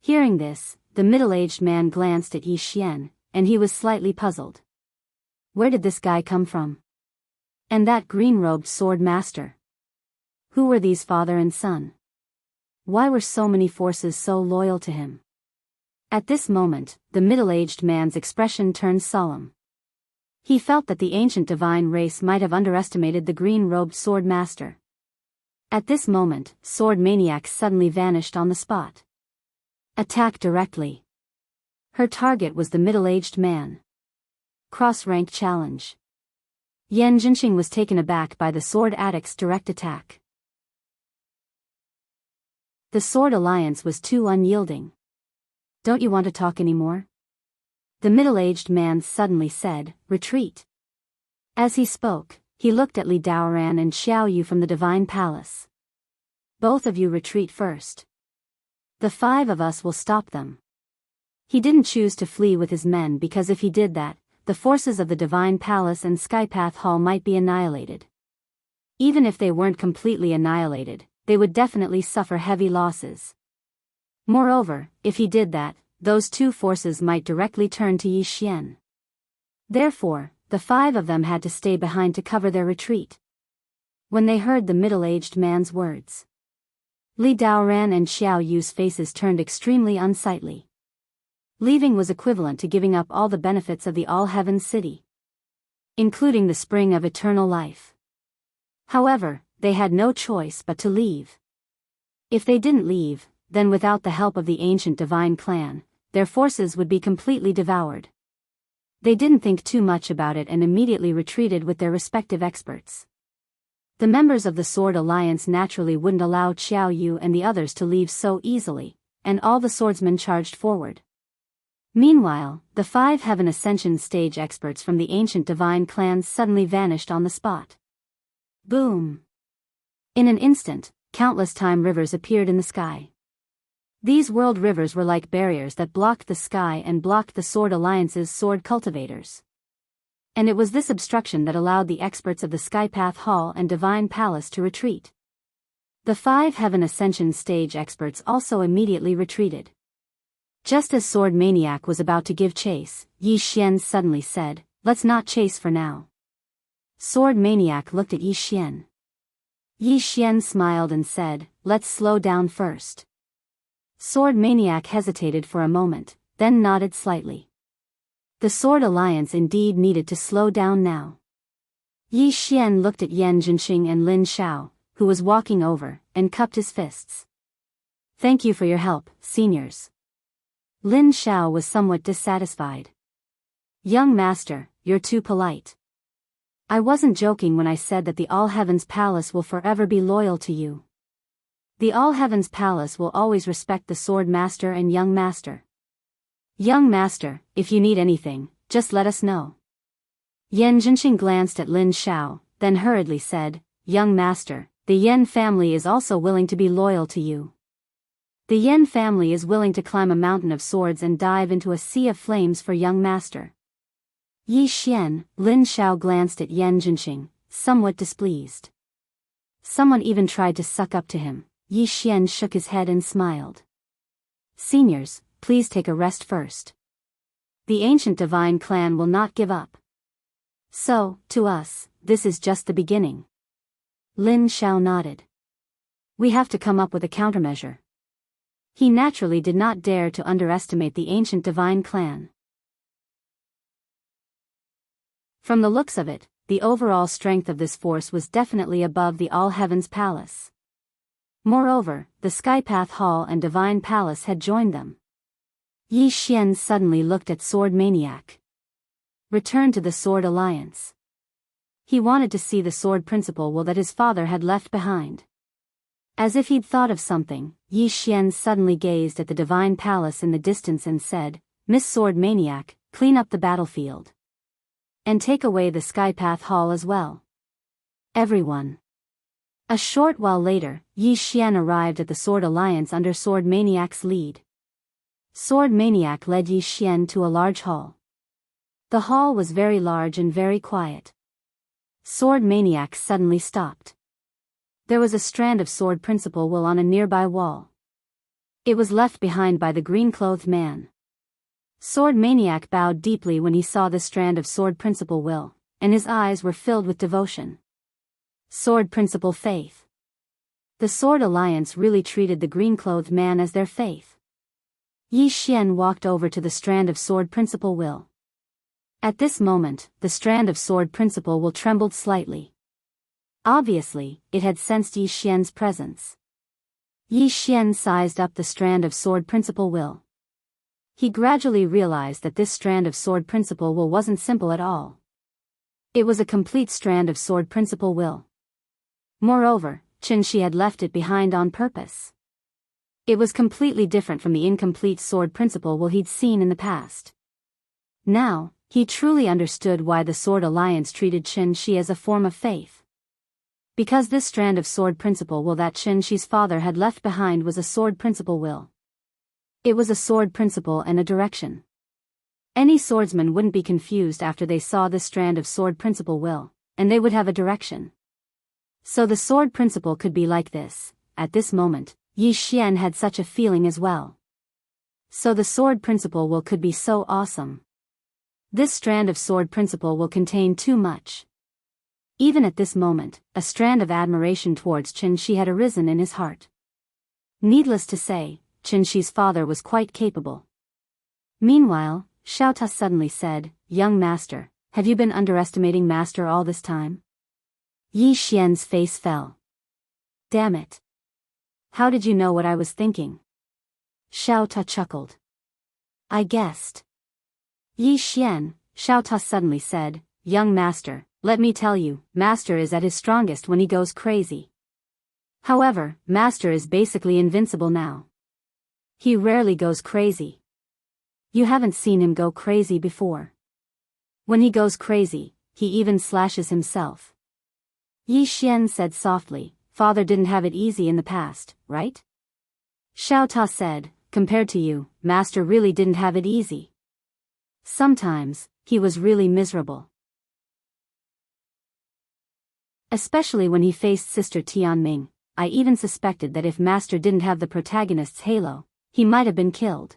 Hearing this, the middle-aged man glanced at Yi Xian, and he was slightly puzzled. Where did this guy come from? And that green-robed sword master? Who were these father and son? Why were so many forces so loyal to him? At this moment, the middle-aged man's expression turned solemn. He felt that the ancient divine race might have underestimated the green-robed sword master. At this moment, Sword Maniac suddenly vanished on the spot. Attack directly. Her target was the middle-aged man. Cross-rank challenge. Yan Jinxing was taken aback by the sword addict's direct attack. The Sword Alliance was too unyielding. Don't you want to talk anymore? The middle-aged man suddenly said, "Retreat." As he spoke, he looked at Li Daoran and Xiao Yu from the Divine Palace. Both of you retreat first. The 5 of us will stop them. He didn't choose to flee with his men because if he did that, the forces of the Divine Palace and Skypath Hall might be annihilated. Even if they weren't completely annihilated, they would definitely suffer heavy losses. Moreover, if he did that, those 2 forces might directly turn to Yi Xian. Therefore, the 5 of them had to stay behind to cover their retreat. When they heard the middle-aged man's words, Li Daoran and Xiao Yu's faces turned extremely unsightly. Leaving was equivalent to giving up all the benefits of the All-Heavens city, including the spring of eternal life. However, they had no choice but to leave. If they didn't leave, then without the help of the ancient divine clan, their forces would be completely devoured. They didn't think too much about it and immediately retreated with their respective experts. The members of the Sword Alliance naturally wouldn't allow Xiao Yu and the others to leave so easily, and all the swordsmen charged forward. Meanwhile, the 5 Heaven Ascension stage experts from the ancient divine clans suddenly vanished on the spot. Boom! In an instant, countless time rivers appeared in the sky. These world rivers were like barriers that blocked the sky and blocked the Sword Alliance's sword cultivators. And it was this obstruction that allowed the experts of the Skypath Hall and Divine Palace to retreat. The 5 Heaven Ascension stage experts also immediately retreated. Just as Sword Maniac was about to give chase, Yi Xian suddenly said, "Let's not chase for now." Sword Maniac looked at Yi Xian. Yi Xian smiled and said, "Let's slow down first." Sword Maniac hesitated for a moment, then nodded slightly. The Sword Alliance indeed needed to slow down now. Yi Xian looked at Yan Jinxing and Lin Xiao, who was walking over, and cupped his fists. "Thank you for your help, seniors." Lin Xiao was somewhat dissatisfied. "Young master, you're too polite. I wasn't joking when I said that the All-Heavens Palace will forever be loyal to you. The All-Heavens Palace will always respect the Sword Master and Young Master. Young Master, if you need anything, just let us know." Yan Jinxing glanced at Lin Xiao, then hurriedly said, "Young Master, the Yan family is also willing to be loyal to you. The Yan family is willing to climb a mountain of swords and dive into a sea of flames for Young Master." Yi Xian, Lin Xiao glanced at Yan Jinxing, somewhat displeased. Someone even tried to suck up to him. Yi Xian shook his head and smiled. "Seniors, please take a rest first. The ancient divine clan will not give up. So, to us, this is just the beginning." Lin Xiao nodded. "We have to come up with a countermeasure." He naturally did not dare to underestimate the ancient divine clan. From the looks of it, the overall strength of this force was definitely above the All Heavens Palace. Moreover, the Skypath Hall and Divine Palace had joined them. Yi Xian suddenly looked at Sword Maniac. Return to the Sword Alliance. He wanted to see the sword principle will that his father had left behind. As if he'd thought of something, Yi Xian suddenly gazed at the Divine Palace in the distance and said, "Miss Sword Maniac, clean up the battlefield. And take away the Skypath Hall as well. Everyone." A short while later, Yi Xian arrived at the Sword Alliance under Sword Maniac's lead. Sword Maniac led Yi Xian to a large hall. The hall was very large and very quiet. Sword Maniac suddenly stopped. There was a strand of sword principle wool on a nearby wall. It was left behind by the green-clothed man. Sword Maniac bowed deeply when he saw the strand of sword principle wool, and his eyes were filled with devotion. Sword principle faith. The Sword Alliance really treated the green-clothed man as their faith. Yi Xian walked over to the strand of sword principle wool. At this moment, the strand of sword principle wool trembled slightly. Obviously, it had sensed Yi Xian's presence. Yi Xian sized up the strand of sword principle wool. He gradually realized that this strand of sword principle wool wasn't simple at all. It was a complete strand of sword principle wool. Moreover, Qinshi had left it behind on purpose. It was completely different from the incomplete sword principle wool he'd seen in the past. Now, he truly understood why the Sword Alliance treated Qinshi as a form of faith. Because this strand of sword principle wool that Qinshi's father had left behind was a sword principle wool. It was a sword principle and a direction. Any swordsman wouldn't be confused after they saw this strand of sword principle wool, and they would have a direction. So the sword principle could be like this. At this moment, Yi Xian had such a feeling as well. So the sword principle wool could be so awesome. This strand of sword principle will contain too much. Even at this moment, a strand of admiration towards Qinshi had arisen in his heart. Needless to say, Qinshi's father was quite capable. Meanwhile, Xiao Ta suddenly said, "Young master, have you been underestimating master all this time?" Yi Xian's face fell. "Damn it. How did you know what I was thinking?" Xiao Ta chuckled. "I guessed." "Yi Xian," Xiao Ta suddenly said, "Young master, let me tell you, master is at his strongest when he goes crazy. However, master is basically invincible now. He rarely goes crazy. You haven't seen him go crazy before. When he goes crazy, he even slashes himself." Yi Xian said softly, "Father didn't have it easy in the past, right?" Xiao Ta said, "Compared to you, master really didn't have it easy. Sometimes, he was really miserable. Especially when he faced Sister Tianming. I even suspected that if master didn't have the protagonist's halo, he might have been killed."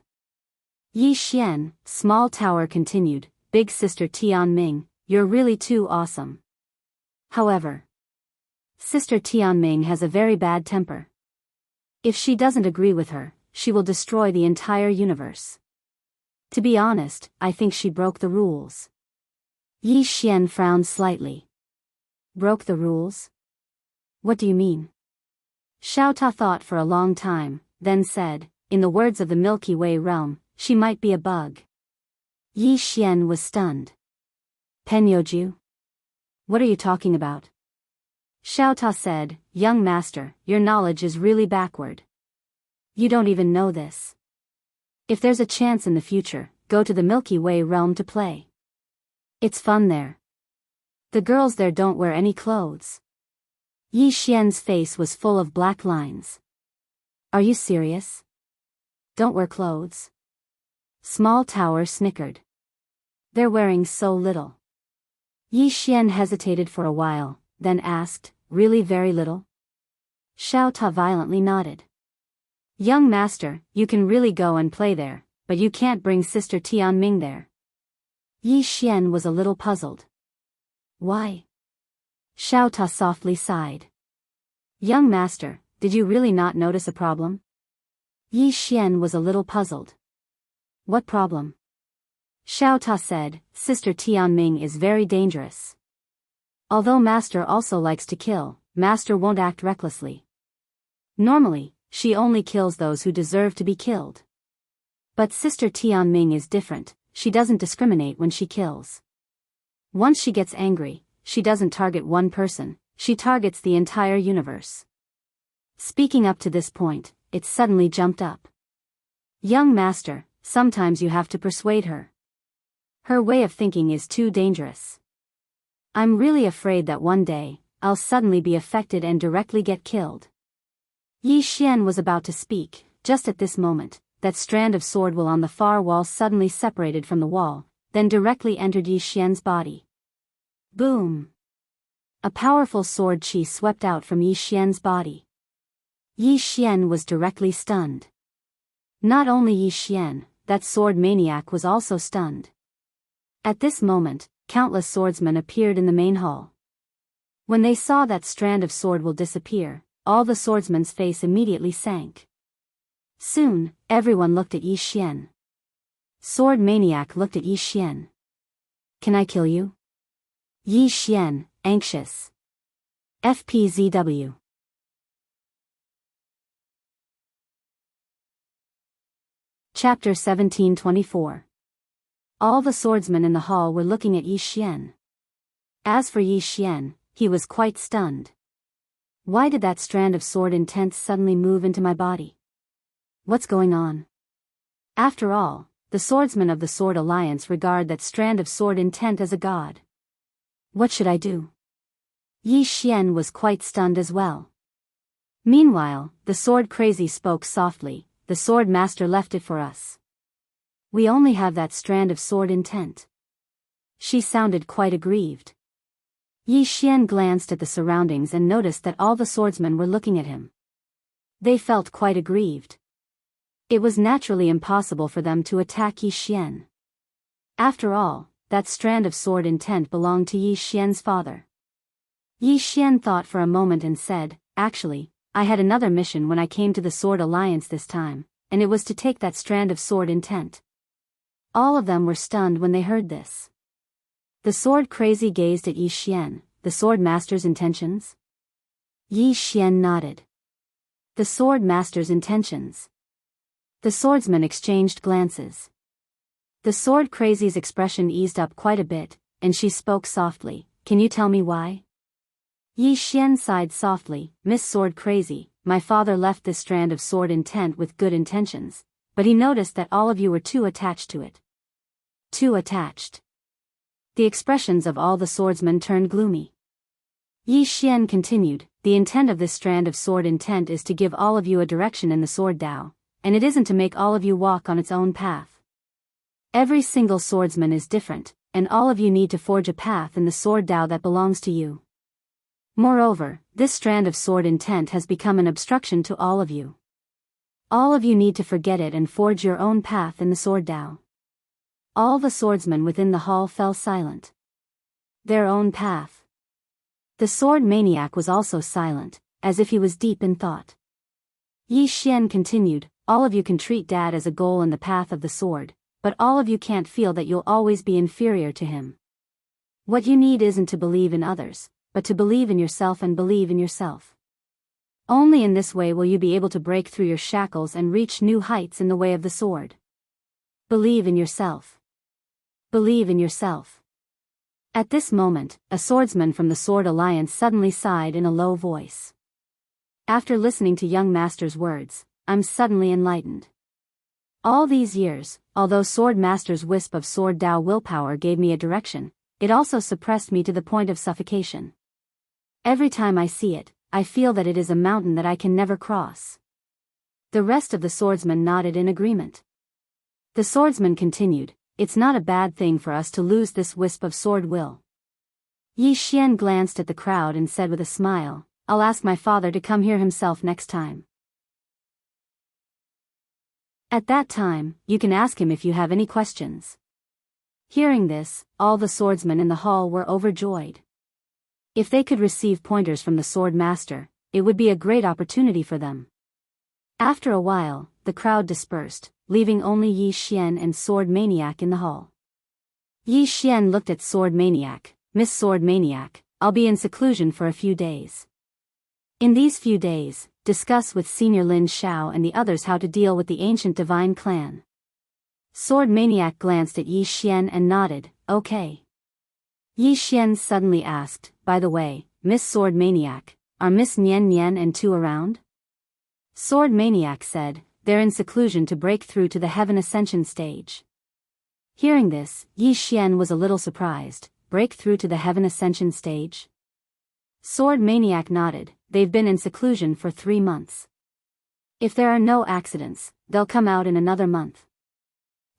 Yi Xian, small tower continued, "Big Sister Tianming, you're really too awesome. However, Sister Tianming has a very bad temper. If she doesn't agree with her, she will destroy the entire universe. To be honest, I think she broke the rules." Yi Xian frowned slightly. "Broke the rules? What do you mean?" Xiao Ta thought for a long time, then said, "In the words of the Milky Way realm, she might be a bug." Yi Xian was stunned. "Penyoju? What are you talking about?" Xiao Ta said, "Young master, your knowledge is really backward. You don't even know this. If there's a chance in the future, go to the Milky Way realm to play. It's fun there. The girls there don't wear any clothes." Yi Xian's face was full of black lines. "Are you serious? Don't wear clothes?" Small Tower snickered. "They're wearing so little." Yi Xian hesitated for a while, then asked, "Really very little?" Xiao Ta violently nodded. "Young master, you can really go and play there, but you can't bring Sister Tianming there." Yi Xian was a little puzzled. "Why?" Xiao Ta softly sighed. "Young master, did you really not notice a problem?" Yi Xian was a little puzzled. What problem? Xiao Ta said, Sister Tianming is very dangerous. Although Master also likes to kill, Master won't act recklessly. Normally, she only kills those who deserve to be killed. But Sister Tianming is different, she doesn't discriminate when she kills. Once she gets angry, she doesn't target one person, she targets the entire universe. Speaking up to this point, it suddenly jumped up. Young Master, sometimes you have to persuade her. Her way of thinking is too dangerous. I'm really afraid that one day, I'll suddenly be affected and directly get killed. Yi Xian was about to speak, just at this moment, that strand of sword wool on the far wall suddenly separated from the wall, then directly entered Yi Xian's body. Boom! A powerful sword chi swept out from Yi Xian's body. Yi Xian was directly stunned. Not only Yi Xian, that sword maniac was also stunned. At this moment, countless swordsmen appeared in the main hall. When they saw that strand of sword wool disappear, all the swordsmen's face immediately sank. Soon, everyone looked at Yi Xian. Sword maniac looked at Yi Xian. Can I kill you? Yi Xian, anxious. FPZW. Chapter 1724. All the swordsmen in the hall were looking at Yi Xian. As for Yi Xian, he was quite stunned. Why did that strand of sword intent suddenly move into my body? What's going on? After all, the swordsmen of the Sword Alliance regard that strand of sword intent as a god. What should I do? Yi Xian was quite stunned as well. Meanwhile, the sword crazy spoke softly, the sword master left it for us. We only have that strand of sword intent. She sounded quite aggrieved. Yi Xian glanced at the surroundings and noticed that all the swordsmen were looking at him. They felt quite aggrieved. It was naturally impossible for them to attack Yi Xian. After all, that strand of sword intent belonged to Yi Xian's father. Yi Xian thought for a moment and said, Actually, I had another mission when I came to the Sword Alliance this time, and it was to take that strand of sword intent. All of them were stunned when they heard this. The sword crazy gazed at Yi Xian, the sword master's intentions? Yi Xian nodded. The sword master's intentions. The swordsmen exchanged glances. The sword crazy's expression eased up quite a bit, and she spoke softly, Can you tell me why? Yi Xian sighed softly, Miss Sword Crazy, my father left this strand of sword intent with good intentions, but he noticed that all of you were too attached to it. Too attached. The expressions of all the swordsmen turned gloomy. Yi Xian continued, The intent of this strand of sword intent is to give all of you a direction in the sword Dao, and it isn't to make all of you walk on its own path. Every single swordsman is different, and all of you need to forge a path in the sword Dao that belongs to you. Moreover, this strand of sword intent has become an obstruction to all of you. All of you need to forget it and forge your own path in the sword Dao. All the swordsmen within the hall fell silent. Their own path. The sword maniac was also silent, as if he was deep in thought. Yi Xian continued, All of you can treat Dad as a goal in the path of the sword, but all of you can't feel that you'll always be inferior to him. What you need isn't to believe in others, but to believe in yourself and believe in yourself. Only in this way will you be able to break through your shackles and reach new heights in the way of the sword. Believe in yourself. Believe in yourself. At this moment, a swordsman from the Sword Alliance suddenly sighed in a low voice. After listening to young master's words, I'm suddenly enlightened. All these years, although Sword Master's wisp of sword Dao willpower gave me a direction, it also suppressed me to the point of suffocation. Every time I see it, I feel that it is a mountain that I can never cross. The rest of the swordsmen nodded in agreement. The swordsman continued, It's not a bad thing for us to lose this wisp of sword will. Yi Xian glanced at the crowd and said with a smile, I'll ask my father to come here himself next time. At that time, you can ask him if you have any questions. Hearing this, all the swordsmen in the hall were overjoyed. If they could receive pointers from the sword master, it would be a great opportunity for them. After a while, the crowd dispersed, leaving only Yi Xian and Sword Maniac in the hall. Yi Xian looked at Sword Maniac. Miss Sword Maniac, I'll be in seclusion for a few days. In these few days, discuss with Senior Lin Shao and the others how to deal with the ancient divine clan. Sword Maniac glanced at Yi Xian and nodded, okay. Yi Xian suddenly asked, by the way, Miss Sword Maniac, are Miss Nian Nian and Tu around? Sword Maniac said, they're in seclusion to break through to the Heaven Ascension stage. Hearing this, Yi Xian was a little surprised. Break through to the Heaven Ascension stage? Sword Maniac nodded, they've been in seclusion for 3 months. If there are no accidents, they'll come out in another month.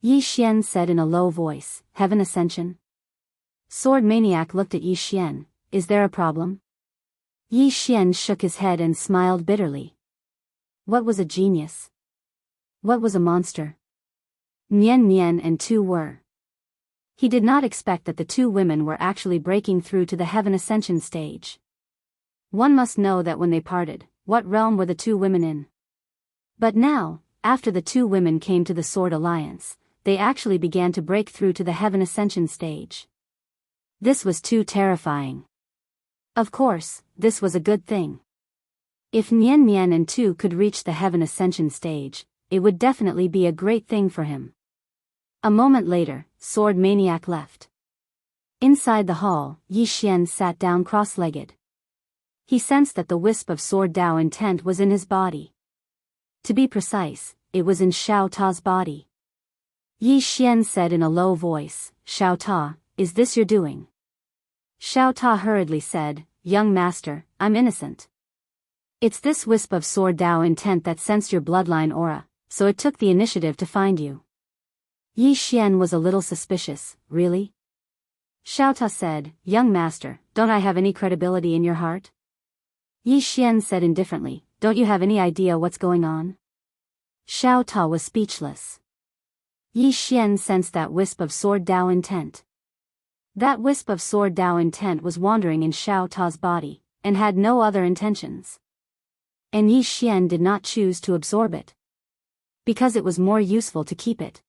Yi Xian said in a low voice, Heaven Ascension? Sword Maniac looked at Yi Xian, is there a problem? Yi Xian shook his head and smiled bitterly. What was a genius? What was a monster? Nian Nian and Tu were. He did not expect that the 2 women were actually breaking through to the Heaven Ascension stage. One must know that when they parted, what realm were the 2 women in? But now, after the 2 women came to the Sword Alliance, they actually began to break through to the Heaven Ascension stage. This was too terrifying. Of course, this was a good thing. If Nian Nian and Tu could reach the Heaven Ascension stage, it would definitely be a great thing for him. A moment later, Sword Maniac left. Inside the hall, Yi Xian sat down cross-legged. He sensed that the wisp of Sword Dao intent was in his body. To be precise, it was in Xiao Ta's body. Yi Xian said in a low voice, Xiao Ta, is this your doing? Xiao Ta hurriedly said, young master, I'm innocent. It's this wisp of Sword Dao intent that sensed your bloodline aura, so it took the initiative to find you. Yi Xian was a little suspicious, really? Xiao Ta said, young master, don't I have any credibility in your heart? Yi Xian said indifferently, don't you have any idea what's going on? Xiao Ta was speechless. Yi Xian sensed that wisp of Sword Dao intent. That wisp of Sword Dao intent was wandering in Xiao Ta's body, and had no other intentions. And Yi Xian did not choose to absorb it. Because it was more useful to keep it.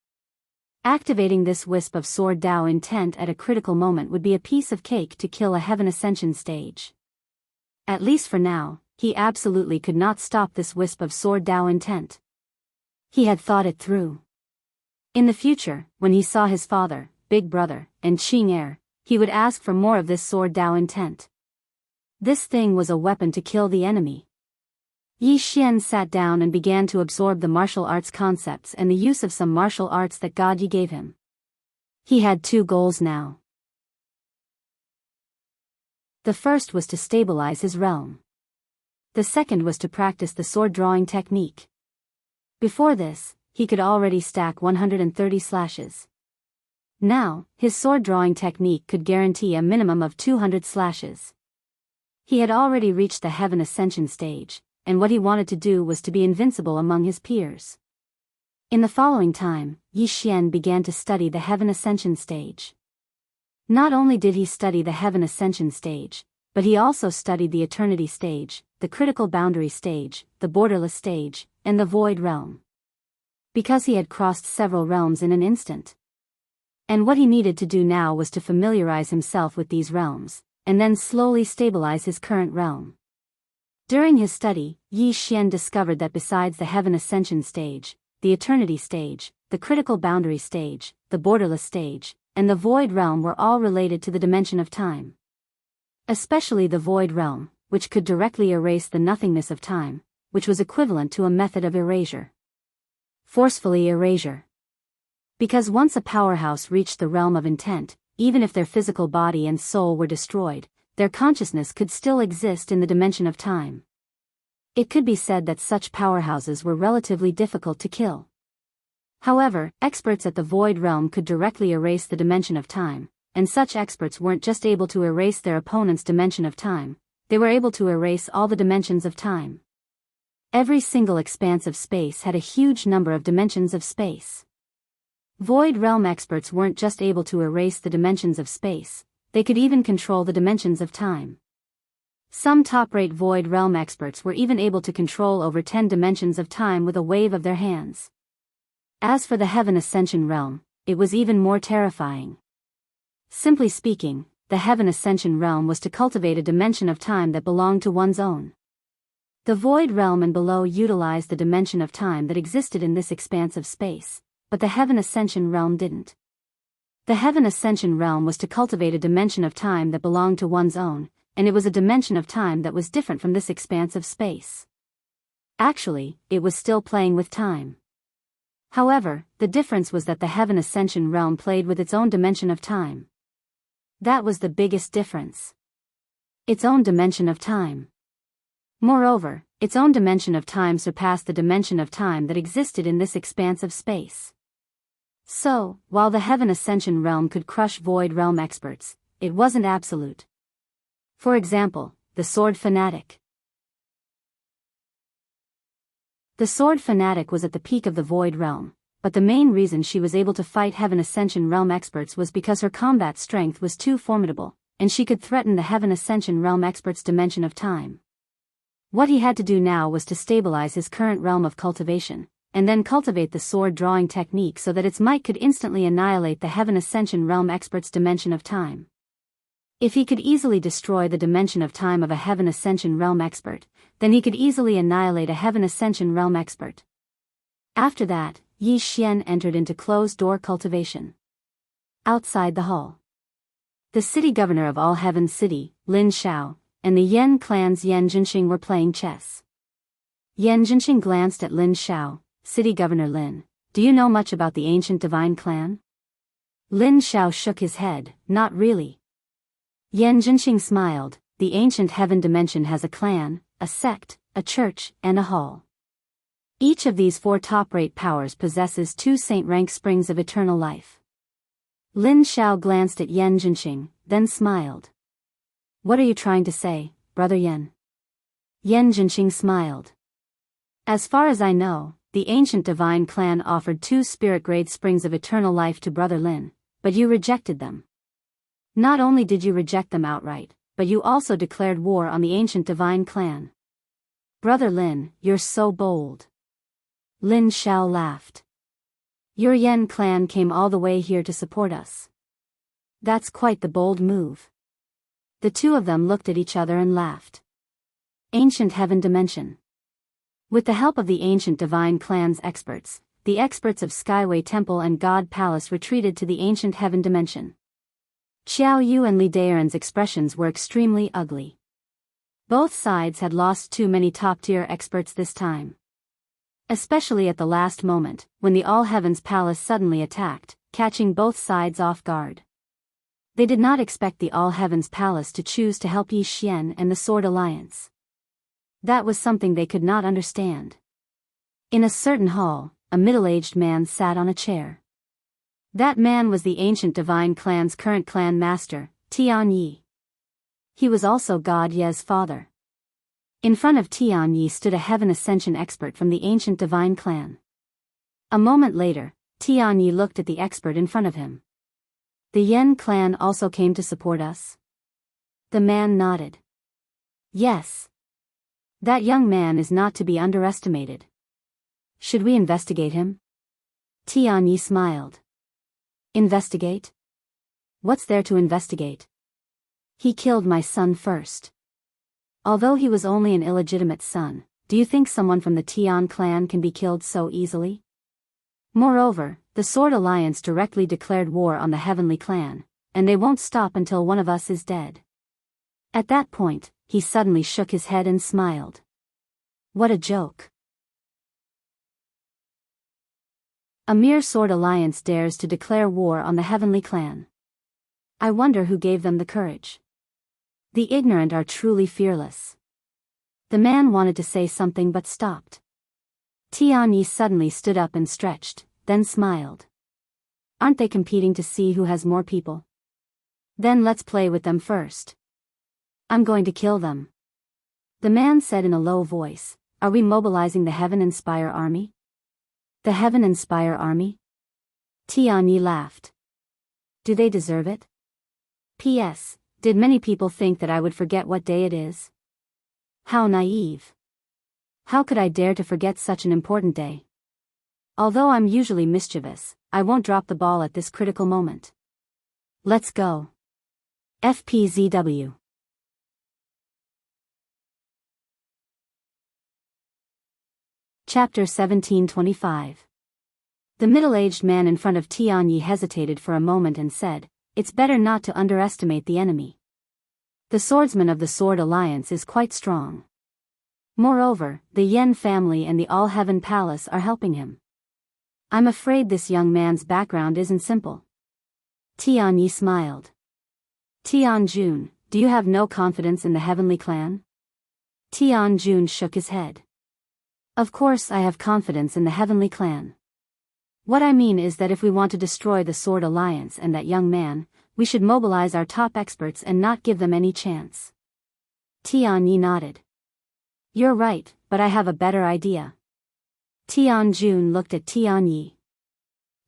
Activating this wisp of Sword Dao intent at a critical moment would be a piece of cake to kill a Heaven Ascension stage. At least for now, he absolutely could not stop this wisp of Sword Dao intent. He had thought it through. In the future, when he saw his father, big brother, and Qing heir, he would ask for more of this Sword Dao intent. This thing was a weapon to kill the enemy. Yi Xian sat down and began to absorb the martial arts concepts and the use of some martial arts that God Yi gave him. He had 2 goals now. The first was to stabilize his realm. The second was to practice the sword drawing technique. Before this, he could already stack 130 slashes. Now, his sword drawing technique could guarantee a minimum of 200 slashes. He had already reached the Heaven Ascension stage, and what he wanted to do was to be invincible among his peers. In the following time, Yi Xian began to study the Heaven Ascension stage. Not only did he study the Heaven Ascension stage, but he also studied the Eternity stage, the Critical Boundary stage, the Borderless stage, and the Void Realm. Because he had crossed several realms in an instant. And what he needed to do now was to familiarize himself with these realms, and then slowly stabilize his current realm. During his study, Yi Xian discovered that besides the Heaven Ascension stage, the Eternity stage, the Critical Boundary stage, the Borderless stage, and the Void Realm were all related to the dimension of time. Especially the Void Realm, which could directly erase the nothingness of time, which was equivalent to a method of erasure. Forcefully erasure. Because once a powerhouse reached the realm of intent, even if their physical body and soul were destroyed, their consciousness could still exist in the dimension of time. It could be said that such powerhouses were relatively difficult to kill. However, experts at the Void Realm could directly erase the dimension of time, and such experts weren't just able to erase their opponent's dimension of time, they were able to erase all the dimensions of time. Every single expanse of space had a huge number of dimensions of space. Void Realm experts weren't just able to erase the dimensions of space, they could even control the dimensions of time. Some top-rate Void Realm experts were even able to control over 10 dimensions of time with a wave of their hands. As for the Heaven Ascension Realm, it was even more terrifying. Simply speaking, the Heaven Ascension Realm was to cultivate a dimension of time that belonged to one's own. The Void Realm and below utilized the dimension of time that existed in this expanse of space, but the Heaven Ascension Realm didn't. The Heaven Ascension Realm was to cultivate a dimension of time that belonged to one's own, and it was a dimension of time that was different from this expanse of space. Actually, it was still playing with time. However, the difference was that the Heaven Ascension Realm played with its own dimension of time. That was the biggest difference. Its own dimension of time. Moreover, its own dimension of time surpassed the dimension of time that existed in this expanse of space. So, while the Heaven Ascension Realm could crush Void Realm experts, it wasn't absolute. For example, the Sword Fanatic. The Sword Fanatic was at the peak of the Void Realm, but the main reason she was able to fight Heaven Ascension Realm experts was because her combat strength was too formidable, and she could threaten the Heaven Ascension Realm experts' dimension of time. What he had to do now was to stabilize his current realm of cultivation, and then cultivate the sword drawing technique so that its might could instantly annihilate the Heaven Ascension Realm expert's dimension of time. If he could easily destroy the dimension of time of a Heaven Ascension Realm expert, then he could easily annihilate a Heaven Ascension Realm expert. After that, Yi Xian entered into closed-door cultivation. Outside the hall, the city governor of All Heaven City, Lin Xiao, and the Yan clan's Yan Jinxing were playing chess. Yan Jinxing glanced at Lin Xiao. City Governor Lin, do you know much about the ancient divine clan? Lin Xiao shook his head, not really. Yan Jinxing smiled. The ancient heaven dimension has a clan, a sect, a church, and a hall. Each of these 4 top-rate powers possesses 2 saint-rank springs of eternal life. Lin Xiao glanced at Yan Jinxing, then smiled. What are you trying to say, Brother Yan? Yan Jinxing smiled. As far as I know, the ancient divine clan offered 2 spirit-grade springs of eternal life to Brother Lin, but you rejected them. Not only did you reject them outright, but you also declared war on the ancient divine clan. Brother Lin, you're so bold. Lin Xiao laughed. Your Yan clan came all the way here to support us. That's quite the bold move. The two of them looked at each other and laughed. Ancient Heaven Dimension. With the help of the ancient divine clan's experts, the experts of Skyway Temple and God Palace retreated to the ancient Heaven Dimension. Xiao Yu and Li Daeran's expressions were extremely ugly. Both sides had lost too many top-tier experts this time. Especially at the last moment, when the All Heavens Palace suddenly attacked, catching both sides off guard. They did not expect the All Heavens Palace to choose to help Yi Xian and the Sword Alliance. That was something they could not understand. In a certain hall, a middle-aged man sat on a chair. That man was the ancient divine clan's current clan master, Tian Yi. He was also God Ye's father. In front of Tian Yi stood a Heaven Ascension expert from the ancient divine clan. A moment later, Tian Yi looked at the expert in front of him. The Yan clan also came to support us? The man nodded. Yes. That young man is not to be underestimated. Should we investigate him? Tian Yi smiled. Investigate? What's there to investigate? He killed my son first. Although he was only an illegitimate son, do you think someone from the Tian clan can be killed so easily? Moreover, the Sword Alliance directly declared war on the Heavenly Clan, and they won't stop until one of us is dead. At that point, he suddenly shook his head and smiled. What a joke. A mere Sword Alliance dares to declare war on the Heavenly Clan. I wonder who gave them the courage. The ignorant are truly fearless. The man wanted to say something but stopped. Tian Yi suddenly stood up and stretched, then smiled. Aren't they competing to see who has more people? Then let's play with them first. I'm going to kill them. The man said in a low voice, Are we mobilizing the Heaven Inspire Army? The Heaven Inspire Army? Tian Yi laughed. Do they deserve it? P.S. Did many people think that I would forget what day it is? How naive. How could I dare to forget such an important day? Although I'm usually mischievous, I won't drop the ball at this critical moment. Let's go. FPZW. Chapter 1725. The middle-aged man in front of Tianyi hesitated for a moment and said, "It's better not to underestimate the enemy. The swordsman of the Sword Alliance is quite strong. Moreover, the Yan family and the All-Heaven Palace are helping him. I'm afraid this young man's background isn't simple." Tianyi smiled. "Tianjun, do you have no confidence in the Heavenly Clan?" Tianjun shook his head. "Of course I have confidence in the Heavenly Clan. What I mean is that if we want to destroy the Sword Alliance and that young man, we should mobilize our top experts and not give them any chance." Tianyi nodded. "You're right, but I have a better idea." Tianjun looked at Tianyi.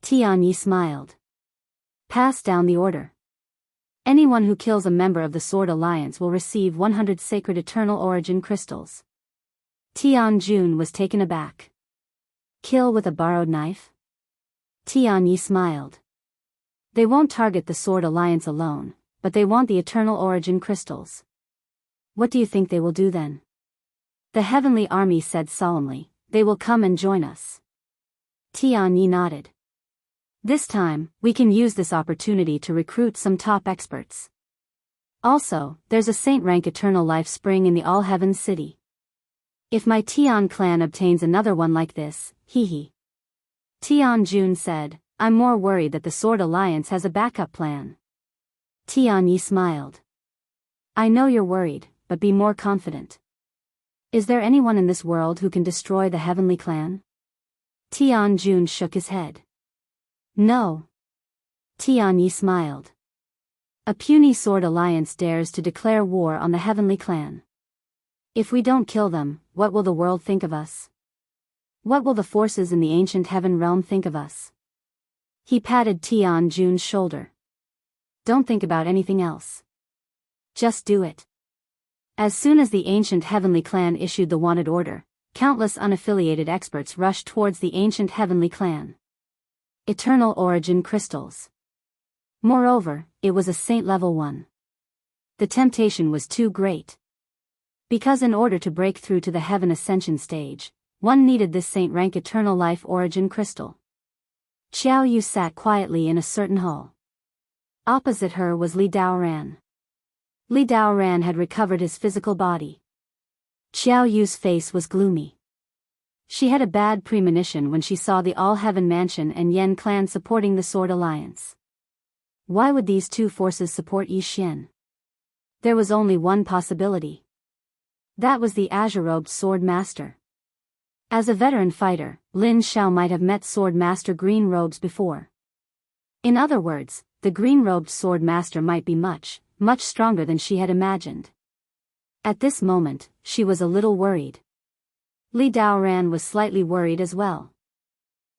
Tianyi smiled. "Pass down the order. Anyone who kills a member of the Sword Alliance will receive 100 sacred eternal origin crystals." Tianjun was taken aback. "Kill with a borrowed knife?" Tianyi smiled. "They won't target the Sword Alliance alone, but they want the eternal origin crystals." "What do you think they will do then?" The Heavenly Army said solemnly, "They will come and join us." Tianyi nodded. "This time, we can use this opportunity to recruit some top experts. Also, there's a saint-rank eternal life spring in the All-Heaven City. If my Tian clan obtains another one like this, hee. Tianjun said, "I'm more worried that the Sword Alliance has a backup plan." Tianyi smiled. "I know you're worried, but be more confident. Is there anyone in this world who can destroy the Heavenly Clan?" Tianjun shook his head. "No." Tianyi smiled. "A puny Sword Alliance dares to declare war on the Heavenly Clan. If we don't kill them, what will the world think of us? What will the forces in the ancient heaven realm think of us?" He patted Tianjun's shoulder. "Don't think about anything else. Just do it." As soon as the ancient Heavenly Clan issued the wanted order, countless unaffiliated experts rushed towards the ancient Heavenly Clan. Eternal origin crystals. Moreover, it was a saint-level one. The temptation was too great. Because in order to break through to the Heaven Ascension stage, one needed this saint-rank eternal life origin crystal. Xiao Yu sat quietly in a certain hall. Opposite her was Li Daoran. Li Daoran had recovered his physical body. Xiao Yu's face was gloomy. She had a bad premonition when she saw the All-Heaven Mansion and Yan clan supporting the Sword Alliance. Why would these two forces support Yi Xian? There was only one possibility. That was the azure-robed Sword Master. As a veteran fighter, Lin Xiao might have met Sword Master Green Robes before. In other words, the green-robed Sword Master might be much stronger than she had imagined. At this moment, she was a little worried. Li Daoran was slightly worried as well.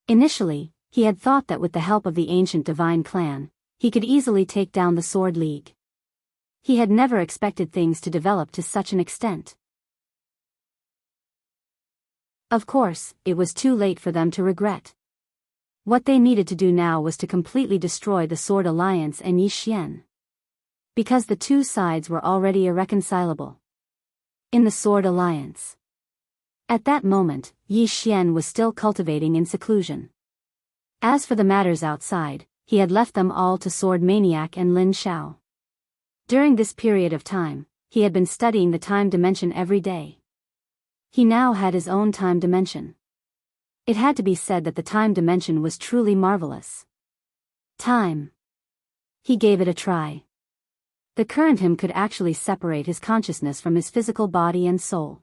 Initially, he had thought that with the help of the ancient divine clan, he could easily take down the Sword League. He had never expected things to develop to such an extent. Of course, it was too late for them to regret. What they needed to do now was to completely destroy the Sword Alliance and Yi Xian. Because the two sides were already irreconcilable. In the Sword Alliance. At that moment, Yi Xian was still cultivating in seclusion. As for the matters outside, he had left them all to Sword Maniac and Lin Xiao. During this period of time, he had been studying the time dimension every day. He now had his own time dimension. It had to be said that the time dimension was truly marvelous. Time. He gave it a try. The current him could actually separate his consciousness from his physical body and soul.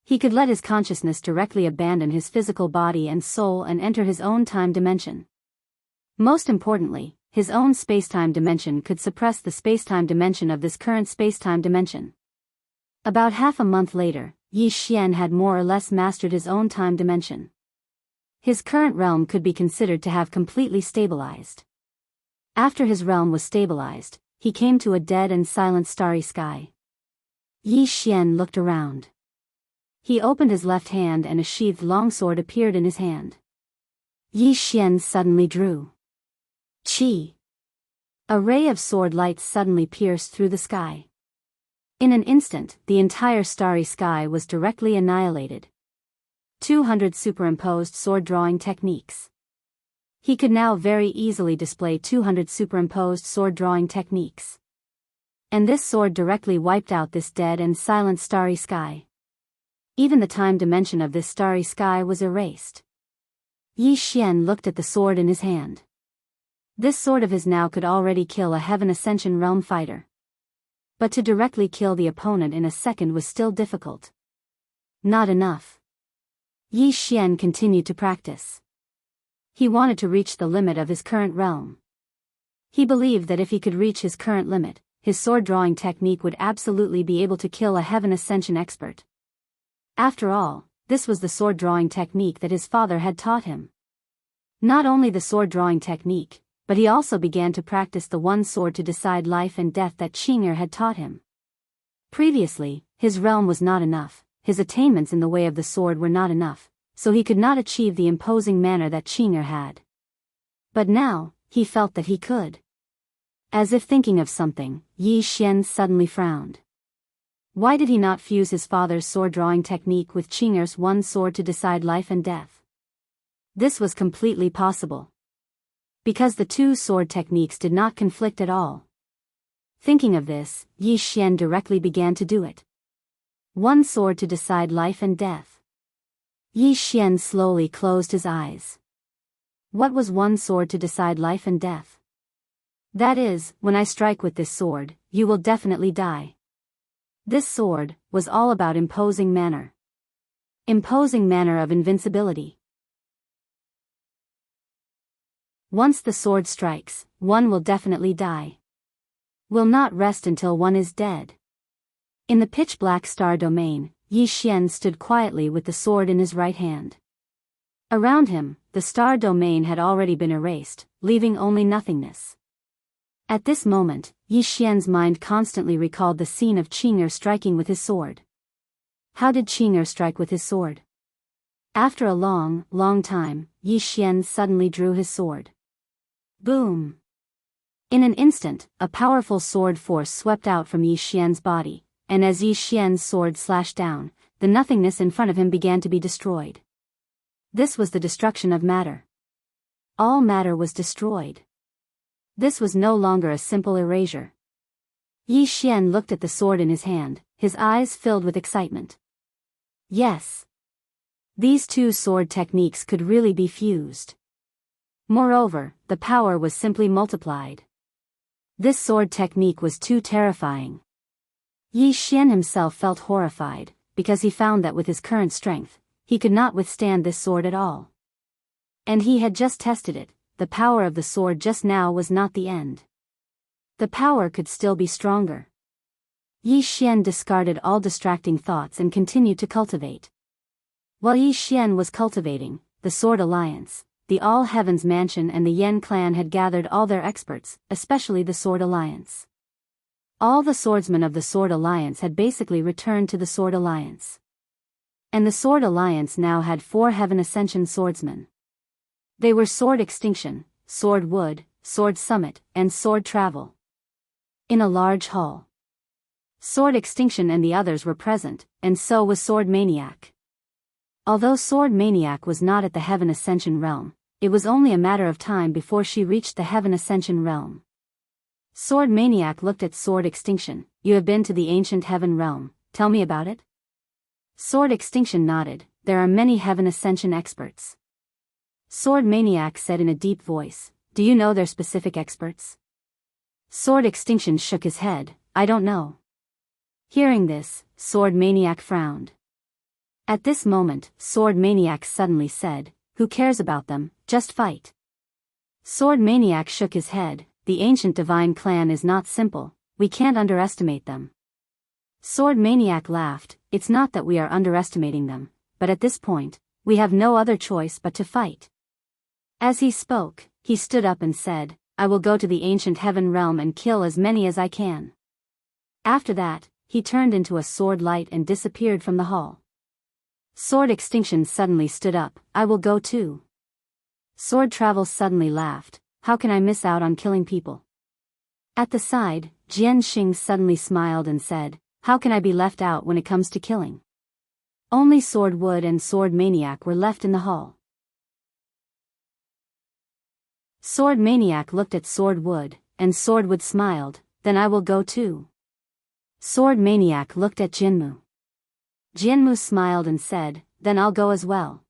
He could let his consciousness directly abandon his physical body and soul and enter his own time dimension. Most importantly, his own spacetime dimension could suppress the spacetime dimension of this current spacetime dimension. About half a month later, Yi Xian had more or less mastered his own time dimension. His current realm could be considered to have completely stabilized. After his realm was stabilized, he came to a dead and silent starry sky. Yi Xian looked around. He opened his left hand and a sheathed longsword appeared in his hand. Yi Xian suddenly drew. Qi. A ray of sword light suddenly pierced through the sky. In an instant, the entire starry sky was directly annihilated. 200 superimposed sword drawing techniques. He could now very easily display 200 superimposed sword drawing techniques. And this sword directly wiped out this dead and silent starry sky. Even the time dimension of this starry sky was erased. Yi Xian looked at the sword in his hand. This sword of his now could already kill a Heaven Ascension realm fighter. But to directly kill the opponent in a second was still difficult. Not enough. Yi Xian continued to practice. He wanted to reach the limit of his current realm. He believed that if he could reach his current limit, his sword drawing technique would absolutely be able to kill a Heaven Ascension expert. After all, this was the sword drawing technique that his father had taught him. Not only the sword drawing technique, but he also began to practice the one sword to decide life and death that Qing'er had taught him. Previously, his realm was not enough, his attainments in the way of the sword were not enough, so he could not achieve the imposing manner that Qing'er had. But now, he felt that he could. As if thinking of something, Yi Xian suddenly frowned. Why did he not fuse his father's sword drawing technique with Qing'er's one sword to decide life and death? This was completely possible. Because the two sword techniques did not conflict at all. Thinking of this, Yi Xian directly began to do it. One sword to decide life and death. Yi Xian slowly closed his eyes. What was one sword to decide life and death? That is, when I strike with this sword, you will definitely die. This sword was all about imposing manner. Imposing manner of invincibility. Once the sword strikes, one will definitely die. Will not rest until one is dead. In the pitch-black star domain, Yi Xian stood quietly with the sword in his right hand. Around him, the star domain had already been erased, leaving only nothingness. At this moment, Yi Xian's mind constantly recalled the scene of Qing'er striking with his sword. How did Qing'er strike with his sword? After a long, long time, Yi Xian suddenly drew his sword. Boom! In an instant, a powerful sword force swept out from Yi Xian's body, and as Yi Xian's sword slashed down, the nothingness in front of him began to be destroyed. This was the destruction of matter. All matter was destroyed. This was no longer a simple erasure. Yi Xian looked at the sword in his hand, his eyes filled with excitement. Yes. These two sword techniques could really be fused. Moreover, the power was simply multiplied. This sword technique was too terrifying. Yi Xian himself felt horrified, because he found that with his current strength, he could not withstand this sword at all. And he had just tested it, the power of the sword just now was not the end. The power could still be stronger. Yi Xian discarded all distracting thoughts and continued to cultivate. While Yi Xian was cultivating, the Sword Alliance, the All Heavens Mansion and the Yen clan had gathered all their experts, especially the Sword Alliance. All the swordsmen of the Sword Alliance had basically returned to the Sword Alliance. And the Sword Alliance now had 4 Heaven Ascension swordsmen. They were Sword Extinction, Sword Wood, Sword Summit, and Sword Travel. In a large hall. Sword Extinction and the others were present, and so was Sword Maniac. Although Sword Maniac was not at the Heaven Ascension realm, it was only a matter of time before she reached the Heaven Ascension realm. Sword Maniac looked at Sword Extinction. You have been to the ancient Heaven realm, tell me about it? Sword Extinction nodded. There are many Heaven Ascension experts. Sword Maniac said in a deep voice, do you know their specific experts? Sword Extinction shook his head, I don't know. Hearing this, Sword Maniac frowned. At this moment, Sword Maniac suddenly said, who cares about them, just fight. Sword Maniac shook his head, the ancient divine clan is not simple, we can't underestimate them. Sword Maniac laughed, it's not that we are underestimating them, but at this point, we have no other choice but to fight. As he spoke, he stood up and said, I will go to the ancient heaven realm and kill as many as I can. After that, he turned into a sword light and disappeared from the hall. Sword Extinction suddenly stood up. I will go too. Sword Travel suddenly laughed. How can I miss out on killing people? At the side, Jian Xing suddenly smiled and said, how can I be left out when it comes to killing? Only Sword Wood and Sword Maniac were left in the hall. Sword Maniac looked at Sword Wood, and Sword Wood smiled. Then I will go too. Sword Maniac looked at Jinmu. Jinmu smiled and said, then I'll go as well.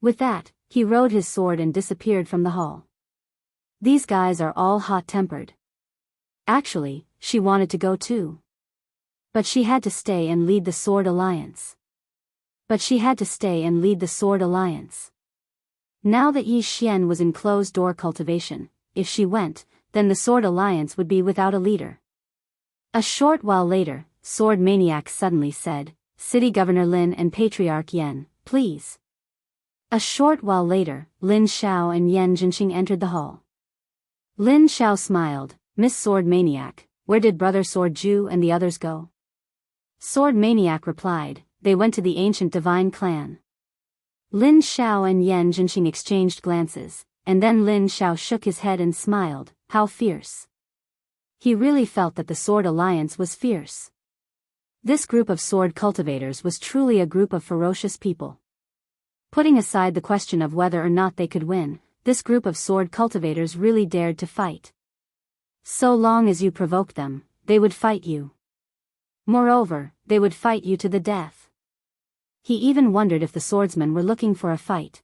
With that, he rode his sword and disappeared from the hall. These guys are all hot-tempered. Actually, she wanted to go too. But she had to stay and lead the Sword Alliance. Now that Yi Xian was in closed-door cultivation, if she went, then the Sword Alliance would be without a leader. A short while later, Sword Maniac suddenly said, City Governor Lin and Patriarch Yan, please. A short while later, Lin Xiao and Yan Jinxing entered the hall. Lin Xiao smiled, Miss Sword Maniac, where did Brother Sword Ju and the others go? Sword Maniac replied, they went to the ancient divine clan. Lin Xiao and Yan Jinxing exchanged glances, and then Lin Xiao shook his head and smiled, how fierce. He really felt that the Sword Alliance was fierce. This group of sword cultivators was truly a group of ferocious people. Putting aside the question of whether or not they could win, this group of sword cultivators really dared to fight. So long as you provoked them, they would fight you. Moreover, they would fight you to the death. He even wondered if the swordsmen were looking for a fight.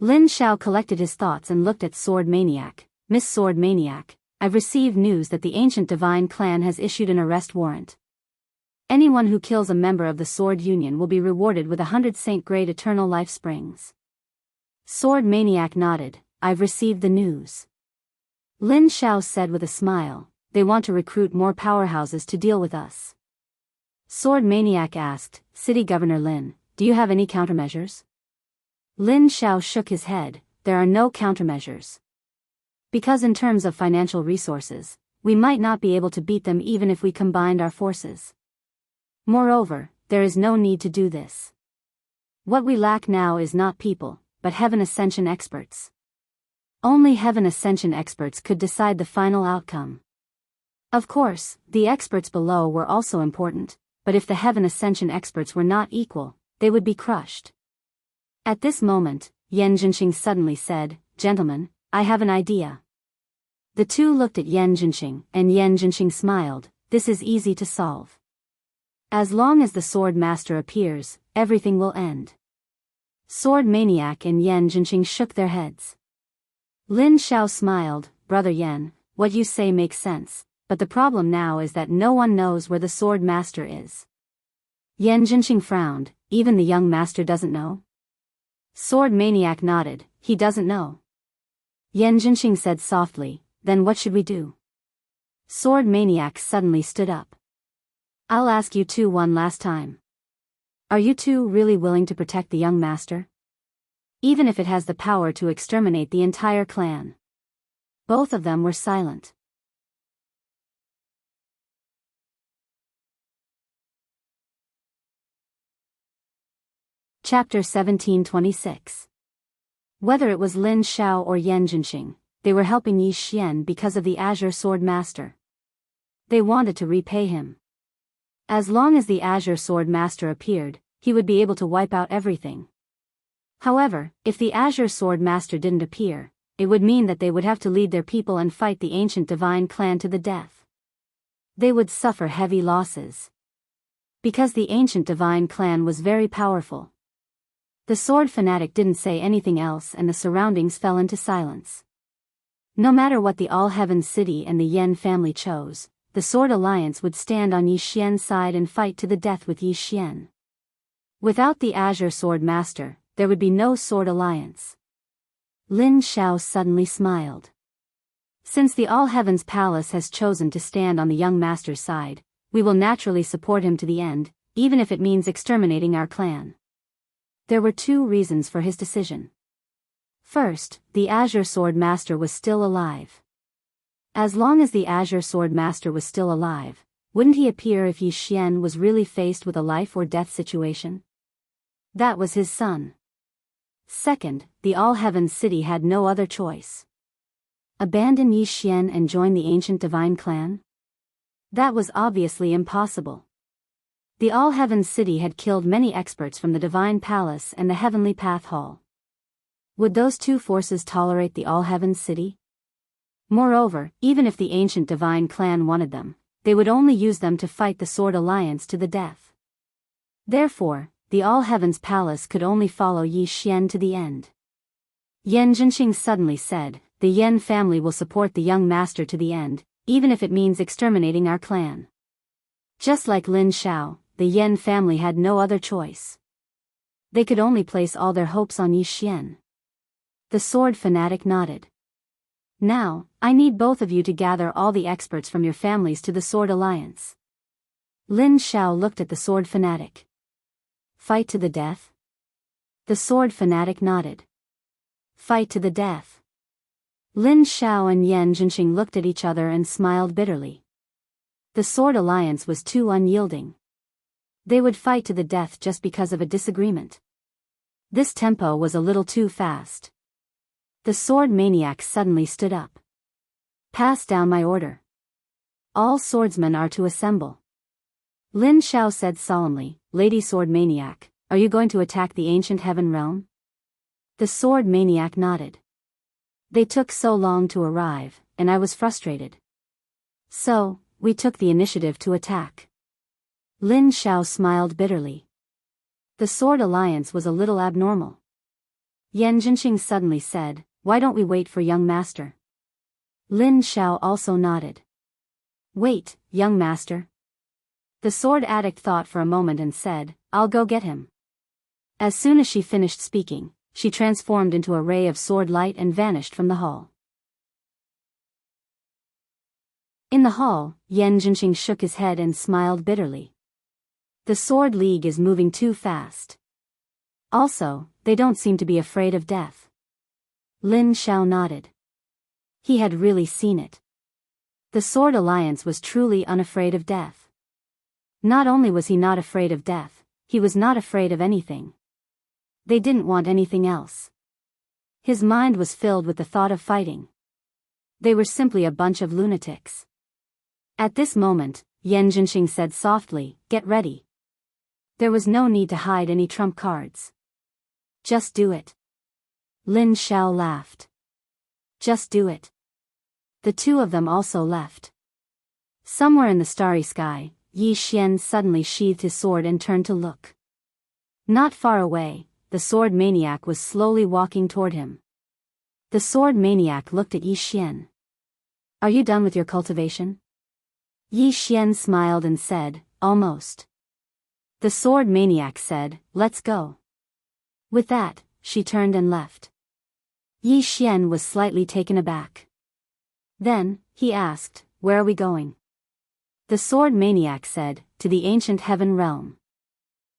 Lin Xiao collected his thoughts and looked at Sword Maniac. Miss Sword Maniac, I've received news that the ancient divine clan has issued an arrest warrant. Anyone who kills a member of the Sword Union will be rewarded with 100 Saint-grade eternal life springs. Sword Maniac nodded, I've received the news. Lin Xiao said with a smile, they want to recruit more powerhouses to deal with us. Sword Maniac asked, City Governor Lin, do you have any countermeasures? Lin Xiao shook his head, there are no countermeasures. Because in terms of financial resources, we might not be able to beat them even if we combined our forces. Moreover, there is no need to do this. What we lack now is not people, but Heaven Ascension experts. Only Heaven Ascension experts could decide the final outcome. Of course, the experts below were also important, but if the Heaven Ascension experts were not equal, they would be crushed. At this moment, Yan Jinxing suddenly said, Gentlemen, I have an idea. The two looked at Yan Jinxing, and Yan Jinxing smiled, this is easy to solve. As long as the Sword Master appears, everything will end. Sword Maniac and Yan Jinxing shook their heads. Lin Xiao smiled, Brother Yan, what you say makes sense, but the problem now is that no one knows where the Sword Master is. Yan Jinxing frowned, even the young master doesn't know? Sword Maniac nodded, he doesn't know. Yan Jinxing said softly, then what should we do? Sword Maniac suddenly stood up. I'll ask you two one last time. Are you two really willing to protect the young master? Even if it has the power to exterminate the entire clan. Both of them were silent. Chapter 1726. Whether it was Lin Xiao or Yan Jinxing, they were helping Yi Xian because of the Azure Sword Master. They wanted to repay him. As long as the Azure Sword Master appeared, he would be able to wipe out everything. However, if the Azure Sword Master didn't appear, it would mean that they would have to lead their people and fight the ancient divine clan to the death. They would suffer heavy losses. Because the ancient divine clan was very powerful. The sword fanatic didn't say anything else and the surroundings fell into silence. No matter what the All-Heaven City and the Yan family chose, the Sword Alliance would stand on Yi Xian's side and fight to the death with Yi Xian. Without the Azure Sword Master, there would be no Sword Alliance. Lin Xiao suddenly smiled. Since the All-Heaven's Palace has chosen to stand on the young master's side, we will naturally support him to the end, even if it means exterminating our clan. There were two reasons for his decision. First, the Azure Sword Master was still alive. As long as the Azure Sword Master was still alive, Wouldn't he appear if Yi Xian was really faced with a life or death situation? That was his son. Second, the All-Heaven City had no other choice. Abandon Yi Xian and join the ancient divine clan? That was obviously impossible. The All-Heaven City had killed many experts from the Divine Palace and the Heavenly Path Hall. Would those two forces tolerate the All-Heaven City? Moreover, even if the ancient divine clan wanted them, they would only use them to fight the Sword Alliance to the death. Therefore, the All-Heaven's Palace could only follow Yi Xian to the end. Yan Zhenxing suddenly said, "The Yan family will support the young master to the end, even if it means exterminating our clan." Just like Lin Xiao, the Yan family had no other choice. They could only place all their hopes on Yi Xian. The sword fanatic nodded. "Now, I need both of you to gather all the experts from your families to the Sword Alliance." Lin Xiao looked at the sword fanatic. "Fight to the death?" The sword fanatic nodded. "Fight to the death." Lin Xiao and Yan Zhenxing looked at each other and smiled bitterly. The Sword Alliance was too unyielding. They would fight to the death just because of a disagreement. This tempo was a little too fast. The sword maniac suddenly stood up. "Pass down my order. All swordsmen are to assemble." Lin Xiao said solemnly, "Lady Sword Maniac, are you going to attack the ancient heaven realm?" The sword maniac nodded. "They took so long to arrive, and I was frustrated. So, we took the initiative to attack." Lin Xiao smiled bitterly. The Sword Alliance was a little abnormal. Yan Zhenxing suddenly said, "Why don't we wait for young master?" Lin Xiao also nodded. "Wait, young master?" The sword addict thought for a moment and said, "I'll go get him." As soon as she finished speaking, she transformed into a ray of sword light and vanished from the hall. In the hall, Yan Zhenxing shook his head and smiled bitterly. The Sword League is moving too fast. Also, they don't seem to be afraid of death. Lin Xiao nodded. He had really seen it. The Sword Alliance was truly unafraid of death. Not only was he not afraid of death, he was not afraid of anything. They didn't want anything else. His mind was filled with the thought of fighting. They were simply a bunch of lunatics. At this moment, Yan Zhenxing said softly, "Get ready." There was no need to hide any trump cards. "Just do it." Lin Xiao laughed. "Just do it." The two of them also left. Somewhere in the starry sky, Yi Xian suddenly sheathed his sword and turned to look. Not far away, the sword maniac was slowly walking toward him. The sword maniac looked at Yi Xian. "Are you done with your cultivation?" Yi Xian smiled and said, "Almost." The sword maniac said, "Let's go." With that, she turned and left. Yi Xian was slightly taken aback. Then, he asked, "Where are we going?" The sword maniac said, "To the ancient heaven realm."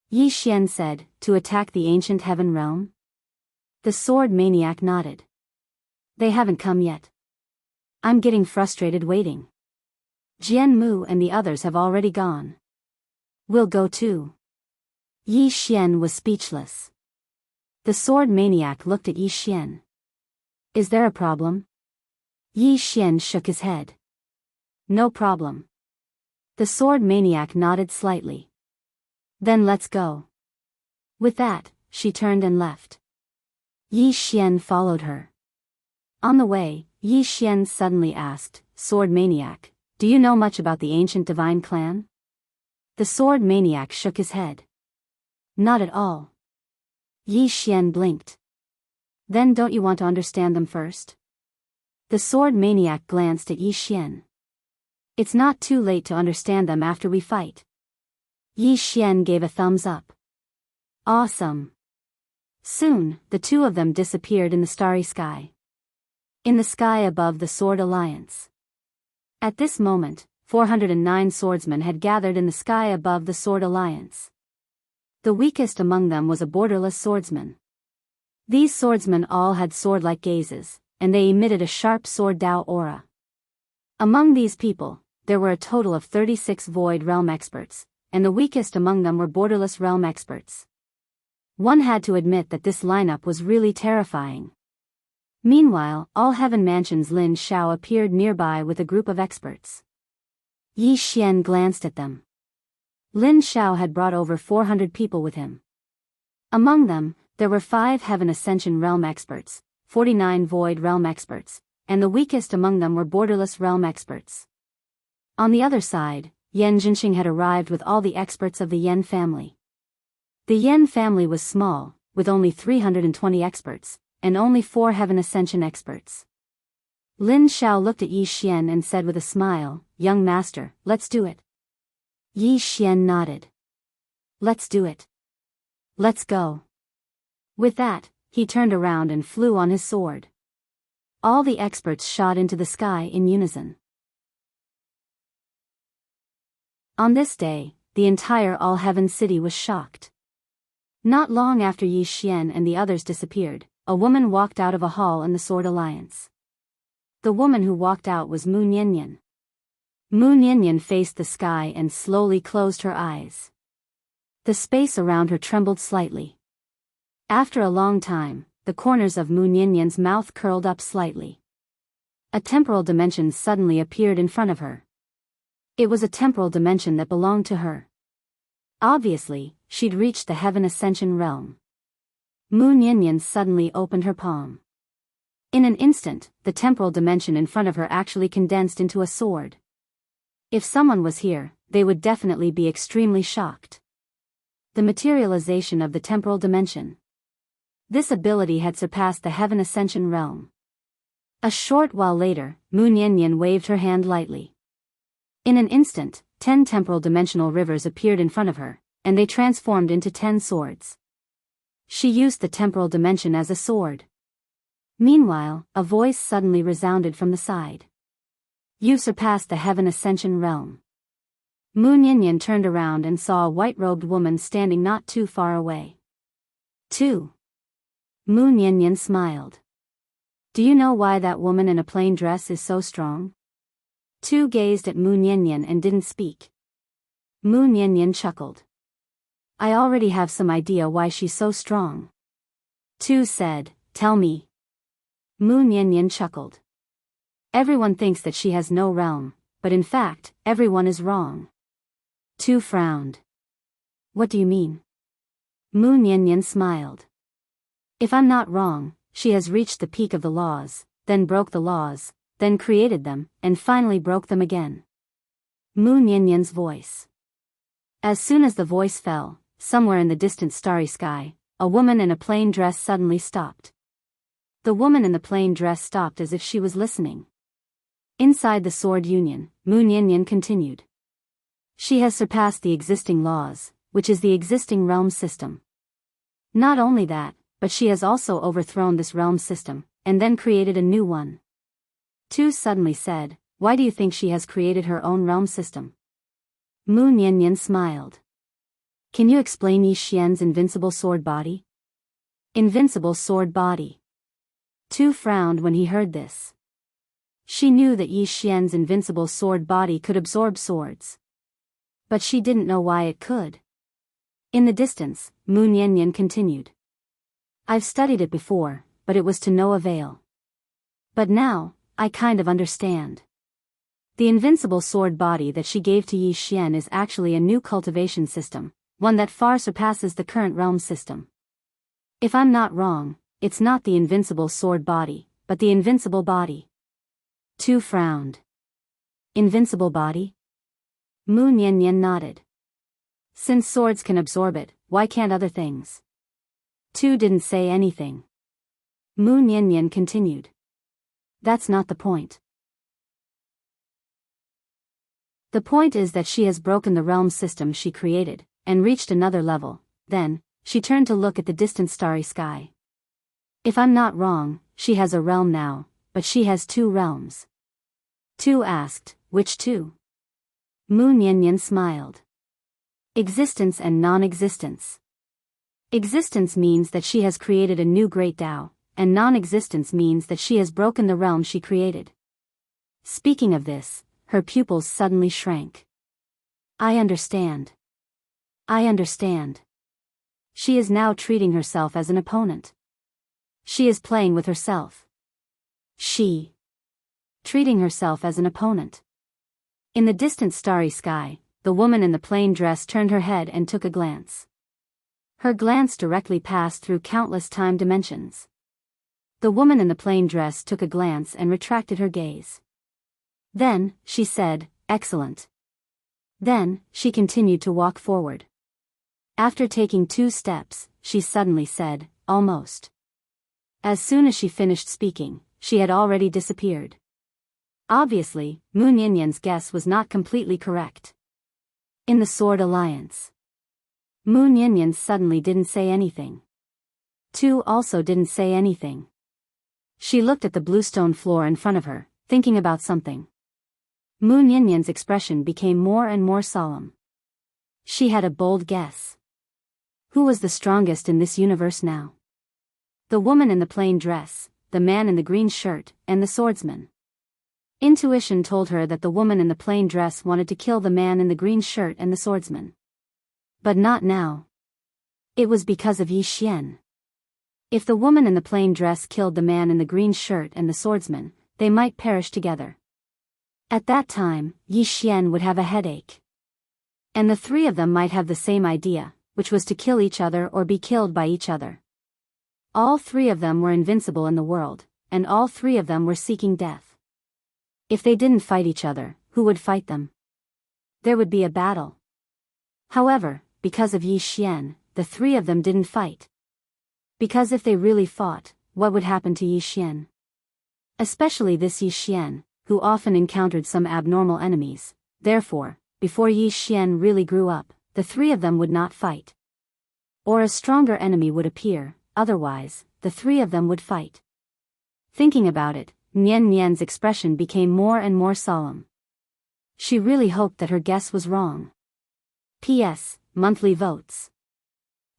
Yi Xian said, "To attack the ancient heaven realm?" The sword maniac nodded. "They haven't come yet. I'm getting frustrated waiting. Jianmu and the others have already gone. We'll go too." Yi Xian was speechless. The sword maniac looked at Yi Xian. "Is there a problem?" Yi Xian shook his head. "No problem." The sword maniac nodded slightly. "Then let's go." With that, she turned and left. Yi Xian followed her. On the way, Yi Xian suddenly asked, "Sword maniac, do you know much about the ancient divine clan?" The sword maniac shook his head. "Not at all." Yi Xian blinked. "Then don't you want to understand them first?" The sword maniac glanced at Yi Xian. "It's not too late to understand them after we fight." Yi Xian gave a thumbs up. "Awesome." Soon, the two of them disappeared in the starry sky. In the sky above the Sword Alliance. At this moment, 409 swordsmen had gathered in the sky above the Sword Alliance. The weakest among them was a borderless swordsman. These swordsmen all had sword-like gazes, and they emitted a sharp sword Dao aura. Among these people, there were a total of 36 Void Realm experts, and the weakest among them were Borderless Realm experts. One had to admit that this lineup was really terrifying. Meanwhile, All Heaven Mansion's Lin Xiao appeared nearby with a group of experts. Yi Xian glanced at them. Lin Xiao had brought over 400 people with him. Among them, there were 5 Heaven Ascension Realm experts, 49 Void Realm experts, and the weakest among them were Borderless Realm experts. On the other side, Yan Jinxing had arrived with all the experts of the Yan family. The Yan family was small, with only 320 experts, and only 4 Heaven Ascension experts. Lin Xiao looked at Yi Xian and said with a smile, "Young master, let's do it." Yi Xian nodded. "Let's do it. Let's go." With that, he turned around and flew on his sword. All the experts shot into the sky in unison. On this day, the entire All Heaven City was shocked. Not long after Yi Xian and the others disappeared, a woman walked out of a hall in the Sword Alliance. The woman who walked out was Mu Nianyan. Mu Nianyan faced the sky and slowly closed her eyes. The space around her trembled slightly. After a long time, the corners of Mu Nianyan's mouth curled up slightly. A temporal dimension suddenly appeared in front of her. It was a temporal dimension that belonged to her. Obviously, she'd reached the Heaven Ascension realm. Mu Nianyan suddenly opened her palm. In an instant, the temporal dimension in front of her actually condensed into a sword. If someone was here, they would definitely be extremely shocked. The materialization of the temporal dimension. This ability had surpassed the Heaven Ascension realm. A short while later, Mu Nianyan waved her hand lightly. In an instant, 10 temporal dimensional rivers appeared in front of her, and they transformed into 10 swords. She used the temporal dimension as a sword. Meanwhile, a voice suddenly resounded from the side. "You surpassed the Heaven Ascension realm." Mu Nianyan turned around and saw a white-robed woman standing not too far away. 2. Mu Nianyan smiled. "Do you know why that woman in a plain dress is so strong?" 2 gazed at Mu Nianyan and didn't speak. Mu Nianyan chuckled. "I already have some idea why she's so strong." 2 said, "Tell me." Mu Nianyan chuckled. "Everyone thinks that she has no realm, but in fact, everyone is wrong." 2 frowned. "What do you mean?" Mu Nianyan smiled. "If I'm not wrong, she has reached the peak of the laws, then broke the laws, then created them, and finally broke them again." Mu Nianyan's voice. As soon as the voice fell, somewhere in the distant starry sky, a woman in a plain dress suddenly stopped. The woman in the plain dress stopped as if she was listening. Inside the Sword Union, Mu Nianyan continued. "She has surpassed the existing laws, which is the existing realm system. Not only that, but she has also overthrown this realm system, and then created a new one." 2 suddenly said, "Why do you think she has created her own realm system?" Mu Nianyan smiled. "Can you explain Yi Xian's invincible sword body?" Invincible sword body. 2 frowned when he heard this. She knew that Yi Xian's invincible sword body could absorb swords. But she didn't know why it could. In the distance, Mu Nianyan continued. "I've studied it before, but it was to no avail. But now, I kind of understand. The invincible sword body that she gave to Yi Xian is actually a new cultivation system, one that far surpasses the current realm system. If I'm not wrong, it's not the invincible sword body, but the invincible body." 2 frowned. "Invincible body?" Mu Nianyan nodded. "Since swords can absorb it, why can't other things?" 2 didn't say anything. Mu Nianyan continued. "That's not the point. The point is that she has broken the realm system she created, and reached another level." Then, she turned to look at the distant starry sky. "If I'm not wrong, she has a realm now, but she has 2 realms." 2 asked, "Which 2?" Mu Nianyan smiled. "Existence and non-existence. Existence means that she has created a new great Tao, and non-existence means that she has broken the realm she created." Speaking of this, her pupils suddenly shrank. I understand. I understand. She is now treating herself as an opponent. She is playing with herself. She. Treating herself as an opponent. In the distant starry sky, the woman in the plain dress turned her head and took a glance. Her glance directly passed through countless time dimensions. The woman in the plain dress took a glance and retracted her gaze. Then, she said, "Excellent." Then, she continued to walk forward. After taking 2 steps, she suddenly said, "Almost." As soon as she finished speaking, she had already disappeared. Obviously, Mu Nianyan's guess was not completely correct. In the Sword Alliance. Mu Nianyan suddenly didn't say anything. Tu also didn't say anything. She looked at the bluestone floor in front of her, thinking about something. Mu Nianyan's expression became more and more solemn. She had a bold guess. Who was the strongest in this universe now? The woman in the plain dress, the man in the green shirt, and the swordsman. Intuition told her that the woman in the plain dress wanted to kill the man in the green shirt and the swordsman. But not now. It was because of Yi Xian. If the woman in the plain dress killed the man in the green shirt and the swordsman, they might perish together. At that time, Yi Xian would have a headache. And the 3 of them might have the same idea, which was to kill each other or be killed by each other. All 3 of them were invincible in the world, and all 3 of them were seeking death. If they didn't fight each other, who would fight them? There would be a battle. However, because of Yi Xian, the 3 of them didn't fight. Because if they really fought, what would happen to Yi Xian? Especially this Yi Xian, who often encountered some abnormal enemies. Therefore, before Yi Xian really grew up, the 3 of them would not fight. Or a stronger enemy would appear, otherwise, the 3 of them would fight. Thinking about it, Nian Nian's expression became more and more solemn. She really hoped that her guess was wrong. P.S. Monthly votes.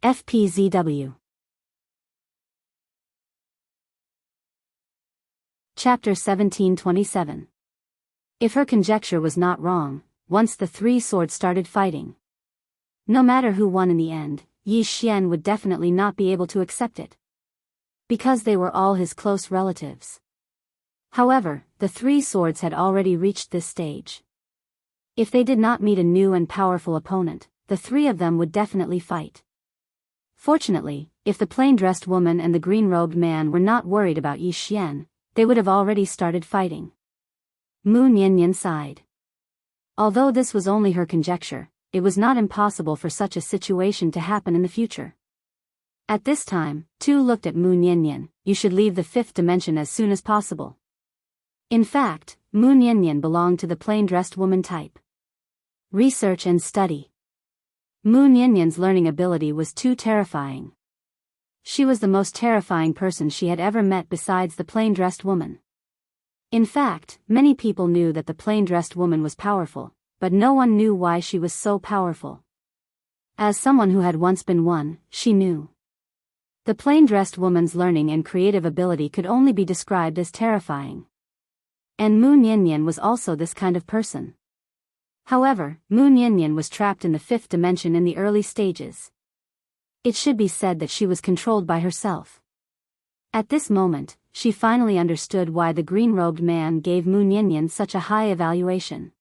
FPZW. Chapter 1727. If her conjecture was not wrong, once the 3 swords started fighting. No matter who won in the end, Yi Xian would definitely not be able to accept it. Because they were all his close relatives. However, the 3 swords had already reached this stage. If they did not meet a new and powerful opponent, the 3 of them would definitely fight. Fortunately, if the plain-dressed woman and the green-robed man were not worried about Yi Xian, they would have already started fighting. Mu Nianyan sighed. Although this was only her conjecture, it was not impossible for such a situation to happen in the future. At this time, Tu looked at Mu Nianyan. You should leave the 5th dimension as soon as possible. In fact, Mu Nianyan belonged to the plain-dressed woman type. Research and study. Mu Nianyan's learning ability was too terrifying. She was the most terrifying person she had ever met besides the plain-dressed woman. In fact, many people knew that the plain-dressed woman was powerful, but no one knew why she was so powerful. As someone who had once been one, she knew. The plain-dressed woman's learning and creative ability could only be described as terrifying. And Mu Nianyan was also this kind of person. However, Mu Nianyan was trapped in the 5th dimension in the early stages. It should be said that she was controlled by herself. At this moment, she finally understood why the green-robed man gave Mu Nianyan such a high evaluation.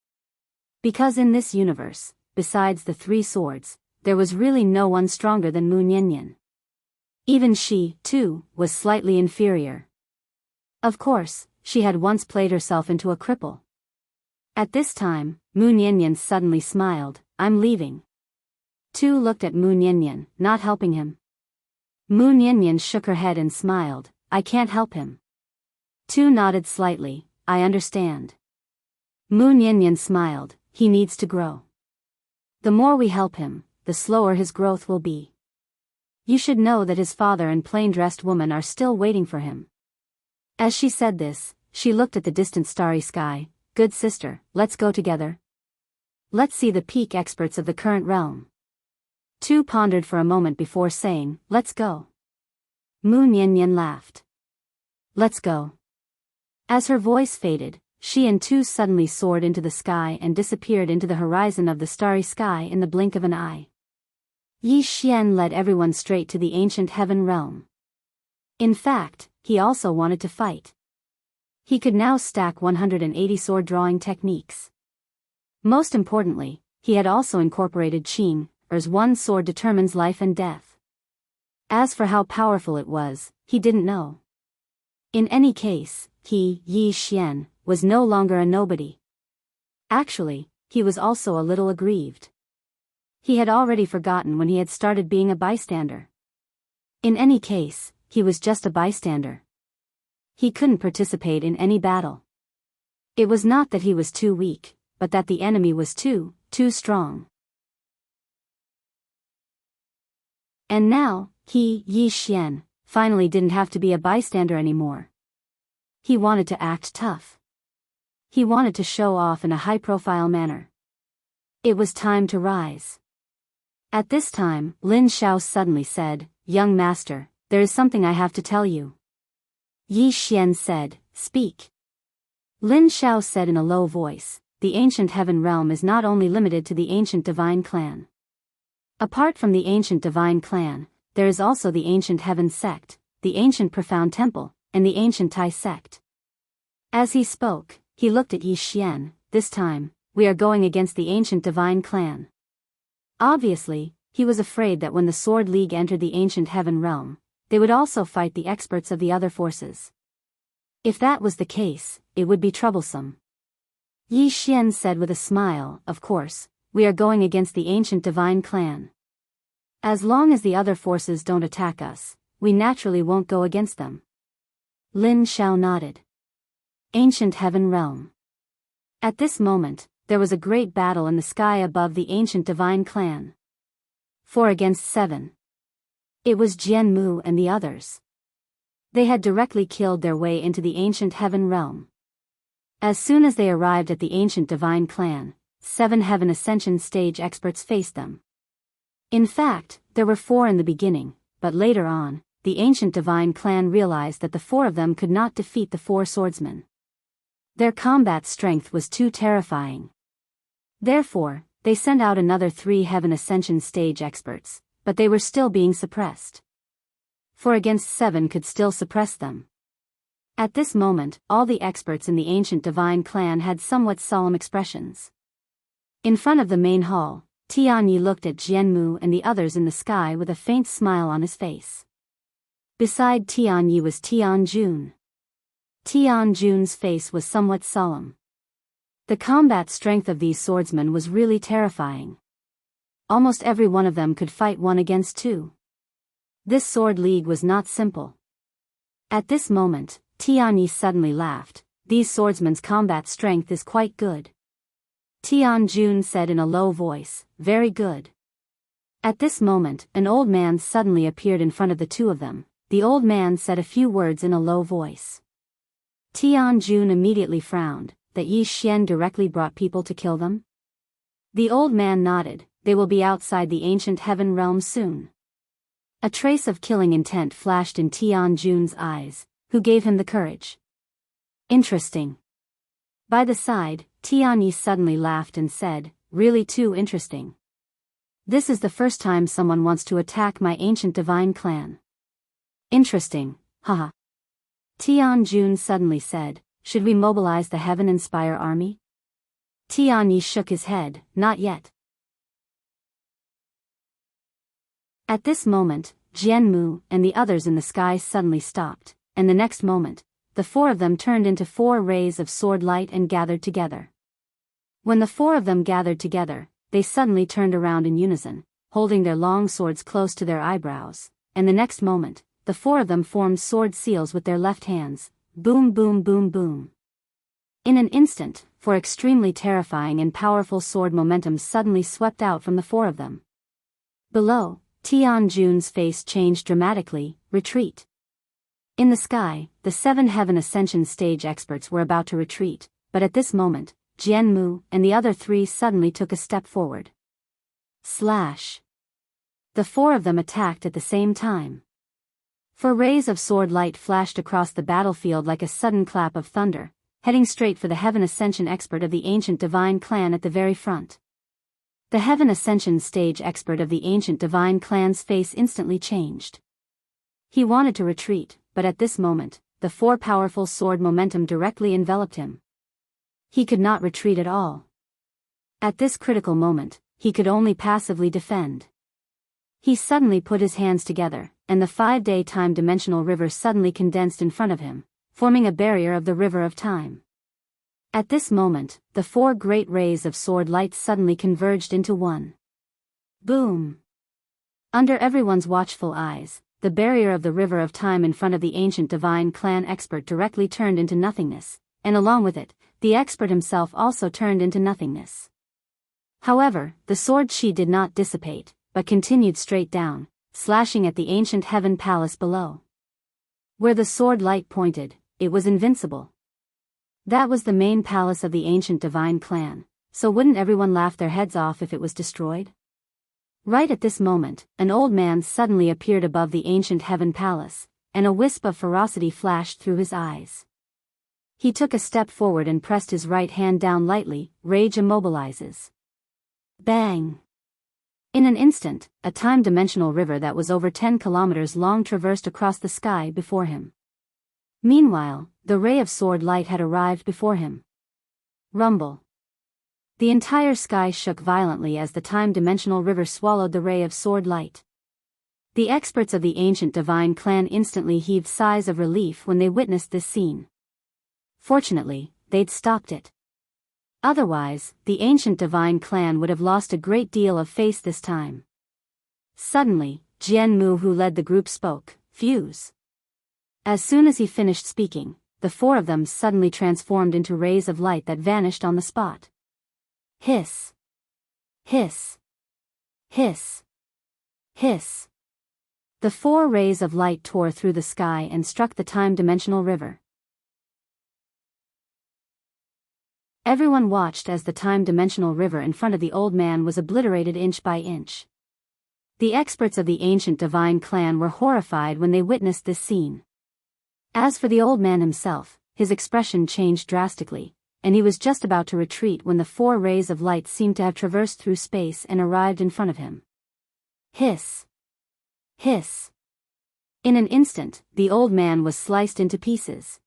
Because in this universe, besides the 3 swords, there was really no one stronger than Mu Nianyan. Even she, too, was slightly inferior. Of course, she had once played herself into a cripple. At this time, Mu Nianyan suddenly smiled. I'm leaving. Tu looked at Mu Nianyan, not helping him. Mu Nianyan shook her head and smiled. I can't help him. Tu nodded slightly. I understand. Mu Nianyan smiled. He needs to grow. The more we help him, the slower his growth will be. You should know that his father and plain-dressed woman are still waiting for him. As she said this, she looked at the distant starry sky. Good sister, let's go together. Let's see the peak experts of the current realm. Tu pondered for a moment before saying, let's go. Mu Nianyan laughed. Let's go. As her voice faded, she and two suddenly soared into the sky and disappeared into the horizon of the starry sky in the blink of an eye. Yi Xian led everyone straight to the ancient heaven realm. In fact, he also wanted to fight. He could now stack 180 sword drawing techniques. Most importantly, he had also incorporated Qing, as one sword determines life and death. As for how powerful it was, he didn't know. In any case, he, Yi Xian, was no longer a nobody. Actually, he was also a little aggrieved. He had already forgotten when he had started being a bystander. In any case, he was just a bystander. He couldn't participate in any battle. It was not that he was too weak, but that the enemy was too strong. And now, he, Yi Xian, finally didn't have to be a bystander anymore. He wanted to act tough. He wanted to show off in a high-profile manner. It was time to rise. At this time, Lin Xiao suddenly said, "Young master, there is something I have to tell you." Yi Xian said, "Speak." Lin Xiao said in a low voice, "The ancient heaven realm is not only limited to the ancient divine clan. Apart from the ancient divine clan, there is also the ancient heaven sect, the ancient profound temple, and the ancient Tai sect." As he spoke, he looked at Yi Xian. "This time, we are going against the ancient divine clan." Obviously, he was afraid that when the Sword League entered the ancient heaven realm, they would also fight the experts of the other forces. If that was the case, it would be troublesome. Yi Xian said with a smile, "Of course, we are going against the ancient divine clan. As long as the other forces don't attack us, we naturally won't go against them." Lin Xiao nodded. Ancient heaven realm. At this moment, there was a great battle in the sky above the ancient divine clan. 4 against 7. It was Jianghu and the others. They had directly killed their way into the ancient heaven realm. As soon as they arrived at the ancient divine clan, 7 heaven ascension stage experts faced them. In fact, there were 4 in the beginning, but later on, the ancient divine clan realized that the 4 of them could not defeat the 4 swordsmen. Their combat strength was too terrifying. Therefore, they sent out another 3 heaven ascension stage experts, but they were still being suppressed. 4 against 7 could still suppress them. At this moment, all the experts in the ancient divine clan had somewhat solemn expressions. In front of the main hall, Tianyi looked at Jianmu and the others in the sky with a faint smile on his face. Beside Tianyi was Tianjun. Tianjun's face was somewhat solemn. The combat strength of these swordsmen was really terrifying. Almost every one of them could fight 1 against 2. This sword league was not simple. At this moment, Tianyi suddenly laughed. "These swordsmen's combat strength is quite good." Tianjun said in a low voice, "Very good." At this moment, an old man suddenly appeared in front of the 2 of them. The old man said a few words in a low voice. Tianjun immediately frowned. That Yi Xian directly brought people to kill them? The old man nodded. "They will be outside the ancient heaven realm soon." A trace of killing intent flashed in Tianjun's eyes, who gave him the courage. "Interesting." By the side, Tianyi suddenly laughed and said, "Really too interesting. This is the first time someone wants to attack my ancient divine clan." "Interesting, haha." Tianjun suddenly said, "Should we mobilize the Heaven Inspire army?" Tianyi shook his head, "Not yet." At this moment, Jianmu and the others in the sky suddenly stopped, and the next moment, the 4 of them turned into 4 rays of sword light and gathered together. When the 4 of them gathered together, they suddenly turned around in unison, holding their long swords close to their eyebrows, and the next moment, the 4 of them formed sword seals with their left hands. Boom boom boom boom. In an instant, 4 extremely terrifying and powerful sword momentum suddenly swept out from the 4 of them. Below, Tianjun's face changed dramatically. Retreat. In the sky, the 7 heaven ascension stage experts were about to retreat, but at this moment, Jianmu and the other 3 suddenly took a step forward. Slash. The 4 of them attacked at the same time. 4 rays of sword light flashed across the battlefield like a sudden clap of thunder, heading straight for the Heaven Ascension expert of the ancient divine clan at the very front. The Heaven Ascension stage expert of the ancient divine clan's face instantly changed. He wanted to retreat, but at this moment, the four powerful sword momentum directly enveloped him. He could not retreat at all. At this critical moment, he could only passively defend. He suddenly put his hands together, and the 5-day time-dimensional river suddenly condensed in front of him, forming a barrier of the river of time. At this moment, the 4 great rays of sword light suddenly converged into one. Boom! Under everyone's watchful eyes, the barrier of the river of time in front of the ancient divine clan expert directly turned into nothingness, and along with it, the expert himself also turned into nothingness. However, the sword chi did not dissipate, but continued straight down, slashing at the ancient heaven palace below. Where the sword light pointed, it was invincible. That was the main palace of the ancient divine clan, so wouldn't everyone laugh their heads off if it was destroyed? Right at this moment, an old man suddenly appeared above the ancient heaven palace, and a wisp of ferocity flashed through his eyes. He took a step forward and pressed his right hand down lightly. Rage immobilizes. Bang! In an instant, a time-dimensional river that was over 10 kilometers long traversed across the sky before him. Meanwhile, the ray of sword light had arrived before him. Rumble. The entire sky shook violently as the time-dimensional river swallowed the ray of sword light. The experts of the ancient divine clan instantly heaved sighs of relief when they witnessed this scene. Fortunately, they'd stopped it. Otherwise, the ancient divine clan would have lost a great deal of face this time. Suddenly, Jianghu, who led the group, spoke. Fuse. As soon as he finished speaking, the 4 of them suddenly transformed into rays of light that vanished on the spot. Hiss. Hiss. Hiss. Hiss. The 4 rays of light tore through the sky and struck the time-dimensional river. Everyone watched as the time-dimensional river in front of the old man was obliterated inch by inch. The experts of the ancient divine clan were horrified when they witnessed this scene. As for the old man himself, his expression changed drastically, and he was just about to retreat when the 4 rays of light seemed to have traversed through space and arrived in front of him. Hiss. Hiss. In an instant, the old man was sliced into pieces.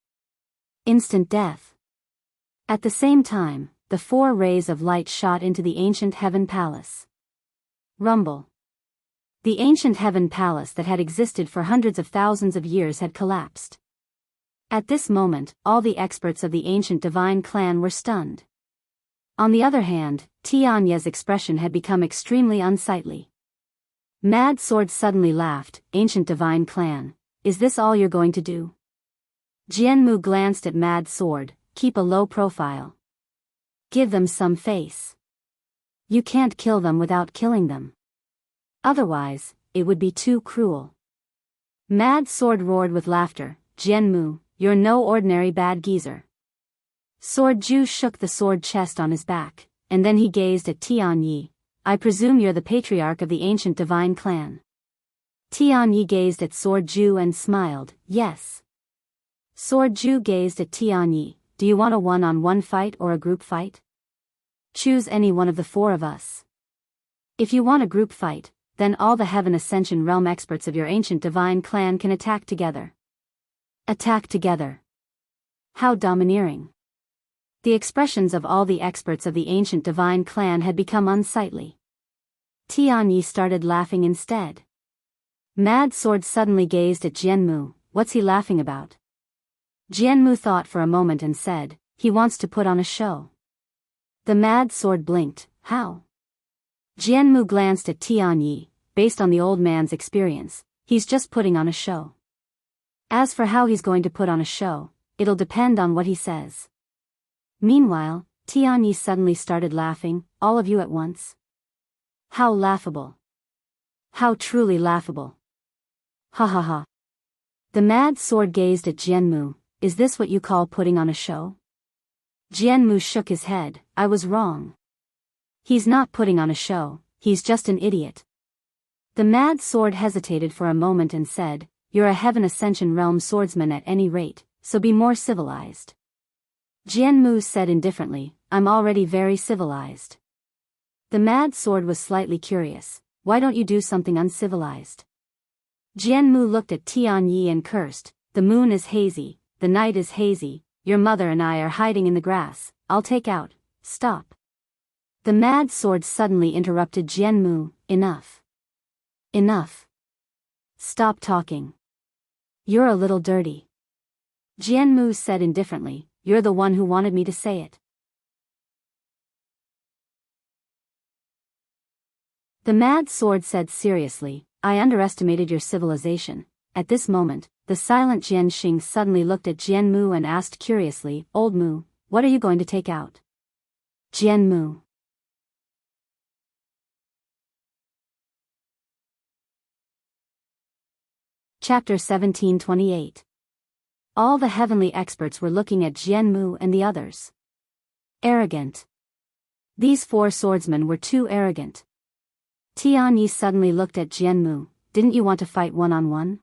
Instant death. At the same time, the 4 rays of light shot into the ancient heaven palace. Rumble. The ancient heaven palace that had existed for hundreds of thousands of years had collapsed. At this moment, all the experts of the ancient divine clan were stunned. On the other hand, Tianye's expression had become extremely unsightly. Mad Sword suddenly laughed. Ancient divine clan, is this all you're going to do? Jianghu glanced at Mad Sword. Keep a low profile. Give them some face. You can't kill them without killing them. Otherwise, it would be too cruel. Mad Sword roared with laughter. Jianghu, you're no ordinary bad geezer. Sword Ju shook the sword chest on his back, and then he gazed at Tianyi. I presume you're the patriarch of the ancient divine clan. Tianyi gazed at Sword Ju and smiled. Yes. Sword Ju gazed at Tianyi. Do you want a one-on-one fight or a group fight? Choose any one of the 4 of us. If you want a group fight, then all the Heaven Ascension realm experts of your ancient divine clan can attack together. Attack together. How domineering. The expressions of all the experts of the ancient divine clan had become unsightly. Tianyi started laughing instead. Mad Sword suddenly gazed at Jianghu. What's he laughing about? Jianghu thought for a moment and said, he wants to put on a show. The Mad Sword blinked. How? Jianghu glanced at Tianyi. Based on the old man's experience, he's just putting on a show. As for how he's going to put on a show, it'll depend on what he says. Meanwhile, Tianyi suddenly started laughing. All of you at once? How laughable. How truly laughable. Ha ha ha. The Mad Sword gazed at Jianghu. Is this what you call putting on a show? Jianghu shook his head. I was wrong. He's not putting on a show, he's just an idiot. The Mad Sword hesitated for a moment and said, you're a Heaven Ascension realm swordsman at any rate, so be more civilized. Jianmu said indifferently, I'm already very civilized. The mad sword was slightly curious. Why don't you do something uncivilized? Jianmu looked at Tianyi and cursed, the moon is hazy, the night is hazy, your mother and I are hiding in the grass, I'll take out, stop. The mad sword suddenly interrupted Jianmu, enough. Enough. Stop talking. You're a little dirty. Jianmu said indifferently, you're the one who wanted me to say it. The mad sword said seriously, I underestimated your civilization. At this moment, the silent Jianxing suddenly looked at Jianmu and asked curiously, Old Mu, what are you going to take out? Jianmu. Chapter 1728. All the heavenly experts were looking at Jianmu and the others. Arrogant. These 4 swordsmen were too arrogant. Tianyi suddenly looked at Jianmu, didn't you want to fight one-on-one?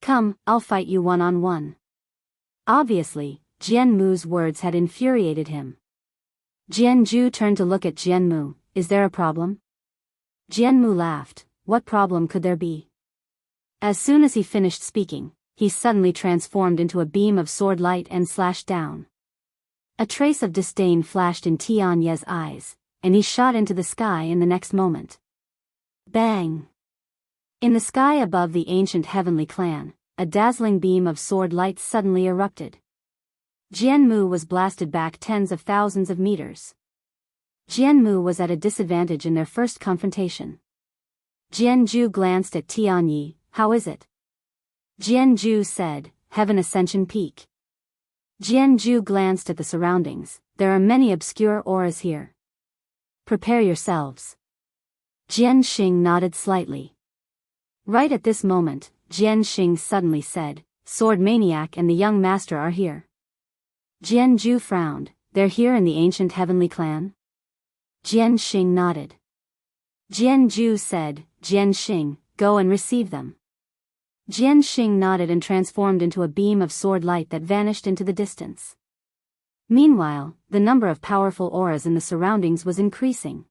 Come, I'll fight you one-on-one. Obviously, Jianmu's words had infuriated him. Jianju turned to look at Jianmu, is there a problem? Jianmu laughed, what problem could there be? As soon as he finished speaking, he suddenly transformed into a beam of sword light and slashed down. A trace of disdain flashed in Tianyi's eyes, and he shot into the sky in the next moment. Bang! In the sky above the ancient heavenly clan, a dazzling beam of sword light suddenly erupted. Jianmu was blasted back tens of thousands of meters. Jianmu was at a disadvantage in their first confrontation. Jianju glanced at Tianyi, how is it? Jianju said, Heaven Ascension Peak. Jianju glanced at the surroundings, there are many obscure auras here. Prepare yourselves. Jianxing nodded slightly. Right at this moment, Jianxing suddenly said, Sword Maniac and the young master are here. Jianju frowned, they're here in the ancient heavenly clan? Jianxing nodded. Jianju said, Jianxing, go and receive them. Jianxing nodded and transformed into a beam of sword light that vanished into the distance. Meanwhile, the number of powerful auras in the surroundings was increasing.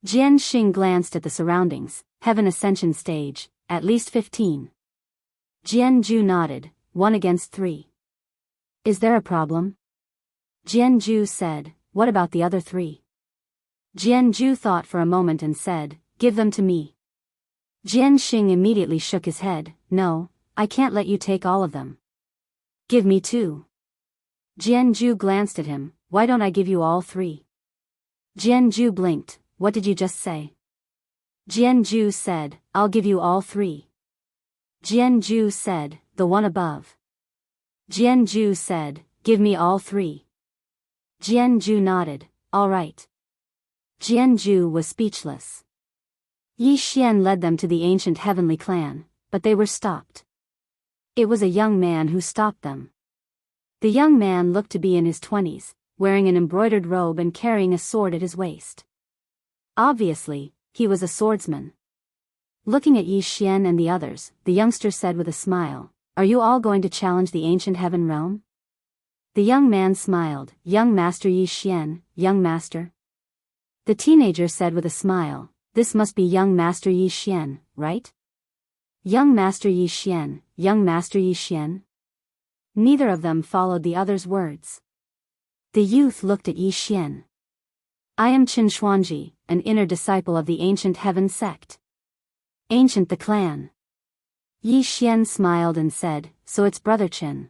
Jianxing glanced at the surroundings, Heaven Ascension Stage, at least 15. Jianju nodded, 1 against 3. Is there a problem? Jianju said, what about the other 3? Jianju thought for a moment and said, give them to me. Jianxing immediately shook his head, no, I can't let you take all of them. Give me 2. Jianju glanced at him, why don't I give you all 3? Jianju blinked, what did you just say? Jianju said, I'll give you all 3. Jianju said, the one above. Jianju said, give me all 3. Jianju nodded, all right. Jianju was speechless. Yi Xian led them to the ancient heavenly clan, but they were stopped. It was a young man who stopped them. The young man looked to be in his 20s, wearing an embroidered robe and carrying a sword at his waist. Obviously, he was a swordsman. Looking at Yi Xian and the others, the youngster said with a smile, are you all going to challenge the ancient heaven realm? The young man smiled, young master Yi Xian, young master. The teenager said with a smile, this must be young master Yi Xian, right? Young master Yi Xian, young master Yi Xian. Neither of them followed the other's words. The youth looked at Yi Xian. I am Qin Xuanji, an inner disciple of the ancient heaven sect. Ancient the clan. Yi Xian smiled and said, so it's Brother Qin.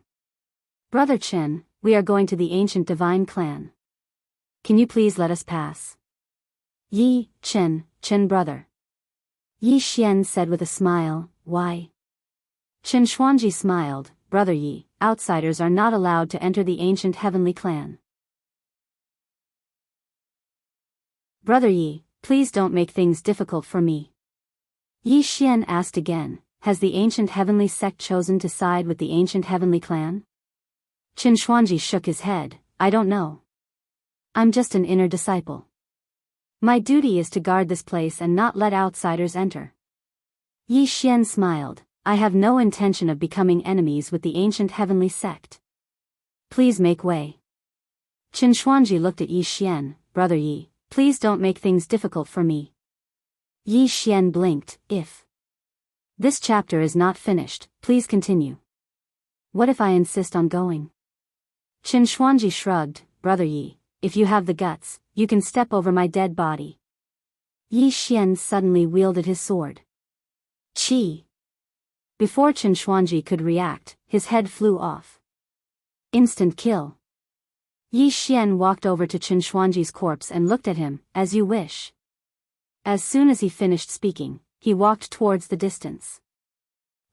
Brother Qin, we are going to the ancient divine clan. Can you please let us pass? Yi, Qin brother. Yi Xian said with a smile, why? Qin Xuanji smiled, Brother Yi, outsiders are not allowed to enter the ancient heavenly clan. Brother Yi, please don't make things difficult for me. Yi Xian asked again, has the ancient heavenly sect chosen to side with the ancient heavenly clan? Qin Xuanji shook his head, I don't know. I'm just an inner disciple. My duty is to guard this place and not let outsiders enter. Yi Xian smiled, I have no intention of becoming enemies with the ancient heavenly sect. Please make way. Qin Shuangji looked at Yi Xian. Brother Yi, please don't make things difficult for me. Yi Xian blinked. If this chapter is not finished, please continue. What if I insist on going? Qin Shuangji shrugged. Brother Yi, if you have the guts, you can step over my dead body. Yi Xian suddenly wielded his sword. Qi. Before Qin Shuangji could react, his head flew off. Instant kill. Yi Xian walked over to Qin Shuangji's corpse and looked at him. As you wish. As soon as he finished speaking, he walked towards the distance.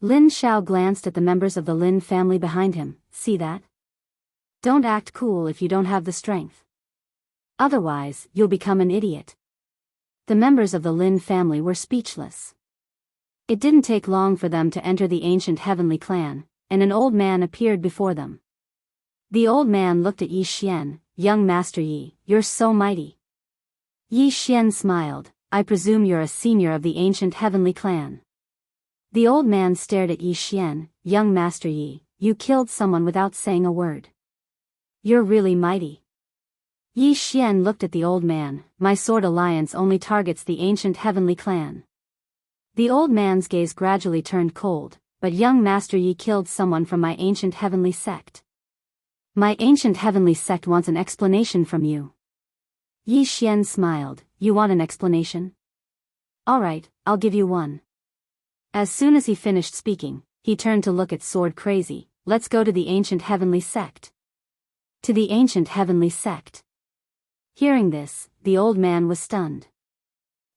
Lin Xiao glanced at the members of the Lin family behind him. See that? Don't act cool if you don't have the strength. Otherwise, you'll become an idiot. The members of the Lin family were speechless. It didn't take long for them to enter the ancient heavenly clan, and an old man appeared before them. The old man looked at Yi Xian. Young Master Yi, you're so mighty. Yi Xian smiled. I presume you're a senior of the ancient heavenly clan. The old man stared at Yi Xian. Young Master Yi, you killed someone without saying a word. You're really mighty. Yi Xian looked at the old man. My sword alliance only targets the ancient heavenly clan. The old man's gaze gradually turned cold. But young Master Yi killed someone from my ancient heavenly sect. My ancient heavenly sect wants an explanation from you. Yi Xian smiled. You want an explanation? Alright, I'll give you one. As soon as he finished speaking, he turned to look at Sword Crazy. Let's go to the ancient heavenly sect. To the ancient heavenly sect. Hearing this, the old man was stunned.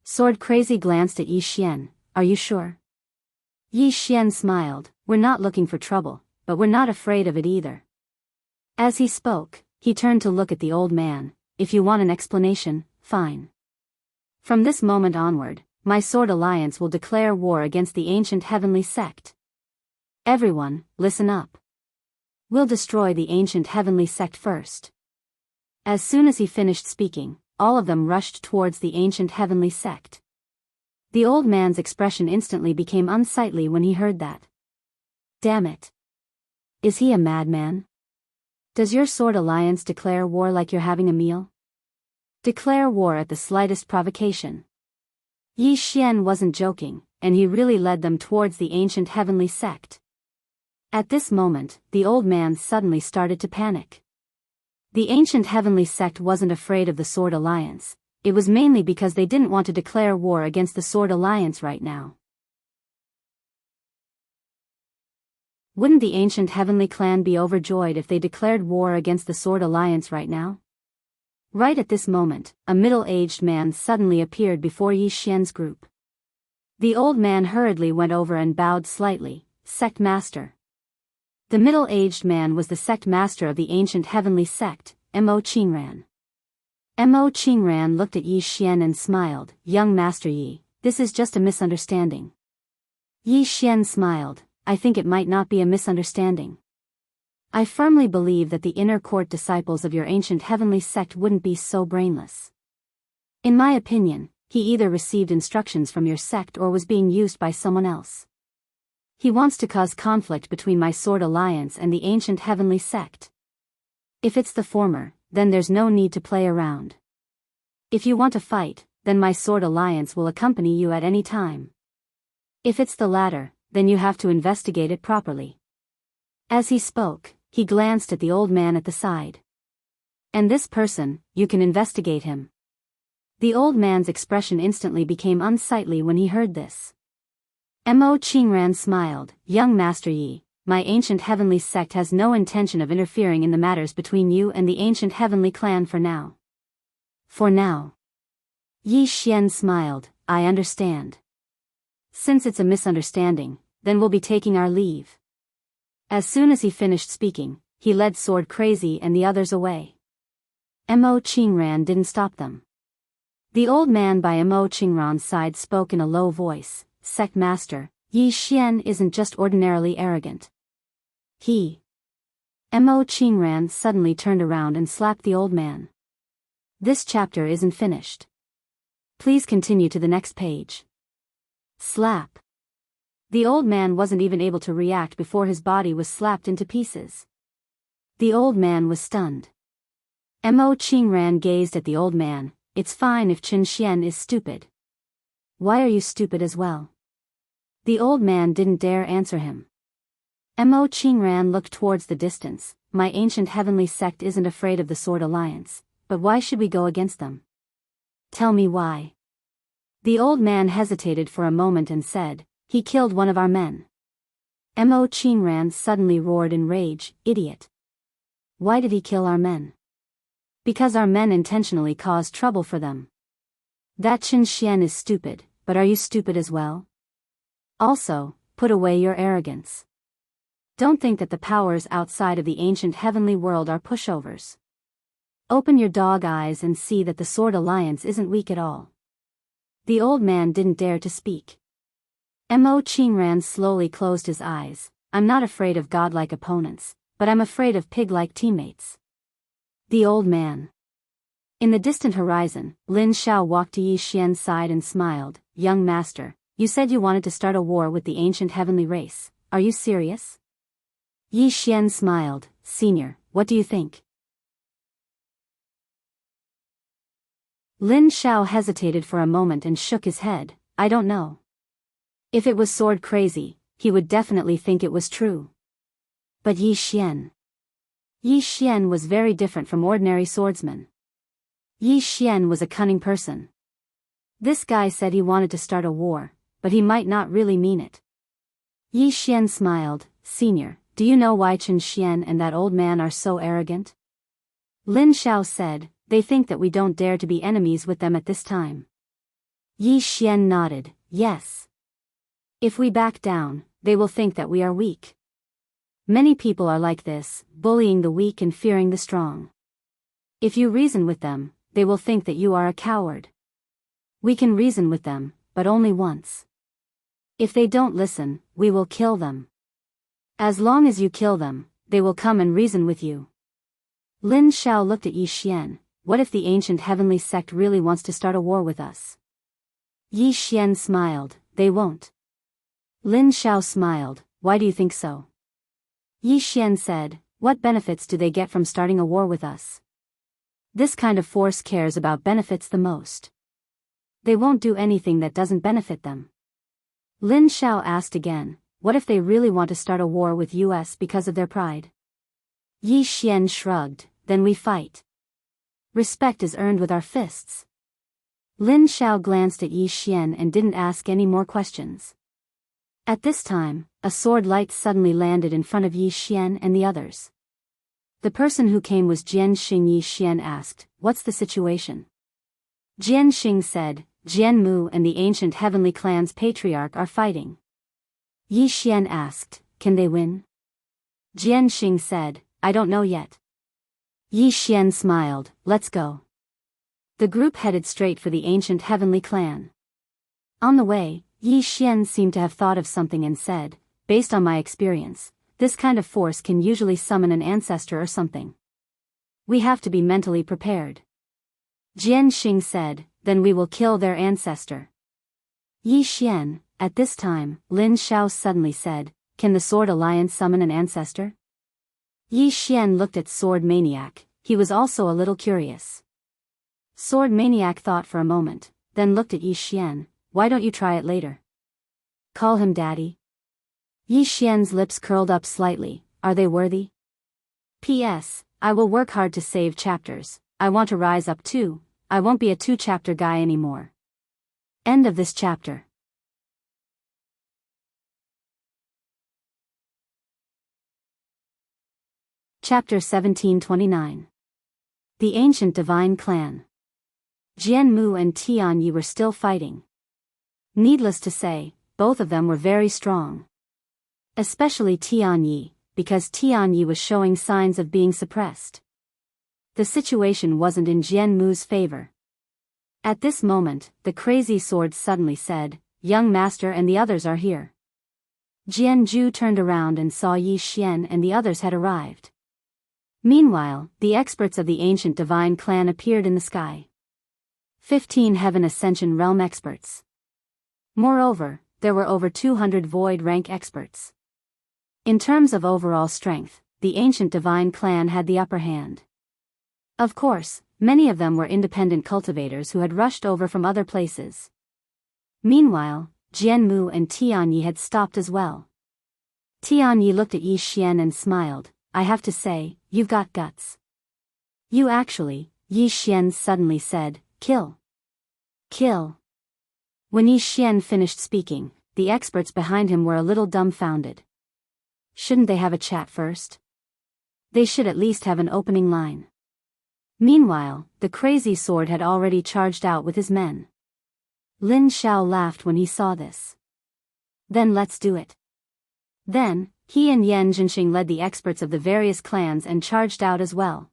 Sword Crazy glanced at Yi Xian. Are you sure? Yi Xian smiled. We're not looking for trouble, but we're not afraid of it either. As he spoke, he turned to look at the old man. If you want an explanation, fine. From this moment onward, my sword alliance will declare war against the ancient heavenly sect. Everyone, listen up. We'll destroy the ancient heavenly sect first. As soon as he finished speaking, all of them rushed towards the ancient heavenly sect. The old man's expression instantly became unsightly when he heard that. Damn it. Is he a madman? Does your sword alliance declare war like you're having a meal? Declare war at the slightest provocation. Yi Xian wasn't joking, and he really led them towards the ancient heavenly sect. At this moment, the old man suddenly started to panic. The ancient heavenly sect wasn't afraid of the sword alliance. It was mainly because they didn't want to declare war against the Sword Alliance right now. Wouldn't the ancient heavenly clan be overjoyed if they declared war against the Sword Alliance right now? Right at this moment, a middle-aged man suddenly appeared before Yi Xian's group. The old man hurriedly went over and bowed slightly. Sect Master. The middle-aged man was the sect master of the ancient heavenly sect, Mo Qingran. Mo Qingran looked at Yi Xian and smiled. Young Master Yi, this is just a misunderstanding. Yi Xian smiled. I think it might not be a misunderstanding. I firmly believe that the inner court disciples of your ancient heavenly sect wouldn't be so brainless. In my opinion, he either received instructions from your sect or was being used by someone else. He wants to cause conflict between my sword alliance and the ancient heavenly sect. If it's the former, then there's no need to play around. If you want to fight, then my sword alliance will accompany you at any time. If it's the latter, then you have to investigate it properly. As he spoke, he glanced at the old man at the side. And this person, you can investigate him. The old man's expression instantly became unsightly when he heard this. Mo Qingran smiled. Young Master Yi, my ancient heavenly sect has no intention of interfering in the matters between you and the ancient heavenly clan for now. For now. Yi Xian smiled. I understand. Since it's a misunderstanding, then we'll be taking our leave. As soon as he finished speaking, he led Sword Crazy and the others away. Mo Qingran didn't stop them. The old man by Mo Qingran's side spoke in a low voice. Sect Master, Yi Xian isn't just ordinarily arrogant. Mo Qingran suddenly turned around and slapped the old man. This chapter isn't finished. Please continue to the next page. Slap. The old man wasn't even able to react before his body was slapped into pieces. The old man was stunned. Mo Qingran gazed at the old man. It's fine if Chen Xian is stupid. Why are you stupid as well? The old man didn't dare answer him. Mo Qingran looked towards the distance. My ancient heavenly sect isn't afraid of the Sword Alliance, but why should we go against them? Tell me why. The old man hesitated for a moment and said, he killed one of our men. Mo Qingran suddenly roared in rage, idiot. Why did he kill our men? Because our men intentionally caused trouble for them. That Chen Xian is stupid, but are you stupid as well? Also, put away your arrogance. Don't think that the powers outside of the ancient heavenly world are pushovers. Open your dog eyes and see that the Sword Alliance isn't weak at all. The old man didn't dare to speak. Mo Qingran slowly closed his eyes. I'm not afraid of godlike opponents, but I'm afraid of pig-like teammates. The old man. In the distant horizon, Lin Xiao walked to Yi Xian's side and smiled. Young master, you said you wanted to start a war with the ancient heavenly race. Are you serious? Yi Xian smiled. Senior, what do you think? Lin Xiao hesitated for a moment and shook his head. I don't know. If it was sword crazy, he would definitely think it was true. But Yi Xian. Yi Xian was very different from ordinary swordsmen. Yi Xian was a cunning person. This guy said he wanted to start a war, but he might not really mean it. Yi Xian smiled. Senior, do you know why Chen Xian and that old man are so arrogant? Lin Xiao said, they think that we don't dare to be enemies with them at this time. Yi Xian nodded, yes. If we back down, they will think that we are weak. Many people are like this, bullying the weak and fearing the strong. If you reason with them, they will think that you are a coward. We can reason with them, but only once. If they don't listen, we will kill them. As long as you kill them, they will come and reason with you. Lin Xiao looked at Yi Xian. What if the ancient heavenly sect really wants to start a war with us? Yi Xian smiled. They won't. Lin Xiao smiled. Why do you think so? Yi Xian said, what benefits do they get from starting a war with us? This kind of force cares about benefits the most. They won't do anything that doesn't benefit them. Lin Xiao asked again, what if they really want to start a war with us because of their pride? Yi Xian shrugged, then we fight. Respect is earned with our fists. Lin Xiao glanced at Yi Xian and didn't ask any more questions. At this time, a sword light suddenly landed in front of Yi Xian and the others. The person who came was Jianxing. Yi Xian asked, what's the situation? Jianxing said, Jianmu and the ancient heavenly clan's patriarch are fighting. Yi Xian asked, can they win? Jianxing said, I don't know yet. Yi Xian smiled, let's go. The group headed straight for the ancient heavenly clan. On the way, Yi Xian seemed to have thought of something and said, based on my experience, this kind of force can usually summon an ancestor or something. We have to be mentally prepared. Jianxing said, then we will kill their ancestor. Yi Xian, at this time, Lin Xiao suddenly said, can the Sword Alliance summon an ancestor? Yi Xian looked at Sword Maniac. He was also a little curious. Sword Maniac thought for a moment, then looked at Yi Xian. Why don't you try it later? Call him daddy. Yi Xian's lips curled up slightly. Are they worthy? P.S. I will work hard to save chapters. I want to rise up too. I won't be a 2-chapter guy anymore. End of this chapter. Chapter 1729. The Ancient Divine Clan. Jianmu and Tianyi were still fighting. Needless to say, both of them were very strong. Especially Tianyi, because Tianyi was showing signs of being suppressed. The situation wasn't in Jianmu's favor. At this moment, the crazy sword suddenly said, young master and the others are here. Jianju turned around and saw Yi Xian and the others had arrived. Meanwhile, the experts of the ancient divine clan appeared in the sky. 15 Heaven Ascension Realm experts. Moreover, there were over 200 Void rank experts. In terms of overall strength, the ancient divine clan had the upper hand. Of course, many of them were independent cultivators who had rushed over from other places. Meanwhile, Jianmu and Tianyi had stopped as well. Tianyi looked at Yi Xian and smiled. I have to say, you've got guts. You actually, Yi Xian suddenly said, kill. Kill. When Yi Xian finished speaking, the experts behind him were a little dumbfounded. Shouldn't they have a chat first? They should at least have an opening line. Meanwhile, the crazy sword had already charged out with his men. Lin Xiao laughed when he saw this. Then let's do it. Then, he and Yan Zhenxing led the experts of the various clans and charged out as well.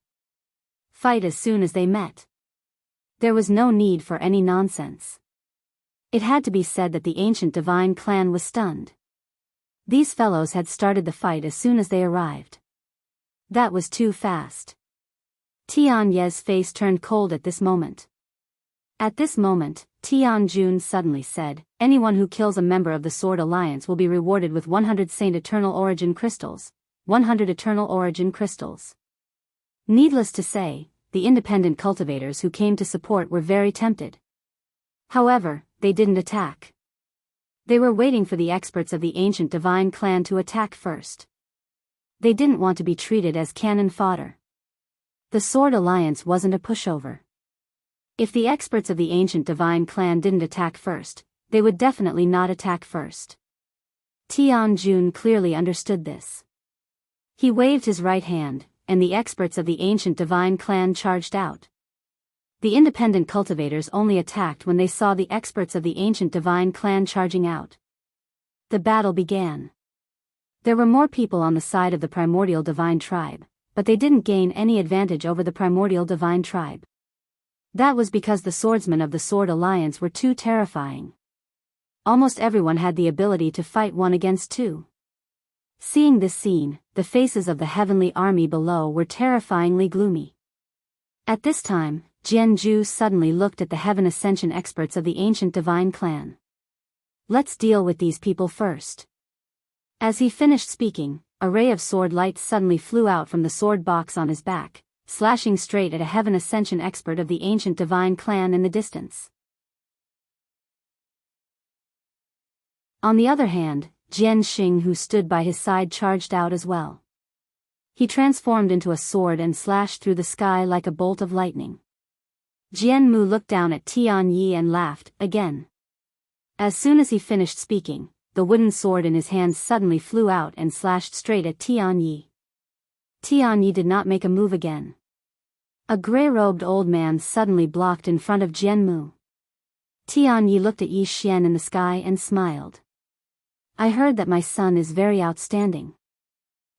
Fight as soon as they met. There was no need for any nonsense. It had to be said that the ancient divine clan was stunned. These fellows had started the fight as soon as they arrived. That was too fast. Tian Ye's face turned cold at this moment. At this moment, Tian Jun suddenly said, anyone who kills a member of the Sword Alliance will be rewarded with 100 Saint Eternal Origin Crystals. 100 Eternal Origin Crystals. Needless to say, the independent cultivators who came to support were very tempted. However, they didn't attack. They were waiting for the experts of the ancient divine clan to attack first. They didn't want to be treated as cannon fodder. The Sword Alliance wasn't a pushover. If the experts of the ancient divine clan didn't attack first, they would definitely not attack first. Tian Jun clearly understood this. He waved his right hand, and the experts of the ancient divine clan charged out. The independent cultivators only attacked when they saw the experts of the ancient divine clan charging out. The battle began. There were more people on the side of the primordial divine tribe, but they didn't gain any advantage over the primordial divine tribe. That was because the swordsmen of the Sword Alliance were too terrifying. Almost everyone had the ability to fight one against two. Seeing this scene, the faces of the heavenly army below were terrifyingly gloomy. At this time, Jianzhu suddenly looked at the Heaven Ascension experts of the ancient divine clan. Let's deal with these people first. As he finished speaking, a ray of sword light suddenly flew out from the sword box on his back, slashing straight at a Heaven Ascension expert of the ancient divine clan in the distance. On the other hand, Jian Xing, who stood by his side, charged out as well. He transformed into a sword and slashed through the sky like a bolt of lightning. Jian Mu looked down at Tian Yi and laughed, again. As soon as he finished speaking, the wooden sword in his hands suddenly flew out and slashed straight at Tian Yi. Tian Yi did not make a move again. A grey-robed old man suddenly blocked in front of Jian Mu. Tian Yi looked at Yi Xian in the sky and smiled. I heard that my son is very outstanding.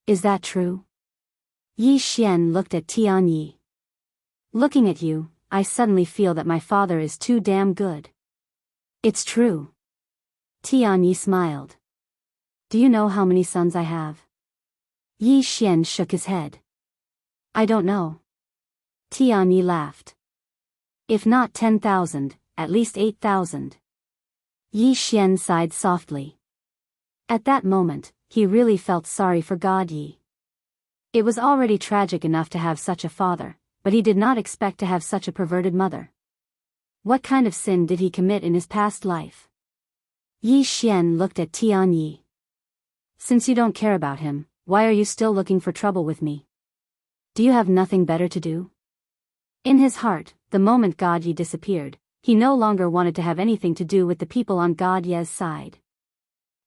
Is that true? Yi Xian looked at Tian Yi. Looking at you, I suddenly feel that my father is too damn good. It's true. Tian Yi smiled. Do you know how many sons I have? Yi Xian shook his head. I don't know. Tian Yi laughed. If not 10,000, at least 8,000. Yi Xian sighed softly. At that moment, he really felt sorry for God Yi. It was already tragic enough to have such a father, but he did not expect to have such a perverted mother. What kind of sin did he commit in his past life? Yi Xian looked at Tian Yi. Since you don't care about him, why are you still looking for trouble with me? Do you have nothing better to do? In his heart, the moment God Yi disappeared, he no longer wanted to have anything to do with the people on God Ye's side.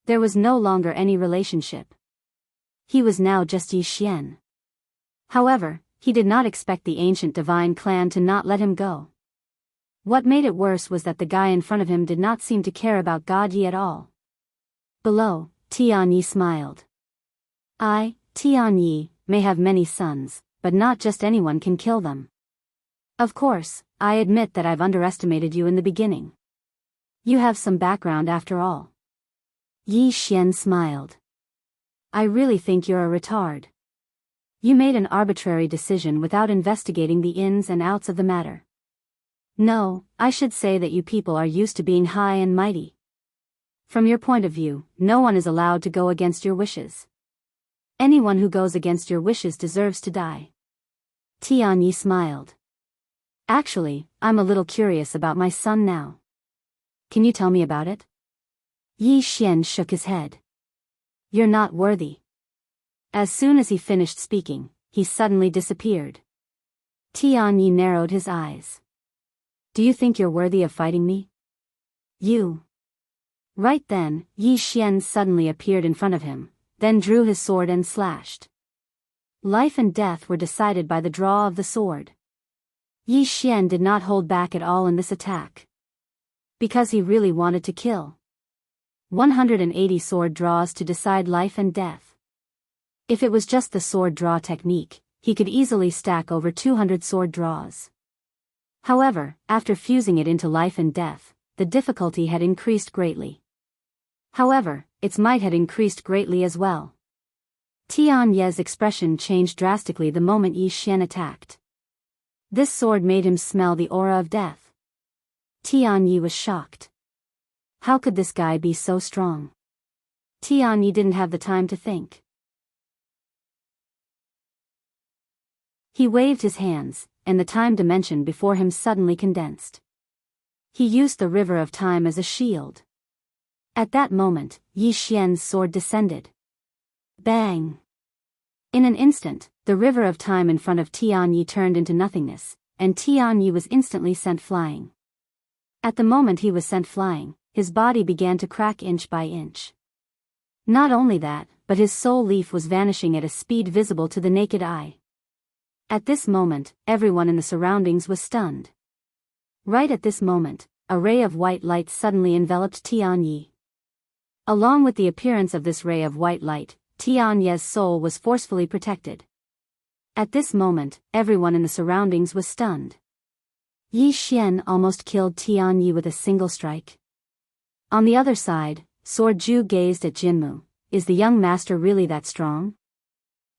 There was no longer any relationship. He was now just Yi Xian. However, he did not expect the ancient divine clan to not let him go. What made it worse was that the guy in front of him did not seem to care about God Yi at all. Below, Tian Yi smiled. I, Tian Yi, may have many sons, but not just anyone can kill them. Of course, I admit that I've underestimated you in the beginning. You have some background after all. Yi Xian smiled. I really think you're a retard. You made an arbitrary decision without investigating the ins and outs of the matter. No, I should say that you people are used to being high and mighty. From your point of view, no one is allowed to go against your wishes. Anyone who goes against your wishes deserves to die. Tianyi smiled. Actually, I'm a little curious about my son now. Can you tell me about it? Yi Xian shook his head. You're not worthy. As soon as he finished speaking, he suddenly disappeared. Tianyi narrowed his eyes. Do you think you're worthy of fighting me? You. Right then, Yi Xian suddenly appeared in front of him, then drew his sword and slashed. Life and death were decided by the draw of the sword. Yi Xian did not hold back at all in this attack. Because he really wanted to kill. 180 sword draws to decide life and death. If it was just the sword draw technique, he could easily stack over 200 sword draws. However, after fusing it into life and death, the difficulty had increased greatly. However, its might had increased greatly as well. Tianyi's expression changed drastically the moment Yi Xian attacked. This sword made him smell the aura of death. Tianyi was shocked. How could this guy be so strong? Tianyi didn't have the time to think. He waved his hands, and the time dimension before him suddenly condensed. He used the river of time as a shield. At that moment, Yi Xian's sword descended. Bang! In an instant, the river of time in front of Tianyi turned into nothingness, and Tianyi was instantly sent flying. At the moment he was sent flying, his body began to crack inch by inch. Not only that, but his soul leaf was vanishing at a speed visible to the naked eye. At this moment, everyone in the surroundings was stunned. Right at this moment, a ray of white light suddenly enveloped Tianyi. Along with the appearance of this ray of white light, Tianyi's soul was forcefully protected. At this moment, everyone in the surroundings was stunned. Yi Xian almost killed Tianyi with a single strike. On the other side, Sword Ju gazed at Jinmu. Is the young master really that strong?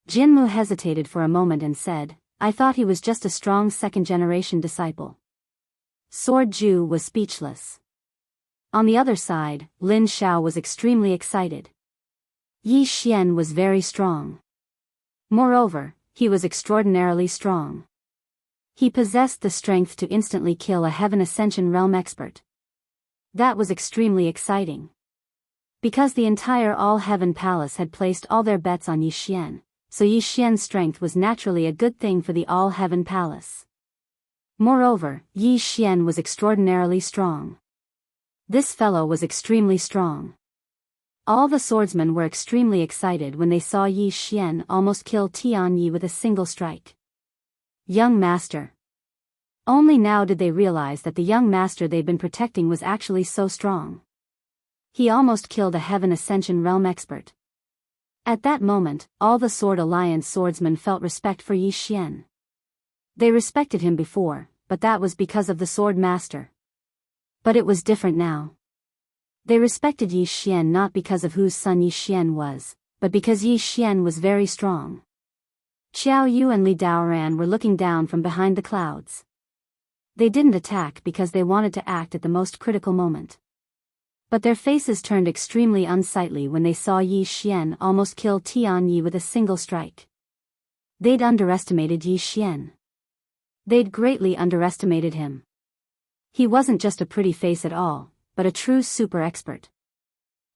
Jinmu hesitated for a moment and said, I thought he was just a strong second-generation disciple. Sword Ju was speechless. On the other side, Lin Xiao was extremely excited. Yi Xian was very strong. Moreover, he was extraordinarily strong. He possessed the strength to instantly kill a Heaven Ascension Realm expert. That was extremely exciting. Because the entire All-Heaven Palace had placed all their bets on Yi Xian, so Yi Xian's strength was naturally a good thing for the All-Heaven Palace. Moreover, Yi Xian was extraordinarily strong. This fellow was extremely strong. All the swordsmen were extremely excited when they saw Yi Xian almost kill Tianyi with a single strike. Young master. Only now did they realize that the young master they'd been protecting was actually so strong. He almost killed a Heaven Ascension Realm expert. At that moment, all the Sword Alliance swordsmen felt respect for Yi Xian. They respected him before, but that was because of the Sword Master. But it was different now. They respected Yi Xian not because of whose son Yi Xian was, but because Yi Xian was very strong. Xiao Yu and Li Daoran were looking down from behind the clouds. They didn't attack because they wanted to act at the most critical moment. But their faces turned extremely unsightly when they saw Yi Xian almost kill Tianyi with a single strike. They'd underestimated Yi Xian. They'd greatly underestimated him. He wasn't just a pretty face at all, but a true super expert.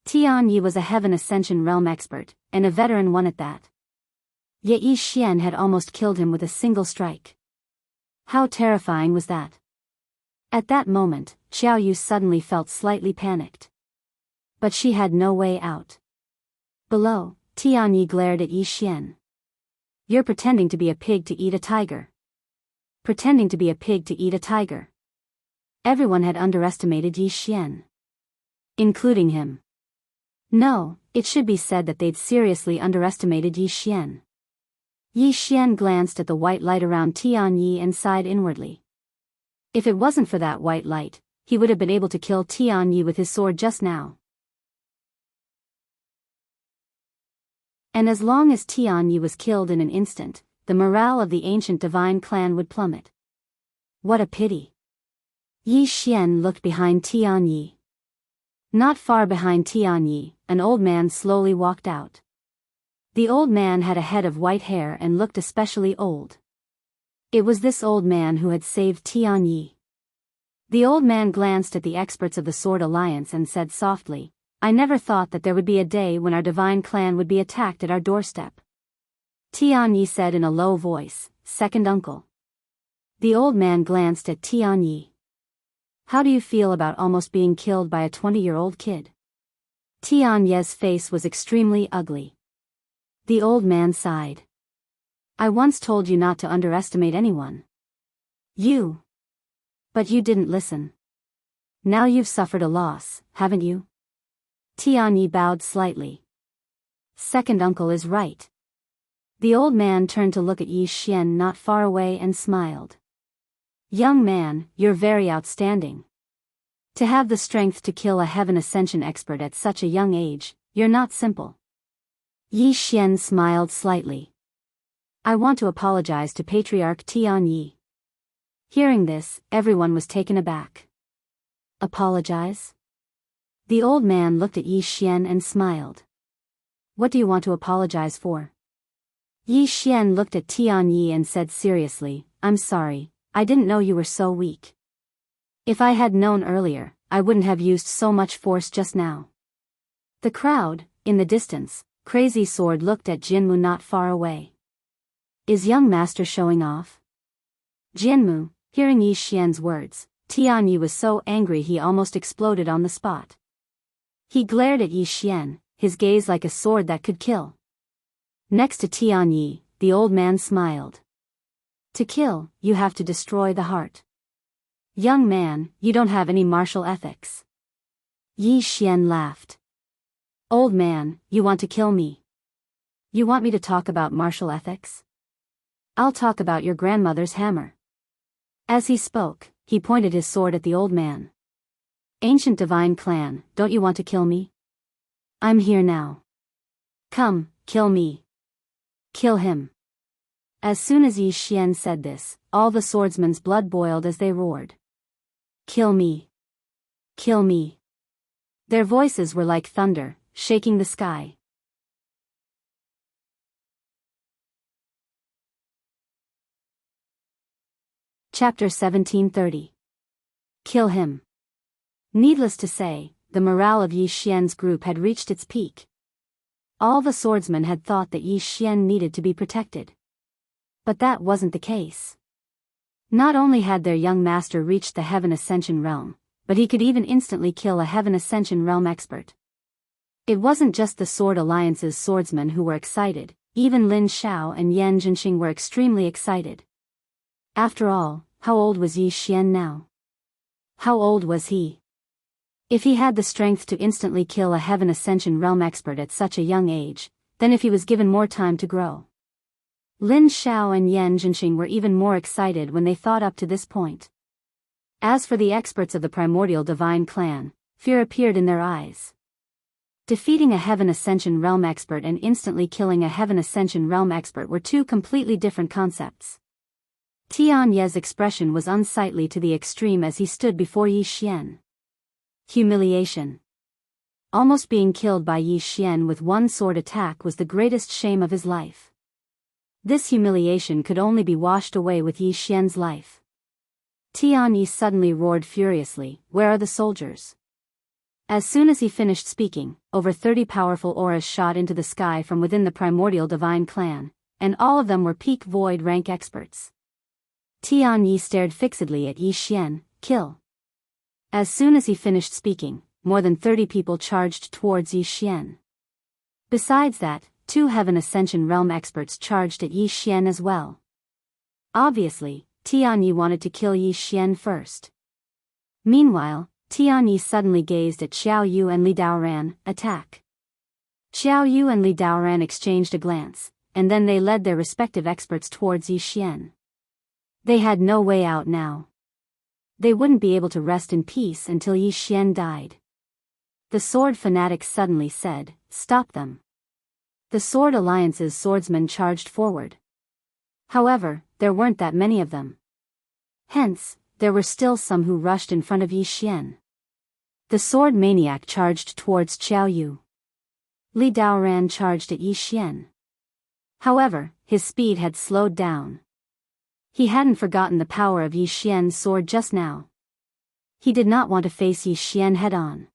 Tianyi was a Heaven Ascension Realm expert, and a veteran one at that. Yet Yi Xian had almost killed him with a single strike. How terrifying was that? At that moment, Xiao Yu suddenly felt slightly panicked. But she had no way out. Below, Tianyi glared at Yi Xian. You're pretending to be a pig to eat a tiger. Pretending to be a pig to eat a tiger. Everyone had underestimated Yi Xian. Including him. No, it should be said that they'd seriously underestimated Yi Xian. Yi Xian glanced at the white light around Tianyi and sighed inwardly. If it wasn't for that white light, he would have been able to kill Tianyi with his sword just now. And as long as Tianyi was killed in an instant, the morale of the ancient divine clan would plummet. What a pity. Yi Xian looked behind Tianyi. Not far behind Tianyi, an old man slowly walked out. The old man had a head of white hair and looked especially old. It was this old man who had saved Tianyi. The old man glanced at the experts of the Sword Alliance and said softly, "I never thought that there would be a day when our divine clan would be attacked at our doorstep." Tianyi said in a low voice, "Second uncle." The old man glanced at Tianyi. "How do you feel about almost being killed by a 20-year-old kid?" Tianyi's face was extremely ugly. The old man sighed. "I once told you not to underestimate anyone. But you didn't listen. Now you've suffered a loss, haven't you?" Tianyi bowed slightly. "Second uncle is right." The old man turned to look at Yi Xian not far away and smiled. "Young man, you're very outstanding. To have the strength to kill a Heaven Ascension expert at such a young age, you're not simple." Yi Xian smiled slightly. "I want to apologize to Patriarch Tianyi." Hearing this, everyone was taken aback. "Apologize?" The old man looked at Yi Xian and smiled. "What do you want to apologize for?" Yi Xian looked at Tianyi and said seriously, "I'm sorry, I didn't know you were so weak. If I had known earlier, I wouldn't have used so much force just now." The crowd, in the distance, Crazy Sword looked at Jianmu not far away. "Is young master showing off?" Jianmu, hearing Yi Xian's words, Tianyi was so angry he almost exploded on the spot. He glared at Yi Xian, his gaze like a sword that could kill. Next to Tianyi, the old man smiled. "To kill, you have to destroy the heart. Young man, you don't have any martial ethics." Yi Xian laughed. "Old man, you want to kill me? You want me to talk about martial ethics? I'll talk about your grandmother's hammer." As he spoke, he pointed his sword at the old man. "Ancient divine clan, don't you want to kill me? I'm here now. Come, kill me. Kill him." As soon as Yi Xian said this, all the swordsmen's blood boiled as they roared. "Kill me! Kill me!" Their voices were like thunder, shaking the sky. Chapter 1730. Kill him. Needless to say, the morale of Yi Xian's group had reached its peak. All the swordsmen had thought that Yi Xian needed to be protected. But that wasn't the case. Not only had their young master reached the Heaven Ascension realm, but he could even instantly kill a Heaven Ascension realm expert. It wasn't just the Sword Alliance's swordsmen who were excited, even Lin Xiao and Yan Zhenxing were extremely excited. After all, how old was Yi Xian now? How old was he? If he had the strength to instantly kill a Heaven Ascension realm expert at such a young age, then if he was given more time to grow. Lin Xiao and Yan Zhenxing were even more excited when they thought up to this point. As for the experts of the primordial divine clan, fear appeared in their eyes. Defeating a Heaven Ascension realm expert and instantly killing a Heaven Ascension realm expert were two completely different concepts. Tianyi's expression was unsightly to the extreme as he stood before Yi Xian. Humiliation. Almost being killed by Yi Xian with one sword attack was the greatest shame of his life. This humiliation could only be washed away with Yi Xian's life. Tianyi suddenly roared furiously, "Where are the soldiers?" As soon as he finished speaking, over 30 powerful auras shot into the sky from within the primordial divine clan, and all of them were peak void rank experts. Tianyi stared fixedly at Yi Xian. "Kill." As soon as he finished speaking, more than 30 people charged towards Yi Xian. Besides that, 2 Heaven Ascension realm experts charged at Yi Xian as well. Obviously, Tianyi wanted to kill Yi Xian first. Meanwhile, Tianyi suddenly gazed at Xiao Yu and Li Daoran. "Attack." Xiao Yu and Li Daoran exchanged a glance, and then they led their respective experts towards Yi Xian. They had no way out now. They wouldn't be able to rest in peace until Yi Xian died. The sword fanatics suddenly said, "Stop them." The Sword Alliance's swordsmen charged forward. However, there weren't that many of them. Hence, there were still some who rushed in front of Yi Xian. The sword maniac charged towards Xiao Yu. Li Daoran charged at Yi Xian. However, his speed had slowed down. He hadn't forgotten the power of Yi Xian's sword just now. He did not want to face Yi Xian head-on.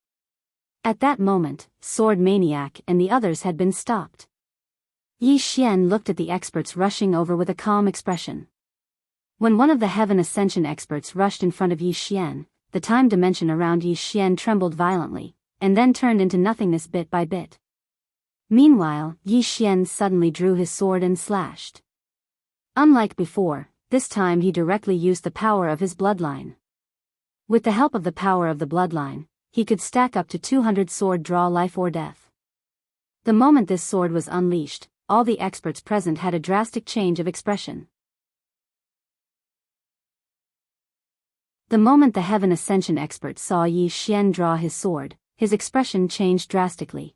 At that moment, Sword Maniac and the others had been stopped. Yi Xian looked at the experts rushing over with a calm expression. When one of the Heaven Ascension experts rushed in front of Yi Xian, the time dimension around Yi Xian trembled violently, and then turned into nothingness bit by bit. Meanwhile, Yi Xian suddenly drew his sword and slashed. Unlike before, this time he directly used the power of his bloodline. With the help of the power of the bloodline, he could stack up to 200 sword draw life or death. The moment this sword was unleashed, all the experts present had a drastic change of expression. The moment the Heaven Ascension expert saw Yi Xian draw his sword, his expression changed drastically.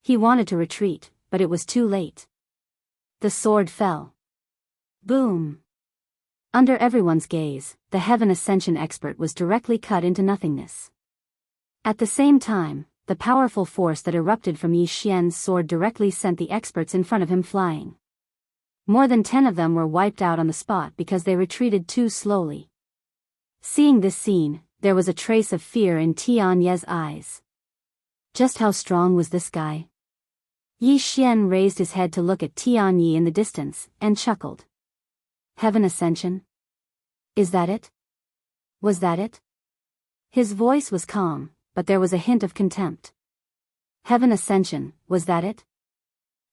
He wanted to retreat, but it was too late. The sword fell. Boom! Under everyone's gaze, the Heaven Ascension expert was directly cut into nothingness. At the same time, the powerful force that erupted from Yi Xian's sword directly sent the experts in front of him flying. More than 10 of them were wiped out on the spot because they retreated too slowly. Seeing this scene, there was a trace of fear in Tianye's eyes. Just how strong was this guy? Yi Xian raised his head to look at Tianye in the distance, and chuckled. Heaven Ascension? Is that it? Was that it? His voice was calm, but there was a hint of contempt. Heaven Ascension, was that it?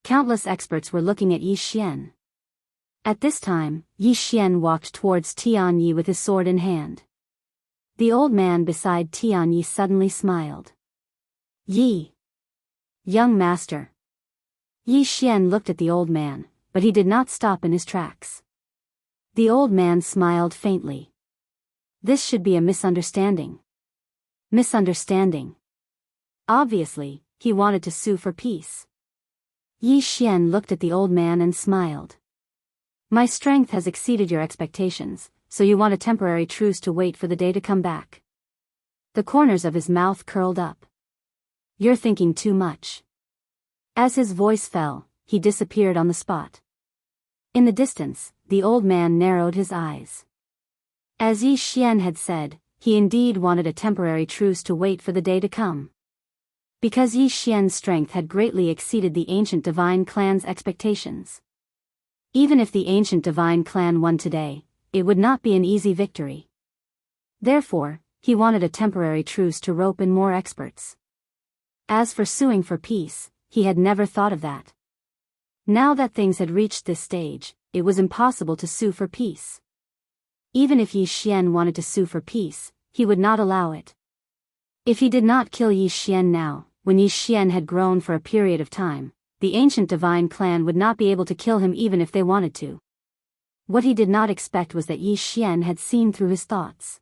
Countless experts were looking at Yi Xian. At this time, Yi Xian walked towards Tianye with his sword in hand. The old man beside Tianye suddenly smiled. Yi! Young master. Yi Xian looked at the old man, but he did not stop in his tracks. The old man smiled faintly. This should be a misunderstanding. Misunderstanding. Obviously, he wanted to sue for peace. Yi Xian looked at the old man and smiled. My strength has exceeded your expectations, so you want a temporary truce to wait for the day to come back. The corners of his mouth curled up. You're thinking too much. As his voice fell, he disappeared on the spot. In the distance, the old man narrowed his eyes. As Yi Xian had said, he indeed wanted a temporary truce to wait for the day to come. Because Yi Xian's strength had greatly exceeded the ancient divine clan's expectations. Even if the ancient divine clan won today, it would not be an easy victory. Therefore, he wanted a temporary truce to rope in more experts. As for suing for peace, he had never thought of that. Now that things had reached this stage, it was impossible to sue for peace. Even if Yi Xian wanted to sue for peace, he would not allow it. If he did not kill Yi Xian now, when Yi Xian had grown for a period of time, the ancient divine clan would not be able to kill him even if they wanted to. What he did not expect was that Yi Xian had seen through his thoughts.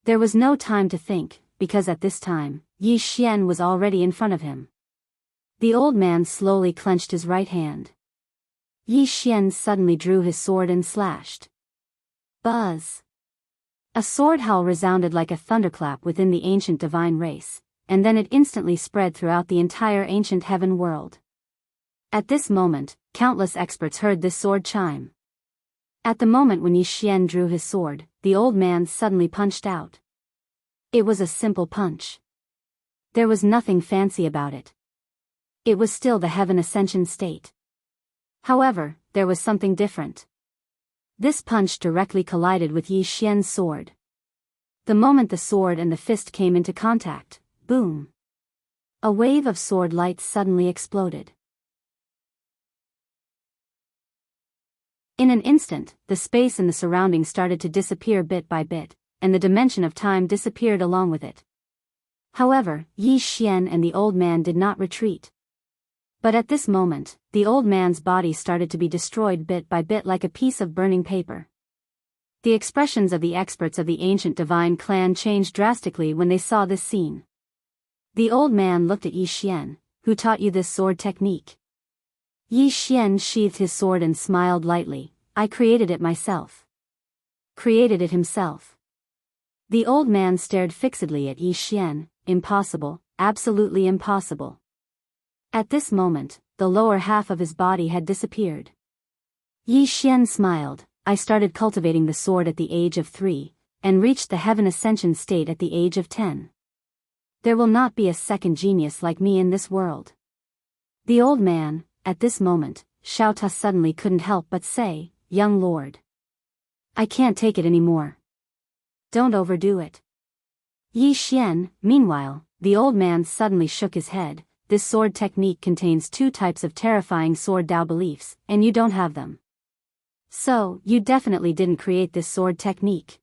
There was no time to think, because at this time, Yi Xian was already in front of him. The old man slowly clenched his right hand. Yi Xian suddenly drew his sword and slashed. Buzz! A sword howl resounded like a thunderclap within the ancient divine race, and then it instantly spread throughout the entire ancient heaven world. At this moment, countless experts heard this sword chime. At the moment when Yi Xian drew his sword, the old man suddenly punched out. It was a simple punch. There was nothing fancy about it. It was still the Heaven Ascension state. However, there was something different. This punch directly collided with Yi Xian's sword. The moment the sword and the fist came into contact, boom! A wave of sword light suddenly exploded. In an instant, the space and the surroundings started to disappear bit by bit, and the dimension of time disappeared along with it. However, Yi Xian and the old man did not retreat. But at this moment, the old man's body started to be destroyed bit by bit like a piece of burning paper. The expressions of the experts of the ancient divine clan changed drastically when they saw this scene. The old man looked at Yi Xian. Who taught you this sword technique? Yi Xian sheathed his sword and smiled lightly. I created it myself. Created it himself. The old man stared fixedly at Yi Xian. Impossible, absolutely impossible. At this moment, the lower half of his body had disappeared. Yi Xian smiled. I started cultivating the sword at the age of 3, and reached the heaven ascension state at the age of 10. There will not be a second genius like me in this world. The old man, at this moment, Xiao Ta suddenly couldn't help but say, young lord. I can't take it anymore. Don't overdo it. Yi Xian, meanwhile, the old man suddenly shook his head. This sword technique contains 2 types of terrifying sword Dao beliefs, and you don't have them. So, you definitely didn't create this sword technique.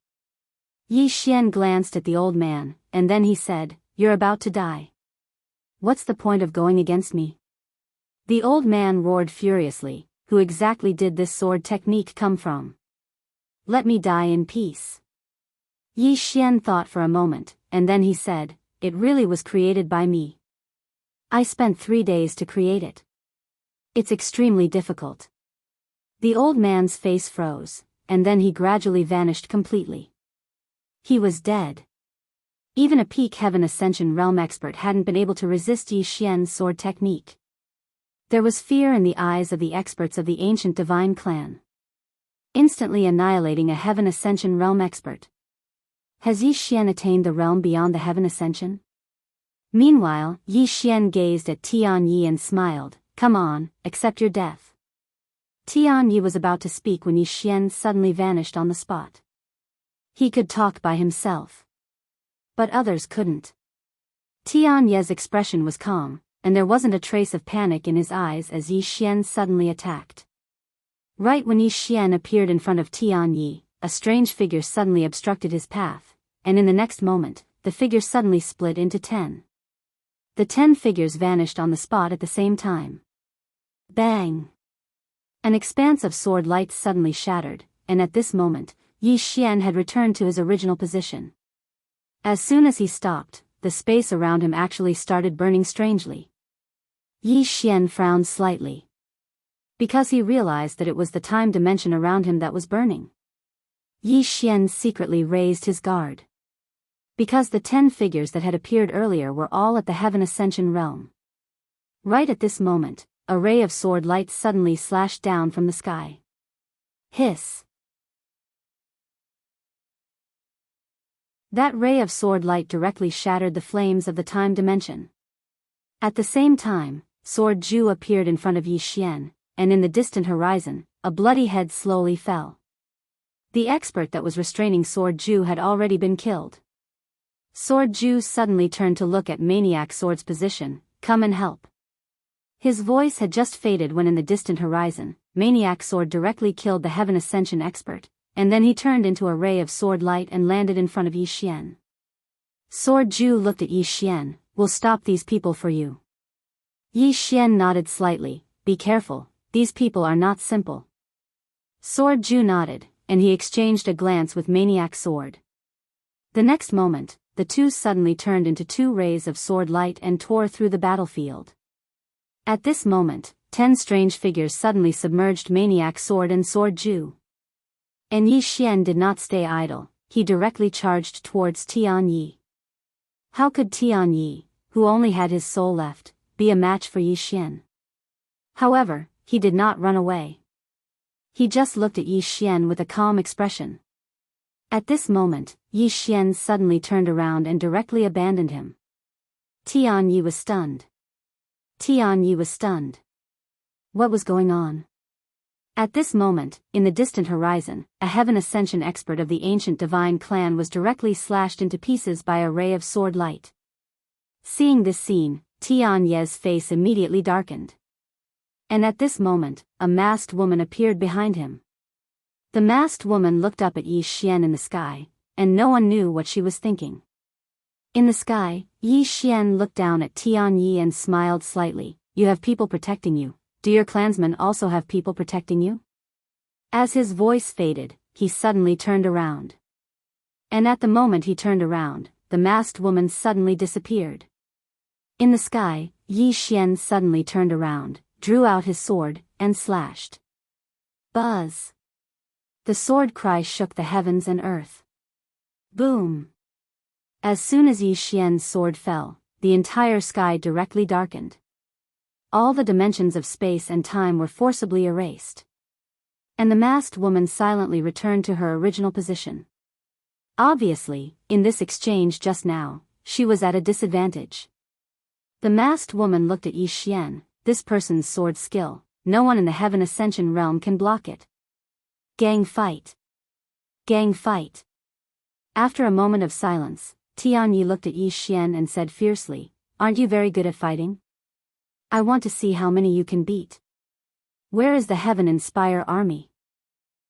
Yi Xian glanced at the old man, and then he said, you're about to die. What's the point of going against me? The old man roared furiously, who exactly did this sword technique come from? Let me die in peace. Yi Xian thought for a moment, and then he said, it really was created by me. I spent 3 days to create it. It's extremely difficult. The old man's face froze, and then he gradually vanished completely. He was dead. Even a peak heaven ascension realm expert hadn't been able to resist Yi Xian's sword technique. There was fear in the eyes of the experts of the ancient divine clan. Instantly annihilating a heaven ascension realm expert. Has Yi Xian attained the realm beyond the heaven ascension? Meanwhile, Yi Xian gazed at Tianyi and smiled, come on, accept your death. Tianyi was about to speak when Yi Xian suddenly vanished on the spot. He could talk by himself. But others couldn't. Tianyi's expression was calm, and there wasn't a trace of panic in his eyes as Yi Xian suddenly attacked. Right when Yi Xian appeared in front of Tianyi, a strange figure suddenly obstructed his path, and in the next moment, the figure suddenly split into 10. The 10 figures vanished on the spot at the same time. Bang! An expanse of sword light suddenly shattered, and at this moment, Yi Xian had returned to his original position. As soon as he stopped, the space around him actually started burning strangely. Yi Xian frowned slightly. Because he realized that it was the time dimension around him that was burning. Yi Xian secretly raised his guard. Because the 10 figures that had appeared earlier were all at the heaven ascension realm. Right at this moment, a ray of sword light suddenly slashed down from the sky. Hiss! That ray of sword light directly shattered the flames of the time dimension. At the same time, Sword Ju appeared in front of Yi Xian, and in the distant horizon, a bloody head slowly fell. The expert that was restraining Sword Ju had already been killed. Sword Ju suddenly turned to look at Maniac Sword's position, come and help. His voice had just faded when in the distant horizon, Maniac Sword directly killed the Heaven Ascension expert, and then he turned into a ray of sword light and landed in front of Yi Xian. Sword Ju looked at Yi Xian, we'll stop these people for you. Yi Xian nodded slightly, be careful, these people are not simple. Sword Ju nodded, and he exchanged a glance with Maniac Sword. The next moment, the two suddenly turned into 2 rays of sword light and tore through the battlefield. At this moment, 10 strange figures suddenly submerged Maniac Sword and Sword Ju. And Yi Xian did not stay idle, he directly charged towards Tianyi. How could Tianyi, who only had his soul left, be a match for Yi Xian? However, he did not run away. He just looked at Yi Xian with a calm expression. At this moment, Yi Xian suddenly turned around and directly abandoned him. Tianyi was stunned. Tianyi was stunned. What was going on? At this moment, in the distant horizon, a Heaven Ascension expert of the ancient divine clan was directly slashed into pieces by a ray of sword light. Seeing this scene, Tianyi's face immediately darkened. And at this moment, a masked woman appeared behind him. The masked woman looked up at Yi Xian in the sky, and no one knew what she was thinking. In the sky, Yi Xian looked down at Tianyi and smiled slightly. You have people protecting you. Do your clansmen also have people protecting you? As his voice faded, he suddenly turned around. And at the moment he turned around, the masked woman suddenly disappeared. In the sky, Yi Xian suddenly turned around, drew out his sword, and slashed. Buzz! The sword cry shook the heavens and earth. Boom! As soon as Yi Xian's sword fell, the entire sky directly darkened. All the dimensions of space and time were forcibly erased. And the masked woman silently returned to her original position. Obviously, in this exchange just now, she was at a disadvantage. The masked woman looked at Yi Xian. This person's sword skill, no one in the Heaven Ascension realm can block it. Gang fight. Gang fight. After a moment of silence, Tianyi looked at Yi Xian and said fiercely, "Aren't you very good at fighting? I want to see how many you can beat. Where is the Heaven Inspire army?"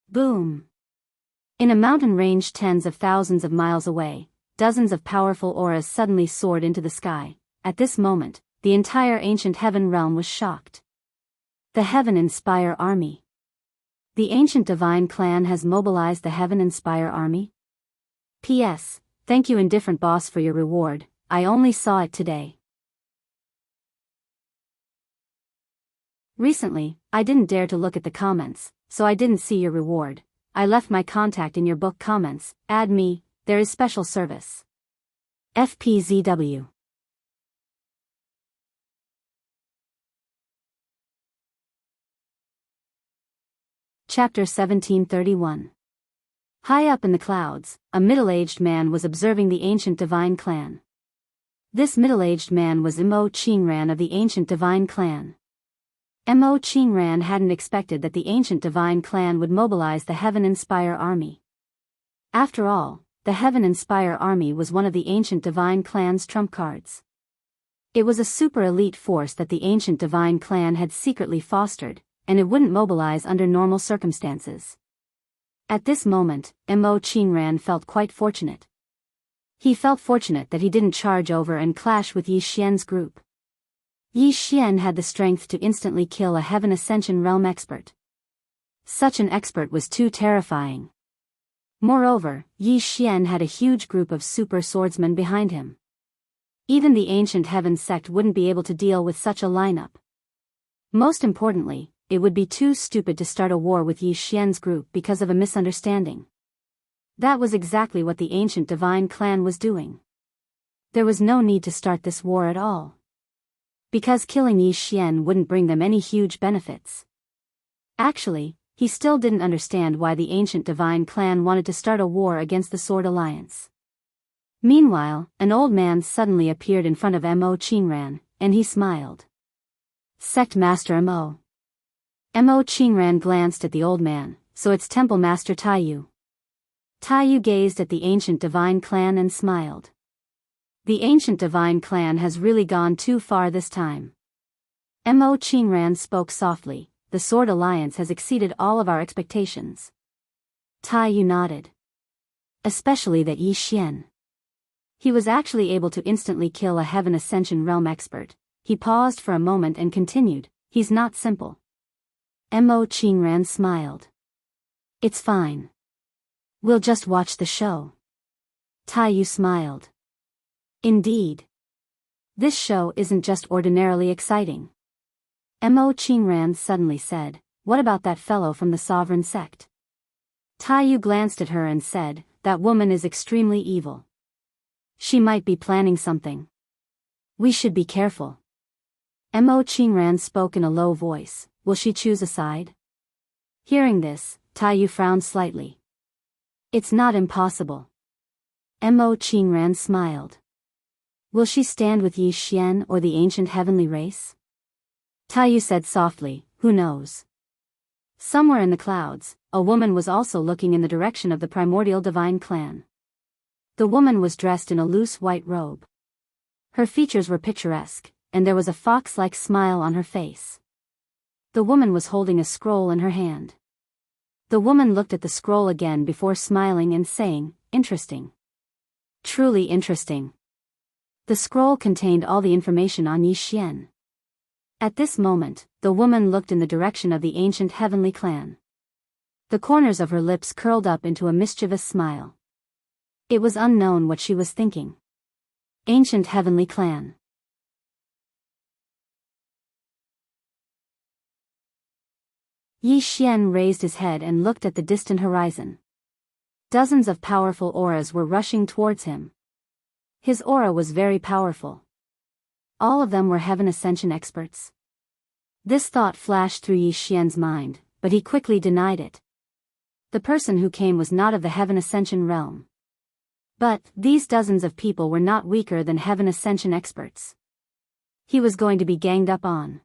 Boom. In a mountain range tens of thousands of miles away, dozens of powerful auras suddenly soared into the sky. At this moment, the entire ancient heaven realm was shocked. The Heaven Inspire army. The ancient divine clan has mobilized the Heaven Inspire army? P.S. Thank you indifferent boss for your reward, I only saw it today. Recently, I didn't dare to look at the comments, so I didn't see your reward. I left my contact in your book comments, add me, there is special service. FPZW. Chapter 1731. High up in the clouds, a middle-aged man was observing the ancient divine clan. This middle-aged man was Mo Qingran of the ancient divine clan. Mo Qingran hadn't expected that the ancient divine clan would mobilize the Heaven Inspire army. After all, the Heaven Inspire army was one of the ancient divine clan's trump cards. It was a super elite force that the ancient divine clan had secretly fostered, and it wouldn't mobilize under normal circumstances. At this moment, Mo Qingran felt quite fortunate. He felt fortunate that he didn't charge over and clash with Yi Xian's group. Yi Xian had the strength to instantly kill a Heaven Ascension realm expert. Such an expert was too terrifying. Moreover, Yi Xian had a huge group of super swordsmen behind him. Even the ancient Heaven sect wouldn't be able to deal with such a lineup. Most importantly, it would be too stupid to start a war with Yi Xian's group because of a misunderstanding. That was exactly what the ancient divine clan was doing. There was no need to start this war at all. Because killing Yi Xian wouldn't bring them any huge benefits. Actually, he still didn't understand why the ancient divine clan wanted to start a war against the Sword Alliance. Meanwhile, an old man suddenly appeared in front of Mo Qingran, and he smiled. Sect Master Mo. Mo Qingran glanced at the old man, so it's Temple Master Taiyu. Taiyu gazed at the ancient divine clan and smiled. The ancient divine clan has really gone too far this time. Mo Qingran spoke softly, the Sword Alliance has exceeded all of our expectations. Taiyu nodded. Especially that Yi Xian. He was actually able to instantly kill a Heaven Ascension realm expert. He paused for a moment and continued, he's not simple. Mo Qingran smiled. It's fine. We'll just watch the show. Taiyu smiled. Indeed. This show isn't just ordinarily exciting. Mo Qingran suddenly said, what about that fellow from the sovereign sect? Taiyu glanced at her and said, that woman is extremely evil. She might be planning something. We should be careful. Mo Qingran spoke in a low voice, will she choose a side? Hearing this, Taiyu frowned slightly. It's not impossible. Mo Qingran smiled. Will she stand with Yi Xian or the ancient heavenly race? Taiyu said softly, who knows? Somewhere in the clouds, a woman was also looking in the direction of the primordial divine clan. The woman was dressed in a loose white robe. Her features were picturesque, and there was a fox-like smile on her face. The woman was holding a scroll in her hand. The woman looked at the scroll again before smiling and saying, interesting. Truly interesting. The scroll contained all the information on Yi Xian. At this moment, the woman looked in the direction of the ancient heavenly clan. The corners of her lips curled up into a mischievous smile. It was unknown what she was thinking. Ancient heavenly clan. Yi Xian raised his head and looked at the distant horizon. Dozens of powerful auras were rushing towards him. His aura was very powerful. All of them were Heaven Ascension experts. This thought flashed through Yi Xian's mind, but he quickly denied it. The person who came was not of the Heaven Ascension realm. But these dozens of people were not weaker than Heaven Ascension experts. He was going to be ganged up on.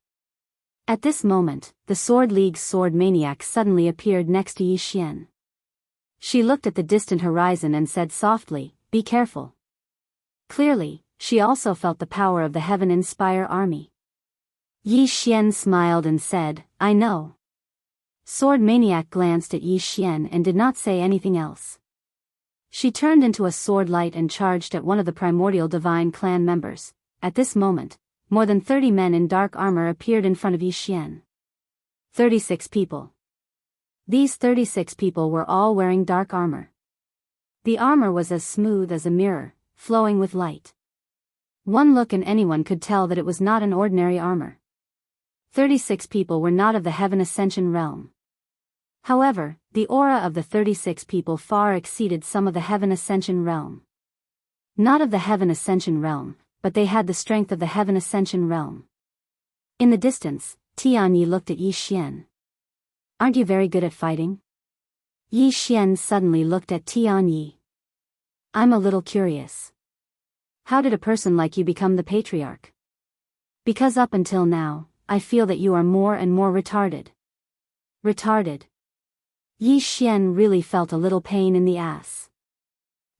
At this moment, the Sword League's sword maniac suddenly appeared next to Yi Xian. She looked at the distant horizon and said softly, "Be careful." Clearly, she also felt the power of the Heaven Inspire army. Yi Xian smiled and said, "I know." Sword Maniac glanced at Yi Xian and did not say anything else. She turned into a sword light and charged at one of the primordial divine clan members. At this moment, more than 30 men in dark armor appeared in front of Yi Xian. 36 people. These 36 people were all wearing dark armor. The armor was as smooth as a mirror, flowing with light. One look and anyone could tell that it was not an ordinary armor. 36 people were not of the Heaven Ascension realm. However, the aura of the 36 people far exceeded some of the Heaven Ascension realm. Not of the Heaven Ascension realm, but they had the strength of the Heaven Ascension realm. In the distance, Tianyi looked at Yi Xian. "Aren't you very good at fighting?" Yi Xian suddenly looked at Tianyi. "I'm a little curious. How did a person like you become the patriarch? Because up until now, I feel that you are more and more retarded." Retarded. Yi Xian really felt a little pain in the ass.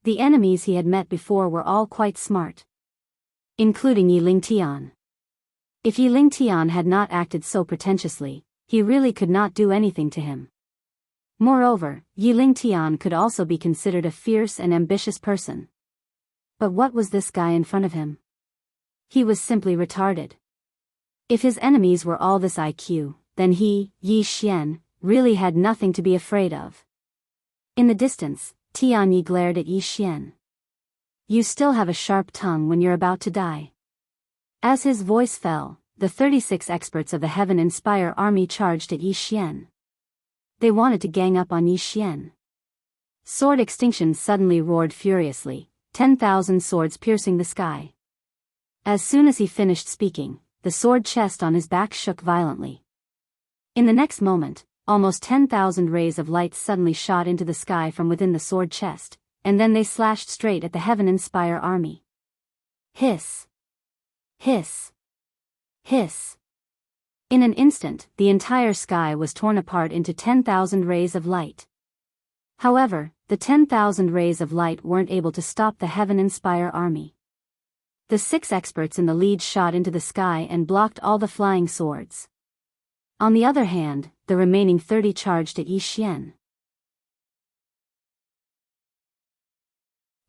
The enemies he had met before were all quite smart, including Yi Lingtian. If Yi Lingtian had not acted so pretentiously, he really could not do anything to him. Moreover, Yi Lingtian could also be considered a fierce and ambitious person. But what was this guy in front of him? He was simply retarded. If his enemies were all this IQ, then he, Yi Xian, really had nothing to be afraid of. In the distance, Tianyi glared at Yi Xian. "You still have a sharp tongue when you're about to die." As his voice fell, the 36 experts of the Heaven Inspire army charged at Yi Xian. They wanted to gang up on Yi Xian. Sword Extinction suddenly roared furiously, 10,000 swords piercing the sky. As soon as he finished speaking, the sword chest on his back shook violently. In the next moment, almost 10,000 rays of light suddenly shot into the sky from within the sword chest, and then they slashed straight at the Heaven Inspire army. Hiss! Hiss! Hiss! In an instant, the entire sky was torn apart into 10,000 rays of light. However, the 10,000 rays of light weren't able to stop the Heaven Inspire army. The 6 experts in the lead shot into the sky and blocked all the flying swords. On the other hand, the remaining 30 charged at Yi Xian.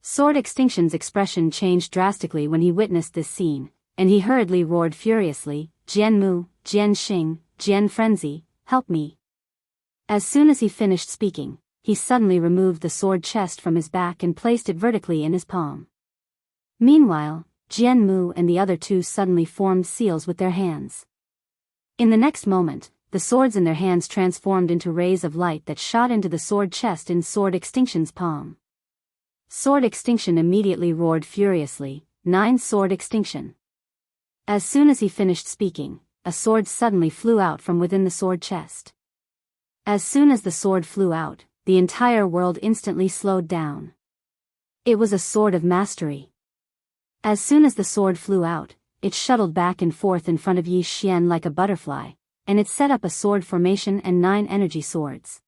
Sword Extinction's expression changed drastically when he witnessed this scene, and he hurriedly roared furiously, "Jianmu, Jianxing, Jian Frenzy, help me." As soon as he finished speaking, he suddenly removed the sword chest from his back and placed it vertically in his palm. Meanwhile, Jianmu and the other two suddenly formed seals with their hands. In the next moment, the swords in their hands transformed into rays of light that shot into the sword chest in Sword Extinction's palm. Sword Extinction immediately roared furiously, 9 Sword Extinction. As soon as he finished speaking, a sword suddenly flew out from within the sword chest. As soon as the sword flew out, the entire world instantly slowed down. It was a sword of mastery. As soon as the sword flew out, it shuttled back and forth in front of Yi Xian like a butterfly, and it set up a sword formation and 9 energy swords.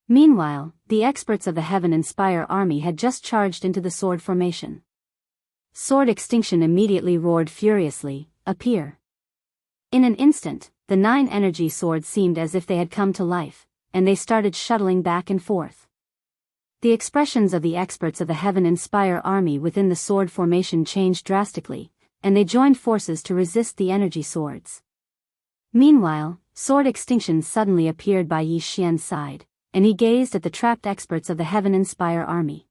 Meanwhile, the experts of the Heaven Inspire army had just charged into the sword formation. Sword Extinction immediately roared furiously, "Appear!" In an instant, the 9 energy swords seemed as if they had come to life, and they started shuttling back and forth. The expressions of the experts of the Heaven Inspire army within the sword formation changed drastically, and they joined forces to resist the energy swords. Meanwhile, Sword Extinction suddenly appeared by Yi Xian's side, and he gazed at the trapped experts of the Heaven Inspire army.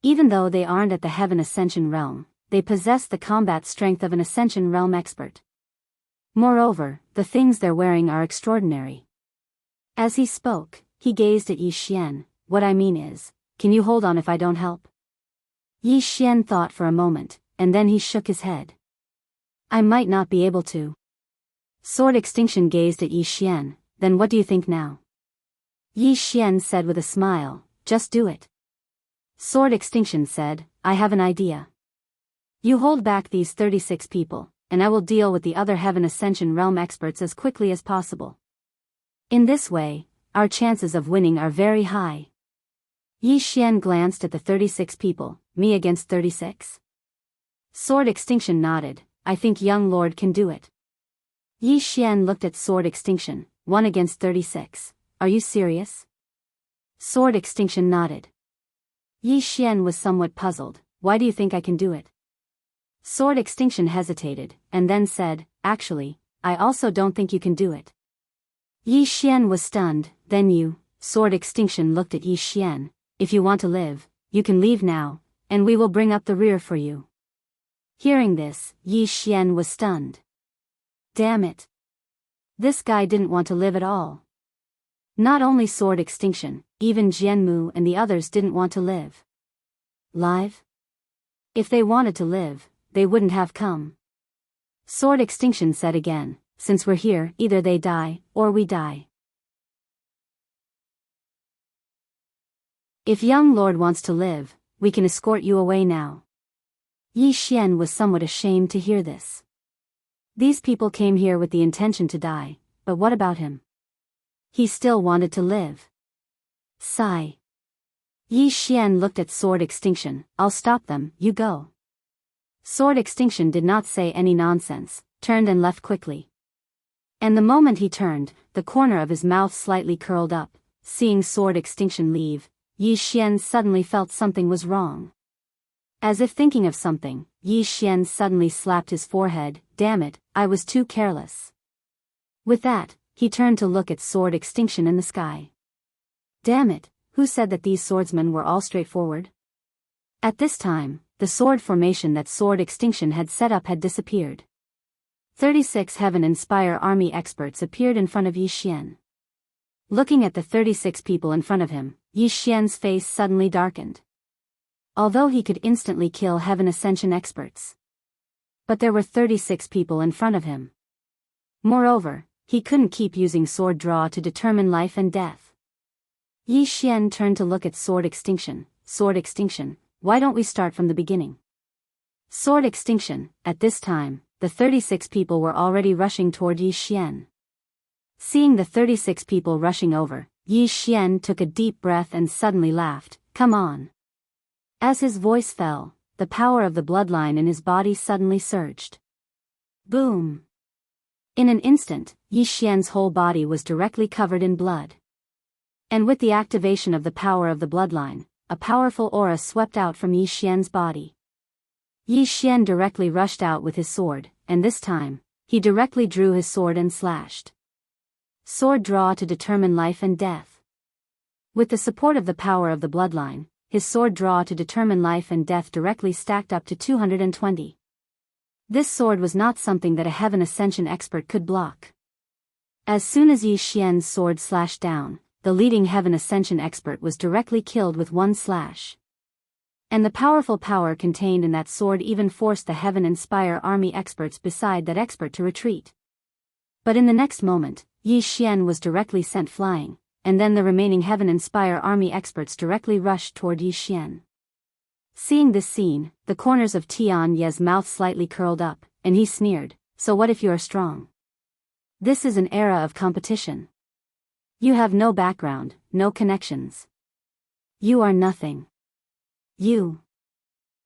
Even though they aren't at the Heaven Ascension realm, they possess the combat strength of an Ascension realm expert. Moreover, the things they're wearing are extraordinary. As he spoke, he gazed at Yi Xian. "What I mean is, can you hold on if I don't help?" Yi Xian thought for a moment, and then he shook his head. "I might not be able to." Sword Extinction gazed at Yi Xian, then what do you think now? Yi Xian said with a smile, just do it. Sword Extinction said, I have an idea. You hold back these 36 people, and I will deal with the other Heaven Ascension Realm experts as quickly as possible. In this way, our chances of winning are very high. Yi Xian glanced at the 36 people, me against 36? Sword Extinction nodded, I think young lord can do it. Yi Xian looked at Sword Extinction, 1 against 36. Are you serious? Sword Extinction nodded. Yi Xian was somewhat puzzled, why do you think I can do it? Sword Extinction hesitated, and then said, actually, I also don't think you can do it. Yi Xian was stunned, then you, Sword Extinction looked at Yi Xian, if you want to live, you can leave now, and we will bring up the rear for you. Hearing this, Yi Xian was stunned. Damn it. This guy didn't want to live at all. Not only Sword Extinction, even Jianghu and the others didn't want to live. Live? If they wanted to live, they wouldn't have come. Sword Extinction said again, since we're here, either they die, or we die. If young lord wants to live, we can escort you away now. Yi Xian was somewhat ashamed to hear this. These people came here with the intention to die, but what about him? He still wanted to live. Sigh. Yi Xian looked at Sword Extinction, I'll stop them, you go. Sword Extinction did not say any nonsense, turned and left quickly. And the moment he turned, the corner of his mouth slightly curled up. Seeing Sword Extinction leave, Yi Xian suddenly felt something was wrong. As if thinking of something, Yi Xian suddenly slapped his forehead, damn it, I was too careless. With that, he turned to look at Sword Extinction in the sky. Damn it, who said that these swordsmen were all straightforward? At this time, the sword formation that Sword Extinction had set up had disappeared. 36 Heaven Inspire Army experts appeared in front of Yi Xian. Looking at the 36 people in front of him, Yi Xian's face suddenly darkened. Although he could instantly kill Heaven Ascension experts. But there were 36 people in front of him. Moreover, he couldn't keep using sword draw to determine life and death. Yi Xian turned to look at Sword Extinction, why don't we start from the beginning? Sword Extinction, at this time, the 36 people were already rushing toward Yi Xian. Seeing the 36 people rushing over, Yi Xian took a deep breath and suddenly laughed, come on. As his voice fell, the power of the bloodline in his body suddenly surged. Boom! In an instant, Yi Xian's whole body was directly covered in blood. And with the activation of the power of the bloodline, a powerful aura swept out from Yi Xian's body. Yi Xian directly rushed out with his sword, and this time, he directly drew his sword and slashed. Sword draw to determine life and death. With the support of the power of the bloodline, his sword draw to determine life and death directly stacked up to 220. This sword was not something that a Heaven Ascension expert could block. As soon as Yi Xian's sword slashed down, the leading Heaven Ascension expert was directly killed with one slash. And the powerful power contained in that sword even forced the Heaven Inspire Army experts beside that expert to retreat. But in the next moment, Yi Xian was directly sent flying, and then the remaining Heaven Inspire Army experts directly rushed toward Yi Xian. Seeing this scene, the corners of Tian Ye's mouth slightly curled up, and he sneered, so what if you are strong? This is an era of competition. You have no background, no connections. You are nothing. You.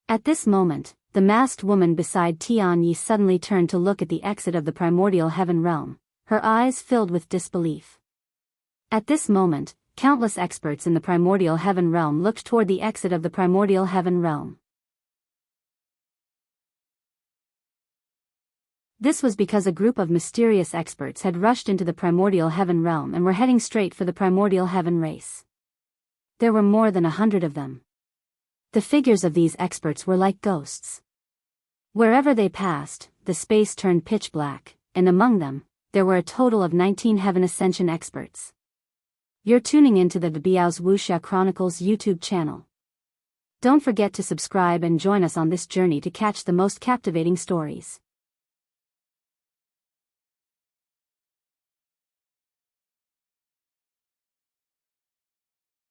At this moment, the masked woman beside Tian Yi suddenly turned to look at the exit of the primordial heaven realm, her eyes filled with disbelief. At this moment, countless experts in the primordial heaven realm looked toward the exit of the primordial heaven realm. This was because a group of mysterious experts had rushed into the primordial heaven realm and were heading straight for the primordial heaven race. There were more than 100 of them. The figures of these experts were like ghosts. Wherever they passed, the space turned pitch black, and among them, there were a total of 19 Heaven Ascension experts. You're tuning into the Biyao's Wuxia Chronicles YouTube channel. Don't forget to subscribe and join us on this journey to catch the most captivating stories.